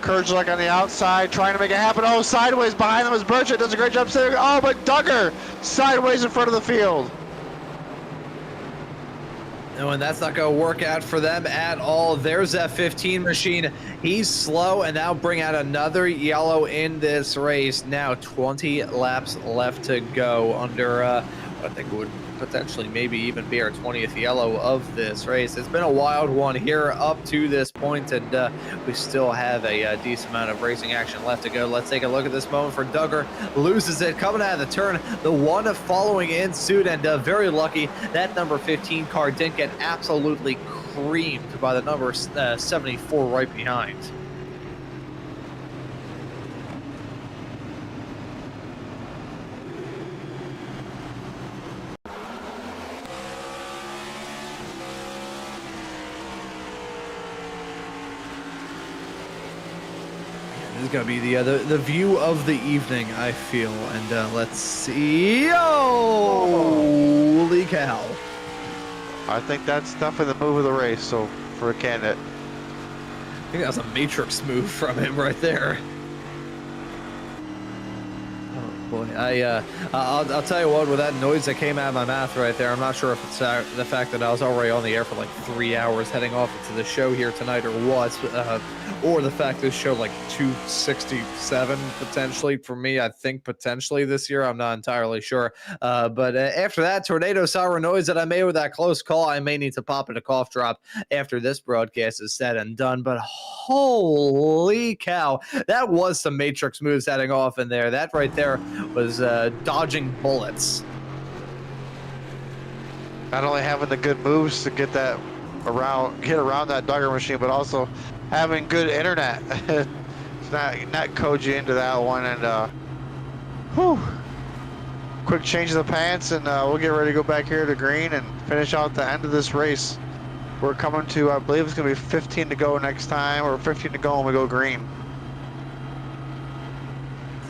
Kurjalak on the outside, trying to make it happen. Oh, sideways behind them is Burchett. Does a great job saving. Oh, but Duggar sideways in front of the field. No, and that's not going to work out for them at all. There's that 15 machine. He's slow, and now bring out another yellow in this race. Now 20 laps left to go under, I think would potentially maybe even be our 20th yellow of this race. It's been a wild one here up to this point, and we still have a decent amount of racing action left to go. Let's take a look at this moment for Duggar. Loses it coming out of the turn. The one following in suit, and very lucky that number 15 car didn't get absolutely creamed by the number 74 right behind. This is going to be the view of the evening, I feel. And let's see. Holy cow. I think that's definitely the move of the race, so for a candidate. I think that was a Matrix move from him right there. Oh boy, I'll tell you what, with that noise that came out of my mouth right there, I'm not sure if it's the fact that I was already on the air for like 3 hours heading off into the show here tonight or what, or the fact this show like 267 potentially for me. I think potentially this year, I'm not entirely sure. But after that tornado siren noise that I made with that close call, I may need to pop in a cough drop after this broadcast is said and done. But holy cow, that was some Matrix moves heading off in there. That right there was dodging bullets. Not only having the good moves to get that get around that Duggar machine, but also having good internet. It's not Koji into that one, and quick change of the pants, and we'll get ready to go back here to green and finish out the end of this race. We're coming to, I believe it's going to be 15 to go next time, or 15 to go when we go green.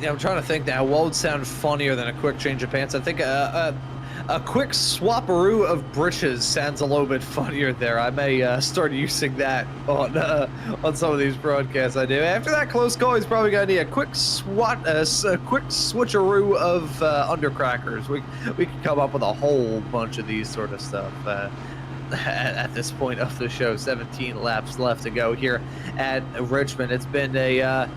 Yeah, I'm trying to think now. What would sound funnier than a quick change of pants? I think A quick swapperoo of britches sounds a little bit funnier there. I may start using that on some of these broadcasts I do. After that close call, he's probably going to need a quick switcheroo of undercrackers. We could come up with a whole bunch of these sort of stuff. At this point of the show, 17 laps left to go here at Richmond. It's been a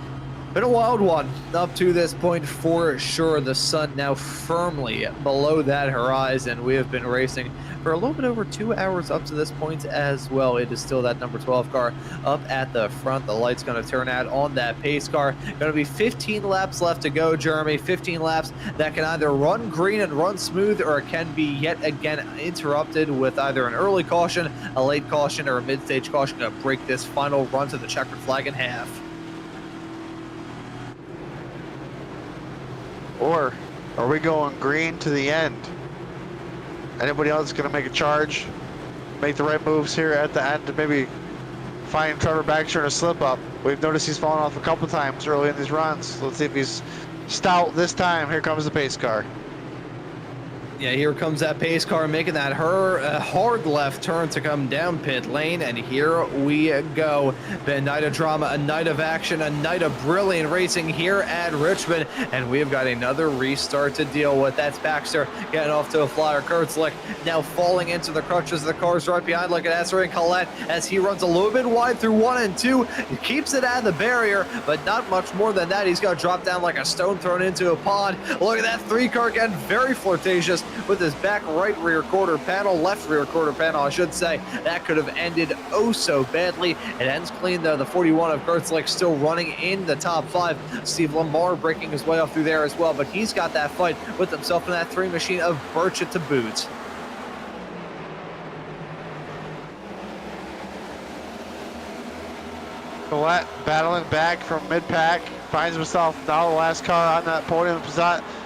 wild one up to this point for sure. The sun now firmly below that horizon. We have been racing for a little bit over 2 hours up to this point as well. It is still that number 12 car up at the front. The light's going to turn out on that pace car. Going to be 15 laps left to go, Jeremy. 15 laps that can either run green and run smooth, or it can be yet again interrupted with either an early caution, a late caution, or a mid-stage caution to break this final run to the checkered flag in half. Or are we going green to the end? Anybody else going to make a charge, make the right moves here at the end, and maybe find Trevor Baxter in a slip up? We've noticed he's fallen off a couple times early in these runs. Let's see if he's stout this time. Here comes the pace car. Yeah, here comes that pace car making that hard left turn to come down pit lane, and here we go. Been a night of drama, a night of action, a night of brilliant racing here at Richmond, and we've got another restart to deal with. That's Baxter getting off to a flyer. Kurtzlick now falling into the crutches of the cars right behind, like an Esser and Collette, as he runs a little bit wide through 1 and 2. He keeps it out of the barrier, but not much more than that. He's going to drop down like a stone thrown into a pond. Look at that 3 car again, very flirtatious with his back right rear quarter panel, left rear quarter panel, I should say. That could have ended oh so badly. It ends clean though. The 41 of Kurtzlick still running in the top 5. Steve Lamar breaking his way off through there as well, but he's got that fight with himself in that 3 machine of Burchett to boot. Collette battling back from mid-pack, finds himself now the last car on that podium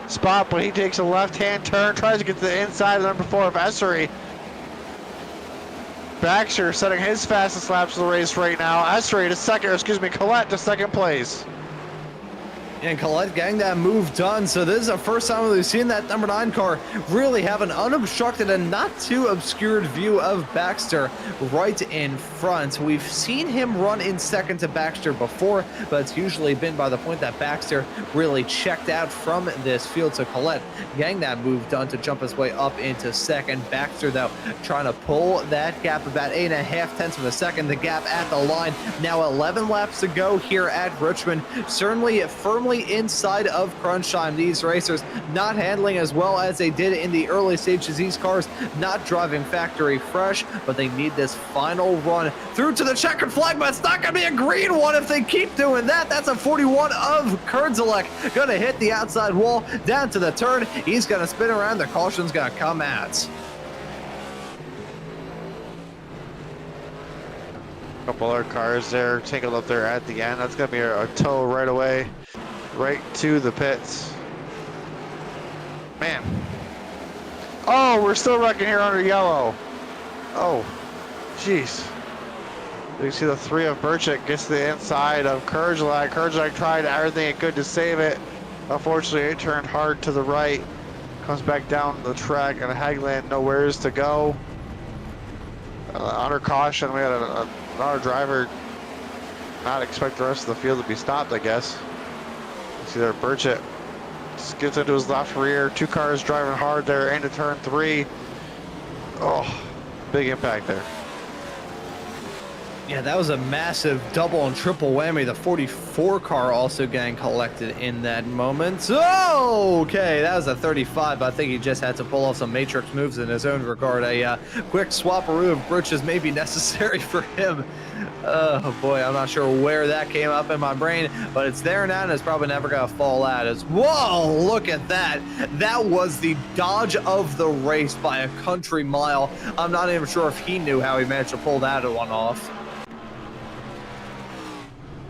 spot, but he takes a left-hand turn, tries to get to the inside of number 4 of Essery. Baxter setting his fastest laps of the race right now. Essery to Collette to second place. And Collette getting that move done. So this is the first time we've seen that number 9 car really have an unobstructed and not too obscured view of Baxter right in front. We've seen him run in second to Baxter before, but it's usually been by the point that Baxter really checked out from this field. So Collette getting that move done to jump his way up into second. Baxter, though, trying to pull that gap about 8.5 tenths of a second. The gap at the line. Now 11 laps to go here at Richmond. Certainly firmly inside of crunch time. These racers not handling as well as they did in the early stages. These cars not driving factory fresh, but they need this final run through to the checkered flag, but it's not going to be a green one if they keep doing that. That's a 41 of Kurtzlick. Going to hit the outside wall down to the turn. He's going to spin around. The caution's going to come out. Couple other cars there tangled up there at the end. That's going to be a tow right away, right to the pits. Man. Oh, we're still wrecking here under yellow. Oh, jeez. You can see the 3 of Burchett gets to the inside of Kurtzlick. Kurtzlick tried everything it could to save it. Unfortunately, it turned hard to the right. Comes back down the track, and Hagland nowheres to go. Under caution, we had another driver not expect the rest of the field to be stopped, I guess. You see there, Burchett just gets into his left rear. 2 cars driving hard there into turn 3. Oh, big impact there. Yeah, that was a massive double and triple whammy. The 44 car also getting collected in that moment. Oh, okay, that was a 35. I think he just had to pull off some matrix moves in his own regard. A quick swapperoo of britches may be necessary for him. Oh boy, I'm not sure where that came up in my brain, but it's there now and it's probably never gonna fall out. Whoa, look at that. That was the dodge of the race by a country mile. I'm not even sure if he knew how he managed to pull that one off.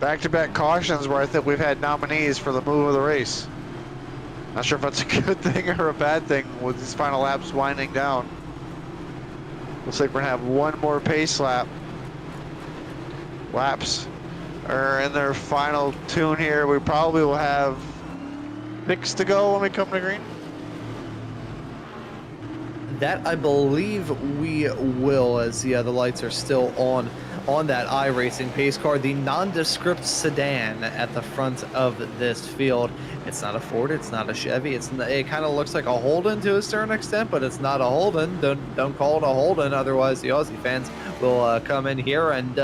Back-to-back cautions where I think we've had nominees for the move of the race. Not sure if that's a good thing or a bad thing with these final laps winding down. Looks like we're gonna have one more pace lap. Laps are in their final tune here. We probably will have 6 to go when we come to green. That I believe we will, as the lights are still on that iRacing pace car, the nondescript sedan at the front of this field. It's not a Ford, it's not a Chevy. It kind of looks like a Holden to a certain extent, but it's not a Holden. Don't call it a Holden, otherwise the Aussie fans will come in here and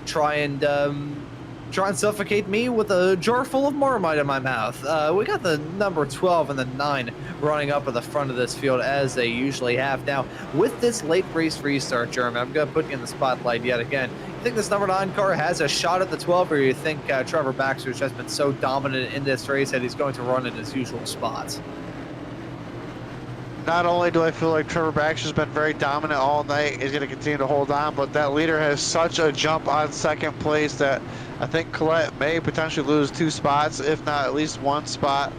try and suffocate me with a jar full of Marmite in my mouth. We got the number 12 and the 9 running up at the front of this field as they usually have. Now, with this late race restart, Jeremy, I'm going to put you in the spotlight yet again. You think this number 9 car has a shot at the 12, or you think Trevor Baxter's just been so dominant in this race that he's going to run in his usual spots? Not only do I feel like Trevor Baxter's been very dominant all night, he's going to continue to hold on, but that leader has such a jump on second place that I think Collette may potentially lose 2 spots, if not at least 1 spot.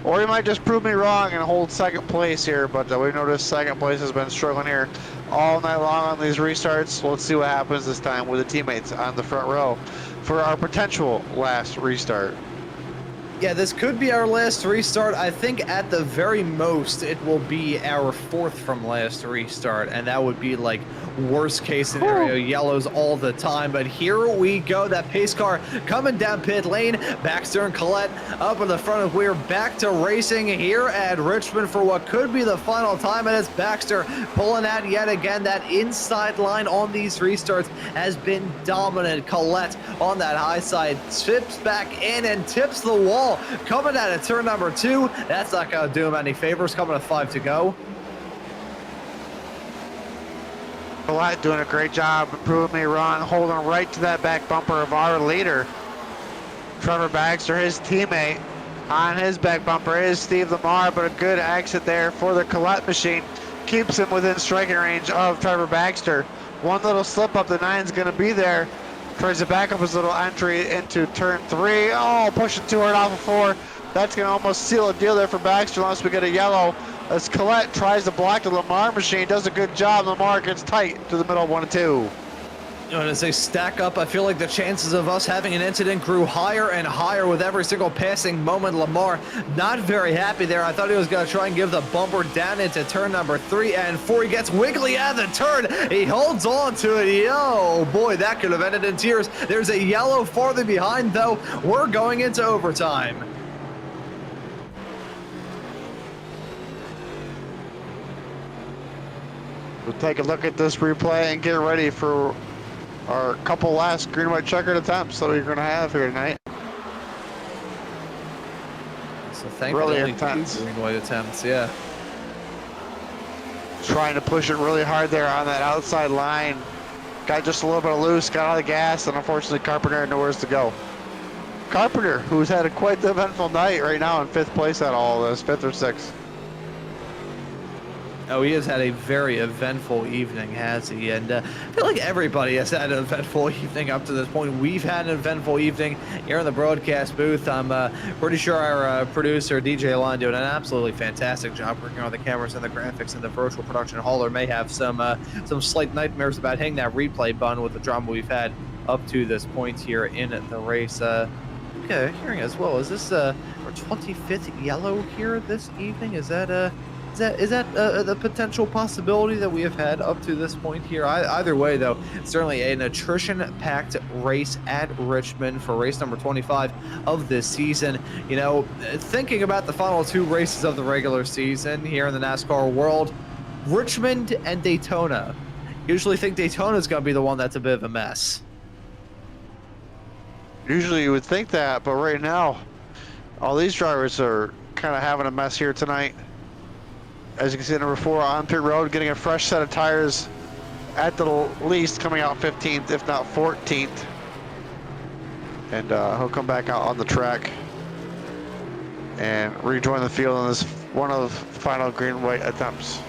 Or he might just prove me wrong and hold second place here, but we noticed second place has been struggling here all night long on these restarts. Let's see what happens this time with the teammates on the front row for our potential last restart. Yeah, this could be our last restart. I think at the very most, it will be our 4th from last restart, and that would be like worst case scenario, yellows all the time. But here we go, that pace car coming down pit lane. Baxter and Collette up in the front. We're back to racing here at Richmond for what could be the final time, and it's Baxter pulling out yet again. That inside line on these restarts has been dominant. Collette on that high side tips back in and tips the wall. Coming out of turn number 2. That's not going to do him any favors. Coming to 5 to go. Collette doing a great job proving me wrong, holding right to that back bumper of our leader. Trevor Baxter, his teammate, on his back bumper is Steve Lamar, but a good exit there for the Collette machine. Keeps him within striking range of Trevor Baxter. One little slip up, the 9's going to be there. Tries to back up his little entry into turn 3. Oh, pushing too hard off of 4. That's going to almost seal a deal there for Baxter unless we get a yellow. As Collette tries to block the Lamar machine, does a good job. Lamar gets tight to the middle of 1 and 2. As they stack up, I feel like the chances of us having an incident grew higher and higher with every single passing moment. Lamar not very happy there. I thought he was going to try and give the bumper down into turn number 3 and 4. He gets wiggly out of the turn. He holds on to it. Yo, boy, that could have ended in tears. There's a yellow farther behind, though. We're going into overtime. We'll take a look at this replay and get ready for our couple last green white checkered attempts that we're going to have here tonight. So thankfully, Really only intense. 2 green white attempts, yeah. Trying to push it really hard there on that outside line. Got just a little bit loose, got out of the gas, and unfortunately Carpenter had nowhere to go. Carpenter, who's had quite the eventful night right now in 5th place at all of this, 5th or 6th. Oh, he has had a very eventful evening, has he? And I feel like everybody has had an eventful evening up to this point. We've had an eventful evening here in the broadcast booth. I'm pretty sure our producer, DJ Lon, doing an absolutely fantastic job working on the cameras and the graphics and the virtual production hauler. May have some slight nightmares about hitting that replay button with the drama we've had up to this point here in the race. Okay, hearing as well, is this our 25th yellow here this evening? Is that the potential possibility that we have had up to this point here? Either way, though, certainly an attrition-packed race at Richmond for race number 25 of this season. You know, thinking about the final 2 races of the regular season here in the NASCAR world, Richmond and Daytona. Usually think Daytona is going to be the one that's a bit of a mess. Usually you would think that, but right now, all these drivers are kind of having a mess here tonight. As you can see, number 4 on pit road, getting a fresh set of tires at the least, coming out 15th, if not 14th. And he'll come back out on the track and rejoin the field in this one of the final green-white attempts.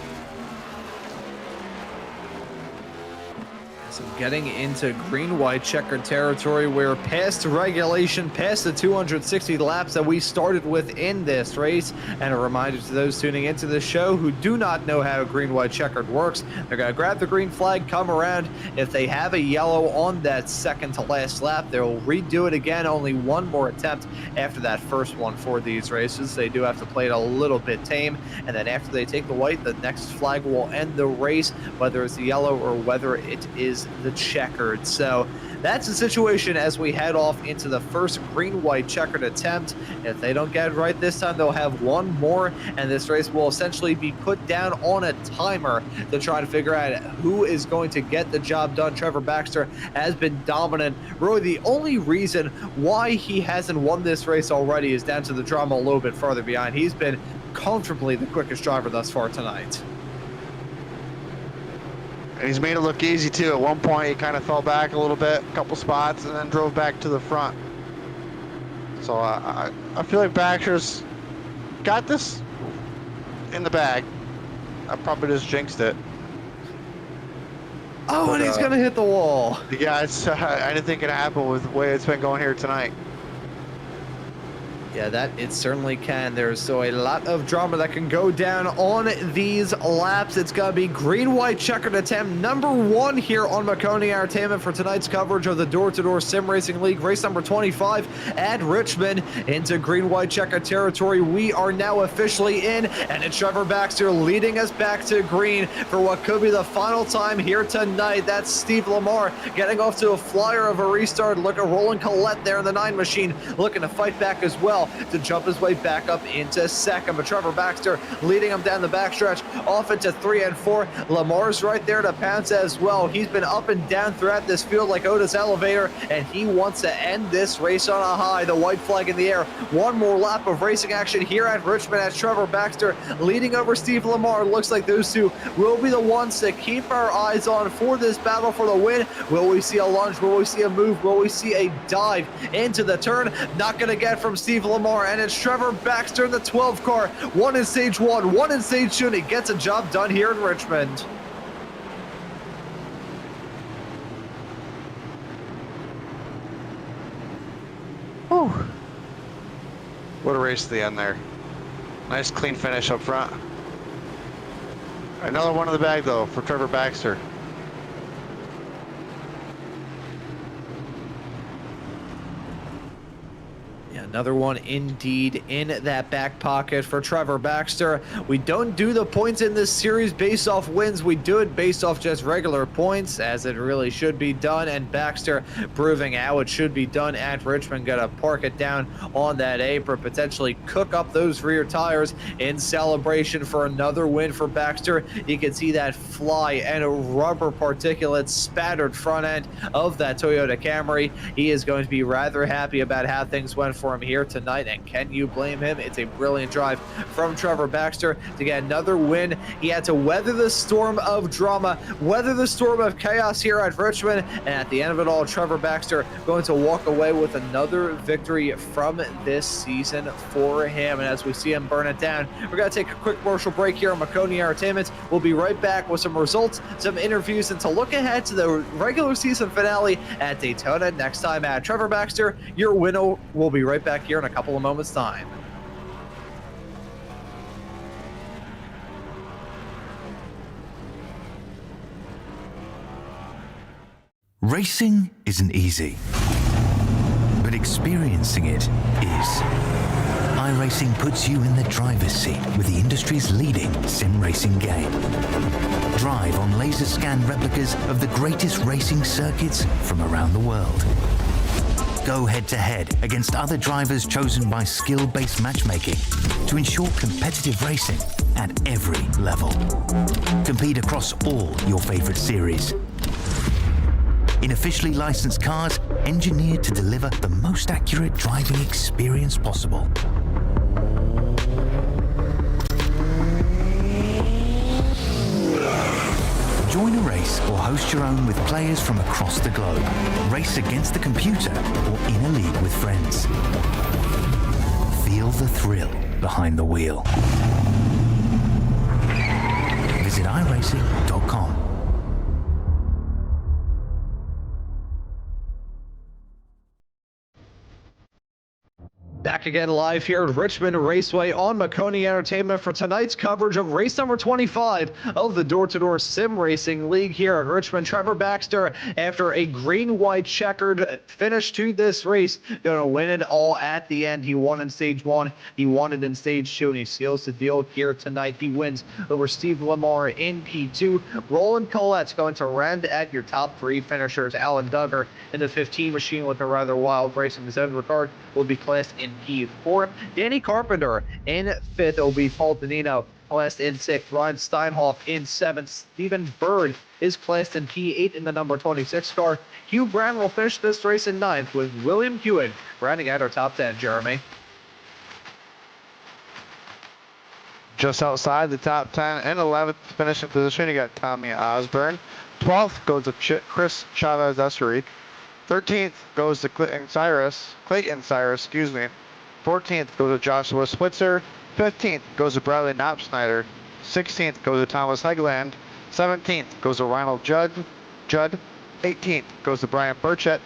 So getting into green-white checkered territory, where past regulation, past the 260 laps that we started with in this race, and a reminder to those tuning into the show who do not know how green-white checkered works, they're going to grab the green flag, come around. If they have a yellow on that second to last lap, they'll redo it again, only one more attempt after that first one for these races. They do have to play it a little bit tame, and then after they take the white, the next flag will end the race, whether it's the yellow or whether it is the checkered. So that's the situation as we head off into the first green-white checkered attempt. If they don't get it right this time, they'll have one more, and this race will essentially be put down on a timer to try to figure out who is going to get the job done. Trevor Baxter has been dominant. Really, the only reason why he hasn't won this race already is down to the drama a little bit further behind. He's been comfortably the quickest driver thus far tonight. And he's made it look easy too. At one point, he kind of fell back a little bit, a couple spots, and then drove back to the front. So I feel like Baxter's got this in the bag. I probably just jinxed it. Oh, but, and he's going to hit the wall. Yeah, I didn't think it'd happen with the way it's been going here tonight. Yeah, that it certainly can. There's so a lot of drama that can go down on these laps. It's going to be green-white checkered attempt number 1 here on Maconi Entertainment for tonight's coverage of the Door Sim Racing League, race number 25 at Richmond. Into green-white checkered territory we are now officially in, and it's Trevor Baxter leading us back to green for what could be the final time here tonight. That's Steve Lamar getting off to a flyer of a restart. Look at Roland Collette there in the 9 machine, looking to fight back as well to jump his way back up into second. But Trevor Baxter leading him down the backstretch off into 3 and 4. Lamar's right there to pounce as well. He's been up and down throughout this field like Otis Elevator, and he wants to end this race on a high. The white flag in the air. One more lap of racing action here at Richmond as Trevor Baxter leading over Steve Lamar. Looks like those two will be the ones to keep our eyes on for this battle for the win. Will we see a lunge? Will we see a move? Will we see a dive into the turn? Not going to get from Steve Lamar, and it's Trevor Baxter in the 12 car. 1 in stage 1, 1 in stage 2, and he gets a job done here in Richmond. Whew. What a race to the end there. Nice clean finish up front. Another one in the bag though for Trevor Baxter. Another one indeed in that back pocket for Trevor Baxter. We don't do the points in this series based off wins. We do it based off just regular points, as it really should be done. And Baxter proving how it should be done at Richmond. Got to park it down on that apron, potentially cook up those rear tires in celebration for another win for Baxter. You can see that fly and rubber particulates spattered front end of that Toyota Camry. He is going to be rather happy about how things went for him here tonight, and can you blame him? It's a brilliant drive from Trevor Baxter to get another win. He had to weather the storm of drama, weather the storm of chaos here at Richmond, and at the end of it all, Trevor Baxter going to walk away with another victory from this season for him. And as we see him burn it down, we're going to take a quick commercial break here on Maconi Entertainment. We'll be right back with some results, some interviews, and to look ahead to the regular season finale at Daytona next time at Trevor Baxter. Your winner will be right back here in a couple of moments' time. Racing isn't easy, but experiencing it is. iRacing puts you in the driver's seat with the industry's leading sim racing game. Drive on laser scan replicas of the greatest racing circuits from around the world. Go head-to-head against other drivers chosen by skill-based matchmaking to ensure competitive racing at every level. Compete across all your favorite series. In officially licensed cars, engineered to deliver the most accurate driving experience possible. Join a race or host your own with players from across the globe. Race against the computer or in a league with friends. Feel the thrill behind the wheel. Visit iRacing.com. Back again live here at Richmond Raceway on Maconi Entertainment for tonight's coverage of race number 25 of the Door Sim Racing League here at Richmond. Trevor Baxter, after a green-white checkered finish to this race, going to win it all at the end. He won in stage 1, he won it in stage 2, and he seals the deal here tonight. He wins over Steve Lamar in P2. Roland Collette's going to round at your top 3 finishers. Alan Duggar in the 15 machine with a rather wild race in his own regard will be classed in P4. Danny Carpenter in 5th. It will be Paul Danino classed in 6th. Ryan Steinhoff in 7th. Stephen Bird is classed in P8 in the number 26 car. Hugh Brown will finish this race in 9th, with William Hewitt rounding out our top 10, Jeremy. Just outside the top 10 and 11th finishing position, you got Tommy Osborne. 12th goes to Chris Chavez Essery. 13th goes to Clayton Cyrus, 14th goes to Joshua Switzer. 15th goes to Bradley Knopsnyder. 16th goes to Thomas Hegland. 17th goes to Ronald Judd. 18th goes to Brian Burchett.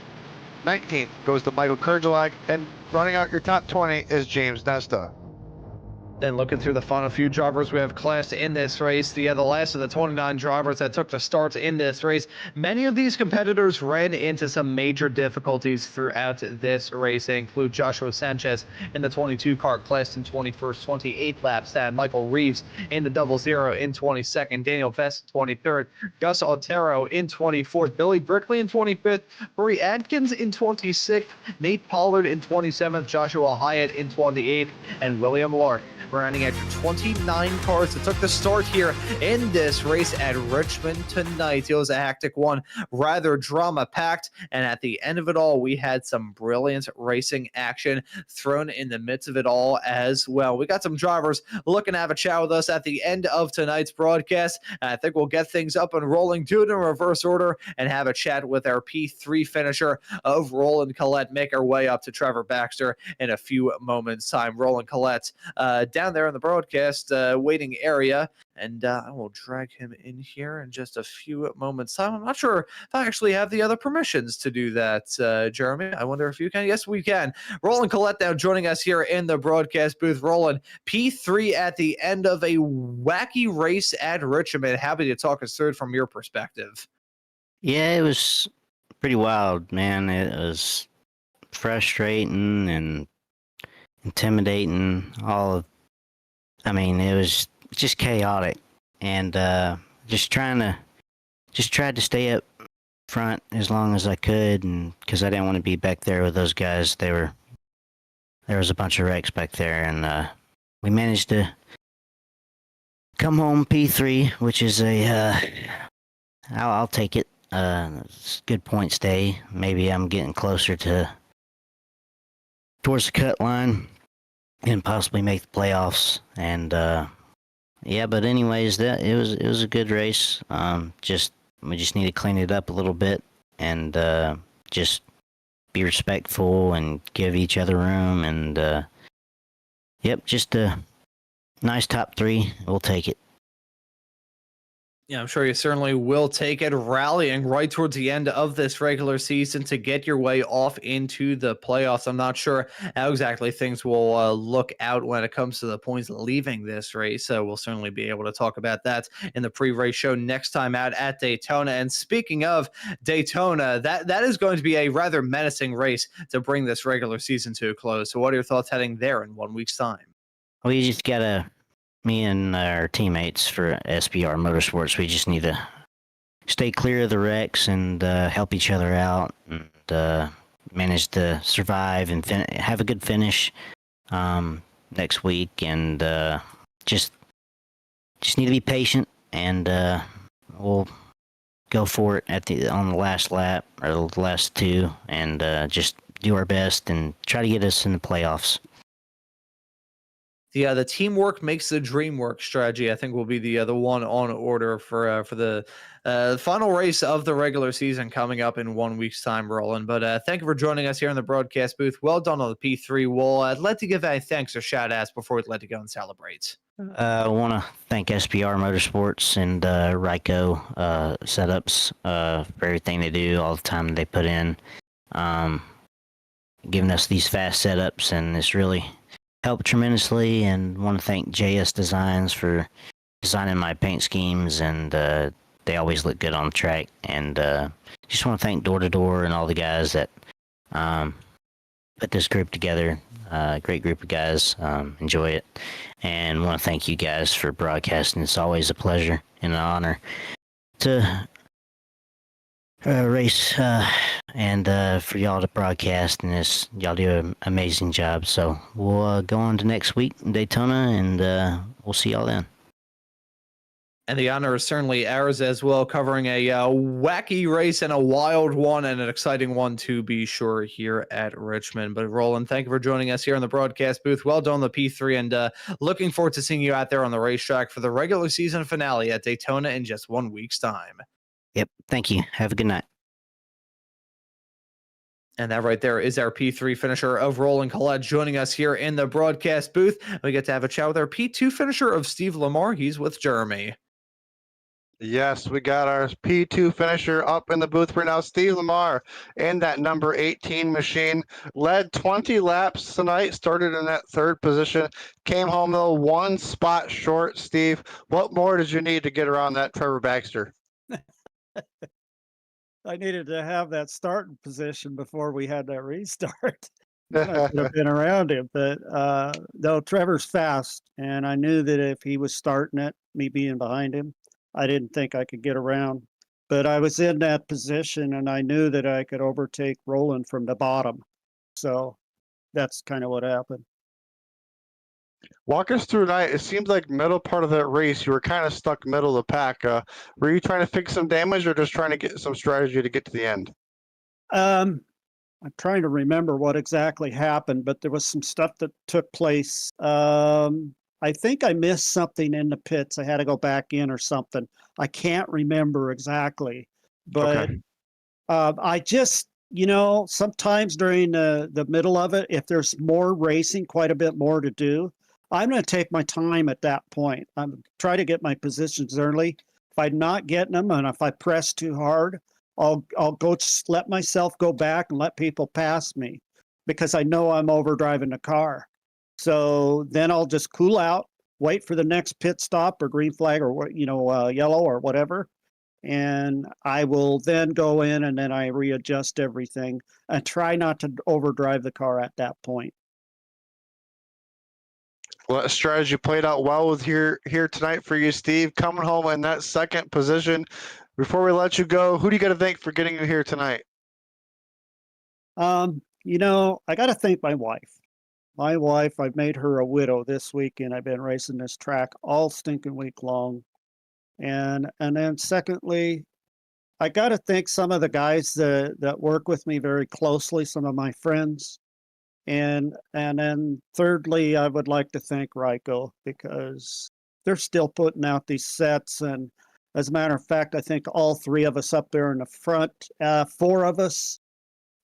19th goes to Michael Kurgelag. And running out your top 20 is James Nesta. Then looking through the final few drivers we have classed in this race, the last of the 29 drivers that took the starts in this race, many of these competitors ran into some major difficulties throughout this race. They include Joshua Sanchez in the 22 car, classed in 21st, 28 laps. That Michael Reeves in the 00 in 22nd, Daniel Vest in 23rd, Gus Otero in 24th, Billy Brickley in 25th, Bree Adkins in 26th, Nate Pollard in 27th, Joshua Hyatt in 28th, and William Lark rounding out your 29 cars that took the start here in this race at Richmond tonight. It was a hectic one, rather drama-packed, and at the end of it all, we had some brilliant racing action thrown in the midst of it all as well. We got some drivers looking to have a chat with us at the end of tonight's broadcast. I think we'll get things up and rolling, do it in reverse order, and have a chat with our P3 finisher of Roland Collette. Make our way up to Trevor Baxter in a few moments' time. Roland Collette down there in the broadcast waiting area, and I will drag him in here in just a few moments time. I'm not sure if I actually have the other permissions to do that, Jeremy. I wonder if you can. Yes, we can. Roland Collette now joining us here in the broadcast booth. Roland, P3 at the end of a wacky race at Richmond. Happy to talk us through it from your perspective. Yeah, it was pretty wild, man. It was frustrating and intimidating. It was just chaotic, and just tried to stay up front as long as I could, and because I didn't want to be back there with those guys. There was a bunch of wrecks back there, and we managed to come home P3, which is I'll take it. It's a good point stay. Maybe I'm getting closer towards the cut line and possibly make the playoffs. And but anyways, it was a good race. We just need to clean it up a little bit and just be respectful and give each other room. And just a nice top 3. We'll take it. Yeah, I'm sure you certainly will take it, rallying right towards the end of this regular season to get your way off into the playoffs. I'm not sure how exactly things will look out when it comes to the points leaving this race. So we'll certainly be able to talk about that in the pre-race show next time out at Daytona. And speaking of Daytona, that is going to be a rather menacing race to bring this regular season to a close. So what are your thoughts heading there in 1 week's time? We just me and our teammates for SBR Motorsports, we just need to stay clear of the wrecks and help each other out and manage to survive and have a good finish next week. And just need to be patient, and we'll go for it on the last lap or the last 2, and just do our best and try to get us in the playoffs. The teamwork makes the dream work strategy, I think, will be the one on order for the final race of the regular season coming up in 1 week's time, Roland. But thank you for joining us here in the broadcast booth. Well done on the P3. We'll let you give a thanks or shout outs before we let you go and celebrate. I want to thank SBR Motorsports and Ryko Setups for everything they do, all the time they put in. giving us these fast setups, and it's really helped tremendously. And want to thank JS Designs for designing my paint schemes, and they always look good on the track. And just want to thank Door to Door and all the guys that put this group together. Great group of guys. Enjoy it, and want to thank you guys for broadcasting. It's always a pleasure and an honor to race and for y'all to broadcast, and y'all do an amazing job. So we'll go on to next week in Daytona, and we'll see y'all then. And the honor is certainly ours as well, covering a wacky race and a wild one and an exciting one to be sure here at Richmond. But Roland, thank you for joining us here in the broadcast booth. Well done, the P3, and looking forward to seeing you out there on the racetrack for the regular season finale at Daytona in just 1 week's time. Yep. Thank you. Have a good night. And that right there is our P3 finisher of Roland Collette joining us here in the broadcast booth. We get to have a chat with our P2 finisher of Steve Lamar. He's with Jeremy. Yes, we got our P2 finisher up in the booth right now. Steve Lamar in that number 18 machine. Led 20 laps tonight, started in that third position. Came home, though, 1 spot short. Steve, what more did you need to get around that Trevor Baxter? I needed to have that starting position before we had that restart. Then I could have been around him, but no, Trevor's fast, and I knew that if he was starting it, me being behind him, I didn't think I could get around. But I was in that position, and I knew that I could overtake Roland from the bottom. So that's kind of what happened. Walk us through tonight. It seems like middle part of that race, you were kind of stuck middle of the pack. Were you trying to fix some damage or just trying to get some strategy to get to the end? I'm trying to remember what exactly happened, but there was some stuff that took place. I think I missed something in the pits. I had to go back in or something. I can't remember exactly, but Okay. I just, sometimes during the middle of it, if there's more racing, quite a bit more to do, I'm going to take my time at that point. I'm try to get my positions early. If I'm not getting them, and if I press too hard, I'll go let myself go back and let people pass me because I know I'm overdriving the car. So then I'll just cool out, wait for the next pit stop or green flag or yellow or whatever, and I will then go in and then I readjust everything and try not to overdrive the car at that point. Well, that strategy played out well with here tonight for you, Steve. Coming home in that second position. Before we let you go, who do you got to thank for getting you here tonight? I got to thank my wife. My wife, I've made her a widow this week, and I've been racing this track all stinking week long. And then secondly, I got to thank some of the guys that work with me very closely, some of my friends. And then thirdly, I would like to thank Ryko because they're still putting out these sets. And as a matter of fact, I think all 3 of us up there in the front, 4 of us,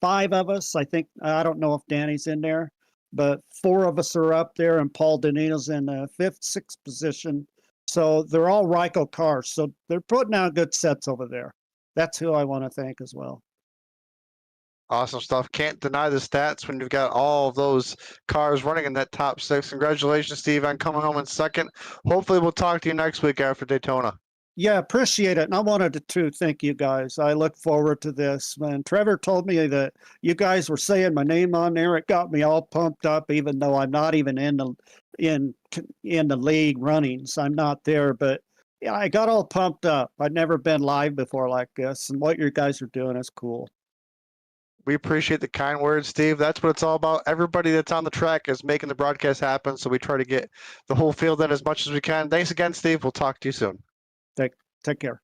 5 of us, I think, I don't know if Danny's in there, but 4 of us are up there, and Paul Danino's in the 5th, 6th position. So they're all Ryko cars. So they're putting out good sets over there. That's who I want to thank as well. Awesome stuff. Can't deny the stats when you've got all of those cars running in that top 6. Congratulations, Steve, on coming home in second. Hopefully we'll talk to you next week after Daytona. Yeah, appreciate it. And I wanted to thank you guys. I look forward to this. When Trevor told me that you guys were saying my name on there, it got me all pumped up, even though I'm not even in the league runnings. I'm not there, but yeah, I got all pumped up. I'd never been live before like this, and what you guys are doing is cool. We appreciate the kind words, Steve. That's what it's all about. Everybody that's on the track is making the broadcast happen, so we try to get the whole field in as much as we can. Thanks again, Steve. We'll talk to you soon. Take care.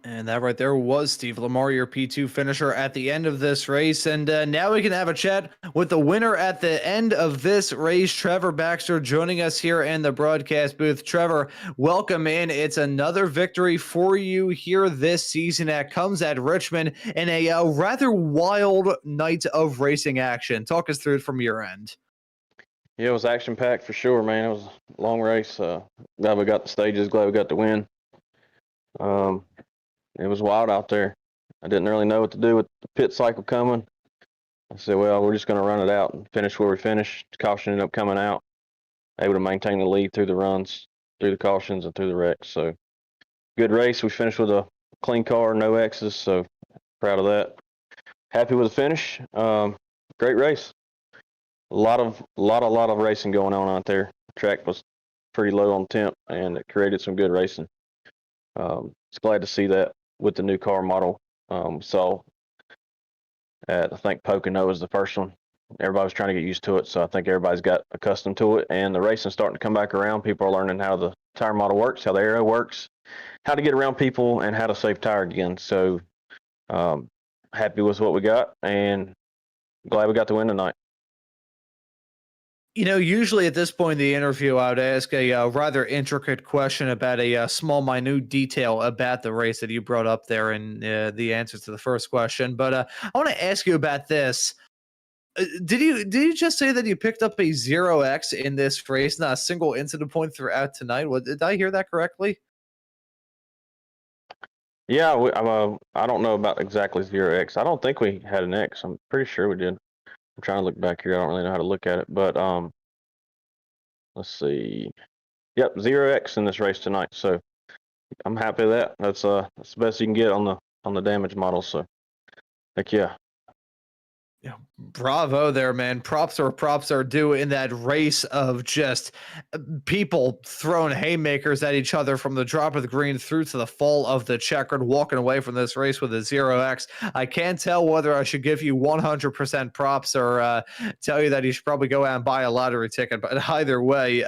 And that right there was Steve Lamar, your P2 finisher at the end of this race. And now we can have a chat with the winner at the end of this race, Trevor Baxter, joining us here in the broadcast booth. Trevor, welcome in. It's another victory for you here this season that comes at Richmond in a rather wild night of racing action. Talk us through it from your end. Yeah, it was action-packed for sure, man. It was a long race. Glad we got the stages. Glad we got the win. It was wild out there. I didn't really know what to do with the pit cycle coming. I said, well, we're just going to run it out and finish where we finished. Caution ended up coming out, able to maintain the lead through the runs, through the cautions, and through the wrecks. So good race. We finished with a clean car, no X's, so proud of that. Happy with the finish. Great race. A lot of racing going on out there. The track was pretty low on temp, and it created some good racing. It's glad to see that with the new car model. We saw at, I think Pocono was the first one. Everybody was trying to get used to it, so I think everybody's got accustomed to it, and the racing's starting to come back around. People are learning how the tire model works, how the aero works, how to get around people, and how to save tire again. So happy with what we got, and glad we got the win tonight. You know, usually at this point in the interview, I would ask a rather intricate question about a small, minute detail about the race that you brought up there in the answer to the first question. But I want to ask you about this. Did you just say that you picked up a 0x in this race, not a single incident point throughout tonight? Did I hear that correctly? Yeah, I don't know about exactly 0x. I don't think we had an X. I'm pretty sure we did. I'm trying to look back here. I don't really know how to look at it, but let's see. Yep, 0x in this race tonight. So I'm happy with that. That's the best you can get on the damage model. So heck yeah. Yeah, bravo there, man. Props are due in that race of just people throwing haymakers at each other from the drop of the green through to the fall of the checkered, walking away from this race with a 0x. I can't tell whether I should give you 100% props or tell you that you should probably go out and buy a lottery ticket. But either way,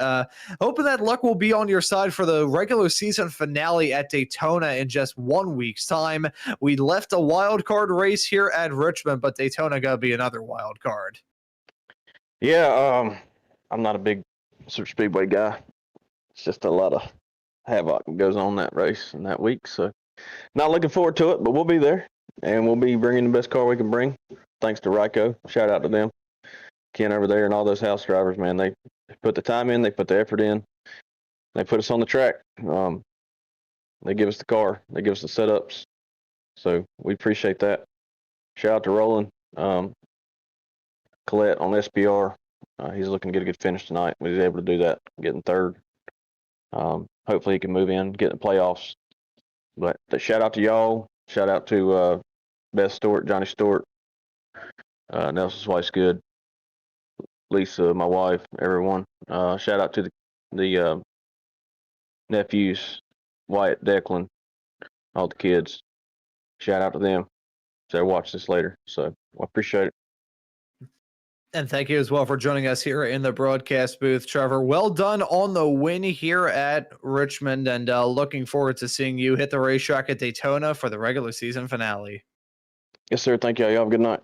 hoping that luck will be on your side for the regular season finale at Daytona in just 1 week's time. We left a wild card race here at Richmond, but Daytona got be another wild card. Yeah, I'm not a big super speedway guy. It's just a lot of havoc that goes on that race and that week. So not looking forward to it, but we'll be there and we'll be bringing the best car we can bring. Thanks to Ryko. Shout out to them. Ken over there and all those house drivers, man. They put the time in, they put the effort in, they put us on the track. They give us the car, they give us the setups. So we appreciate that. Shout out to Roland. Collette on SPR, he's looking to get a good finish tonight. He's able to do that, getting third. Hopefully he can move in, get in the playoffs. But shout out to y'all. Shout out to Beth Stewart, Johnny Stewart, Nelson Swicegood, Lisa, my wife, everyone. Shout out to the nephews, Wyatt, Declan, all the kids. Shout out to them. They'll watch this later, so I appreciate it. And thank you as well for joining us here in the broadcast booth, Trevor. Well done on the win here at Richmond, and looking forward to seeing you hit the racetrack at Daytona for the regular season finale. Yes, sir. Thank you. Y'all have a good night.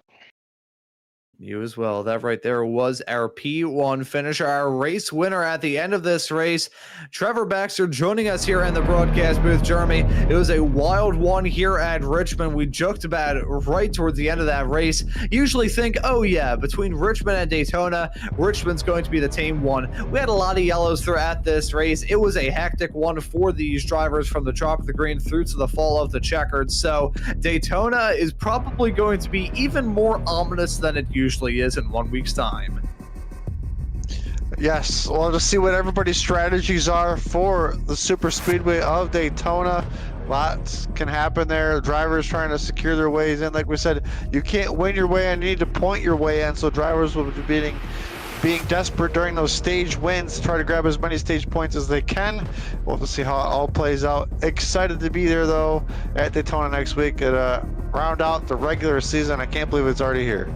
You as well. That right there was our P1 finisher, our race winner at the end of this race. Trevor Baxter joining us here in the broadcast booth. Jeremy, it was a wild one here at Richmond. We joked about it right towards the end of that race. Usually think, oh yeah, between Richmond and Daytona, Richmond's going to be the team one. We had a lot of yellows throughout this race. It was a hectic one for these drivers from the drop of the green through to the fall of the checkered. So Daytona is probably going to be even more ominous than it usually is in 1 week's time. Yes, we'll just see what everybody's strategies are for the super speedway of Daytona. Lots can happen there. Drivers trying to secure their ways in. Like we said, you can't win your way in, you need to point your way in. So drivers will be being desperate during those stage wins to try to grab as many stage points as they can. We'll have to see how it all plays out. Excited to be there though at Daytona next week and round out the regular season. I can't believe it's already here.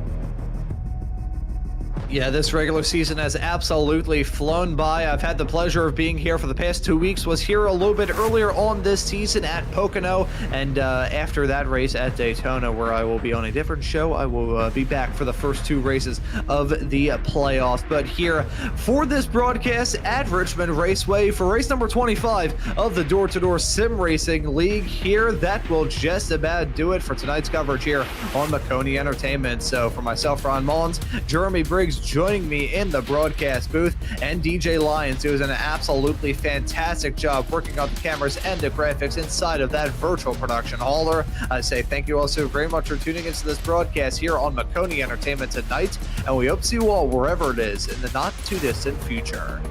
Yeah, this regular season has absolutely flown by. I've had the pleasure of being here for the past 2 weeks. Was here a little bit earlier on this season at Pocono, and after that race at Daytona, where I will be on a different show, I will be back for the first 2 races of the playoffs. But here for this broadcast at Richmond Raceway for race number 25 of the Door Sim Racing League here, that will just about do it for tonight's coverage here on Maconi Entertainment. So for myself, Ron Mullins, Jeremy Briggs, joining me in the broadcast booth, and DJ Lyons, who is an absolutely fantastic job working on the cameras and the graphics inside of that virtual production hauler. I say thank you all so very much for tuning into this broadcast here on Maconi Entertainment tonight, and we hope to see you all wherever it is in the not too distant future.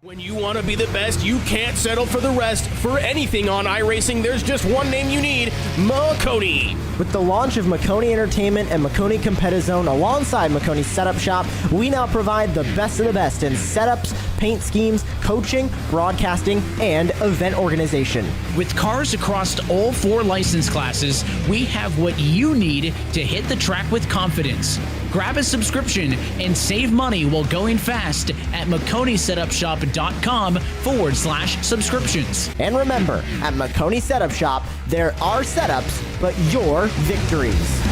When you want to be the best, you can't settle for the rest. For anything on iRacing, there's just one name you need, Maconi. With the launch of Maconi Entertainment and Maconi Competizone alongside Maconi Setup Shop, we now provide the best of the best in setups, paint schemes, coaching, broadcasting, and event organization. With cars across all 4 license classes, we have what you need to hit the track with confidence. Grab a subscription and save money while going fast at MaconiSetupShop.com/subscriptions. And remember, at Maconi Setup Shop, there are setups, but your victories.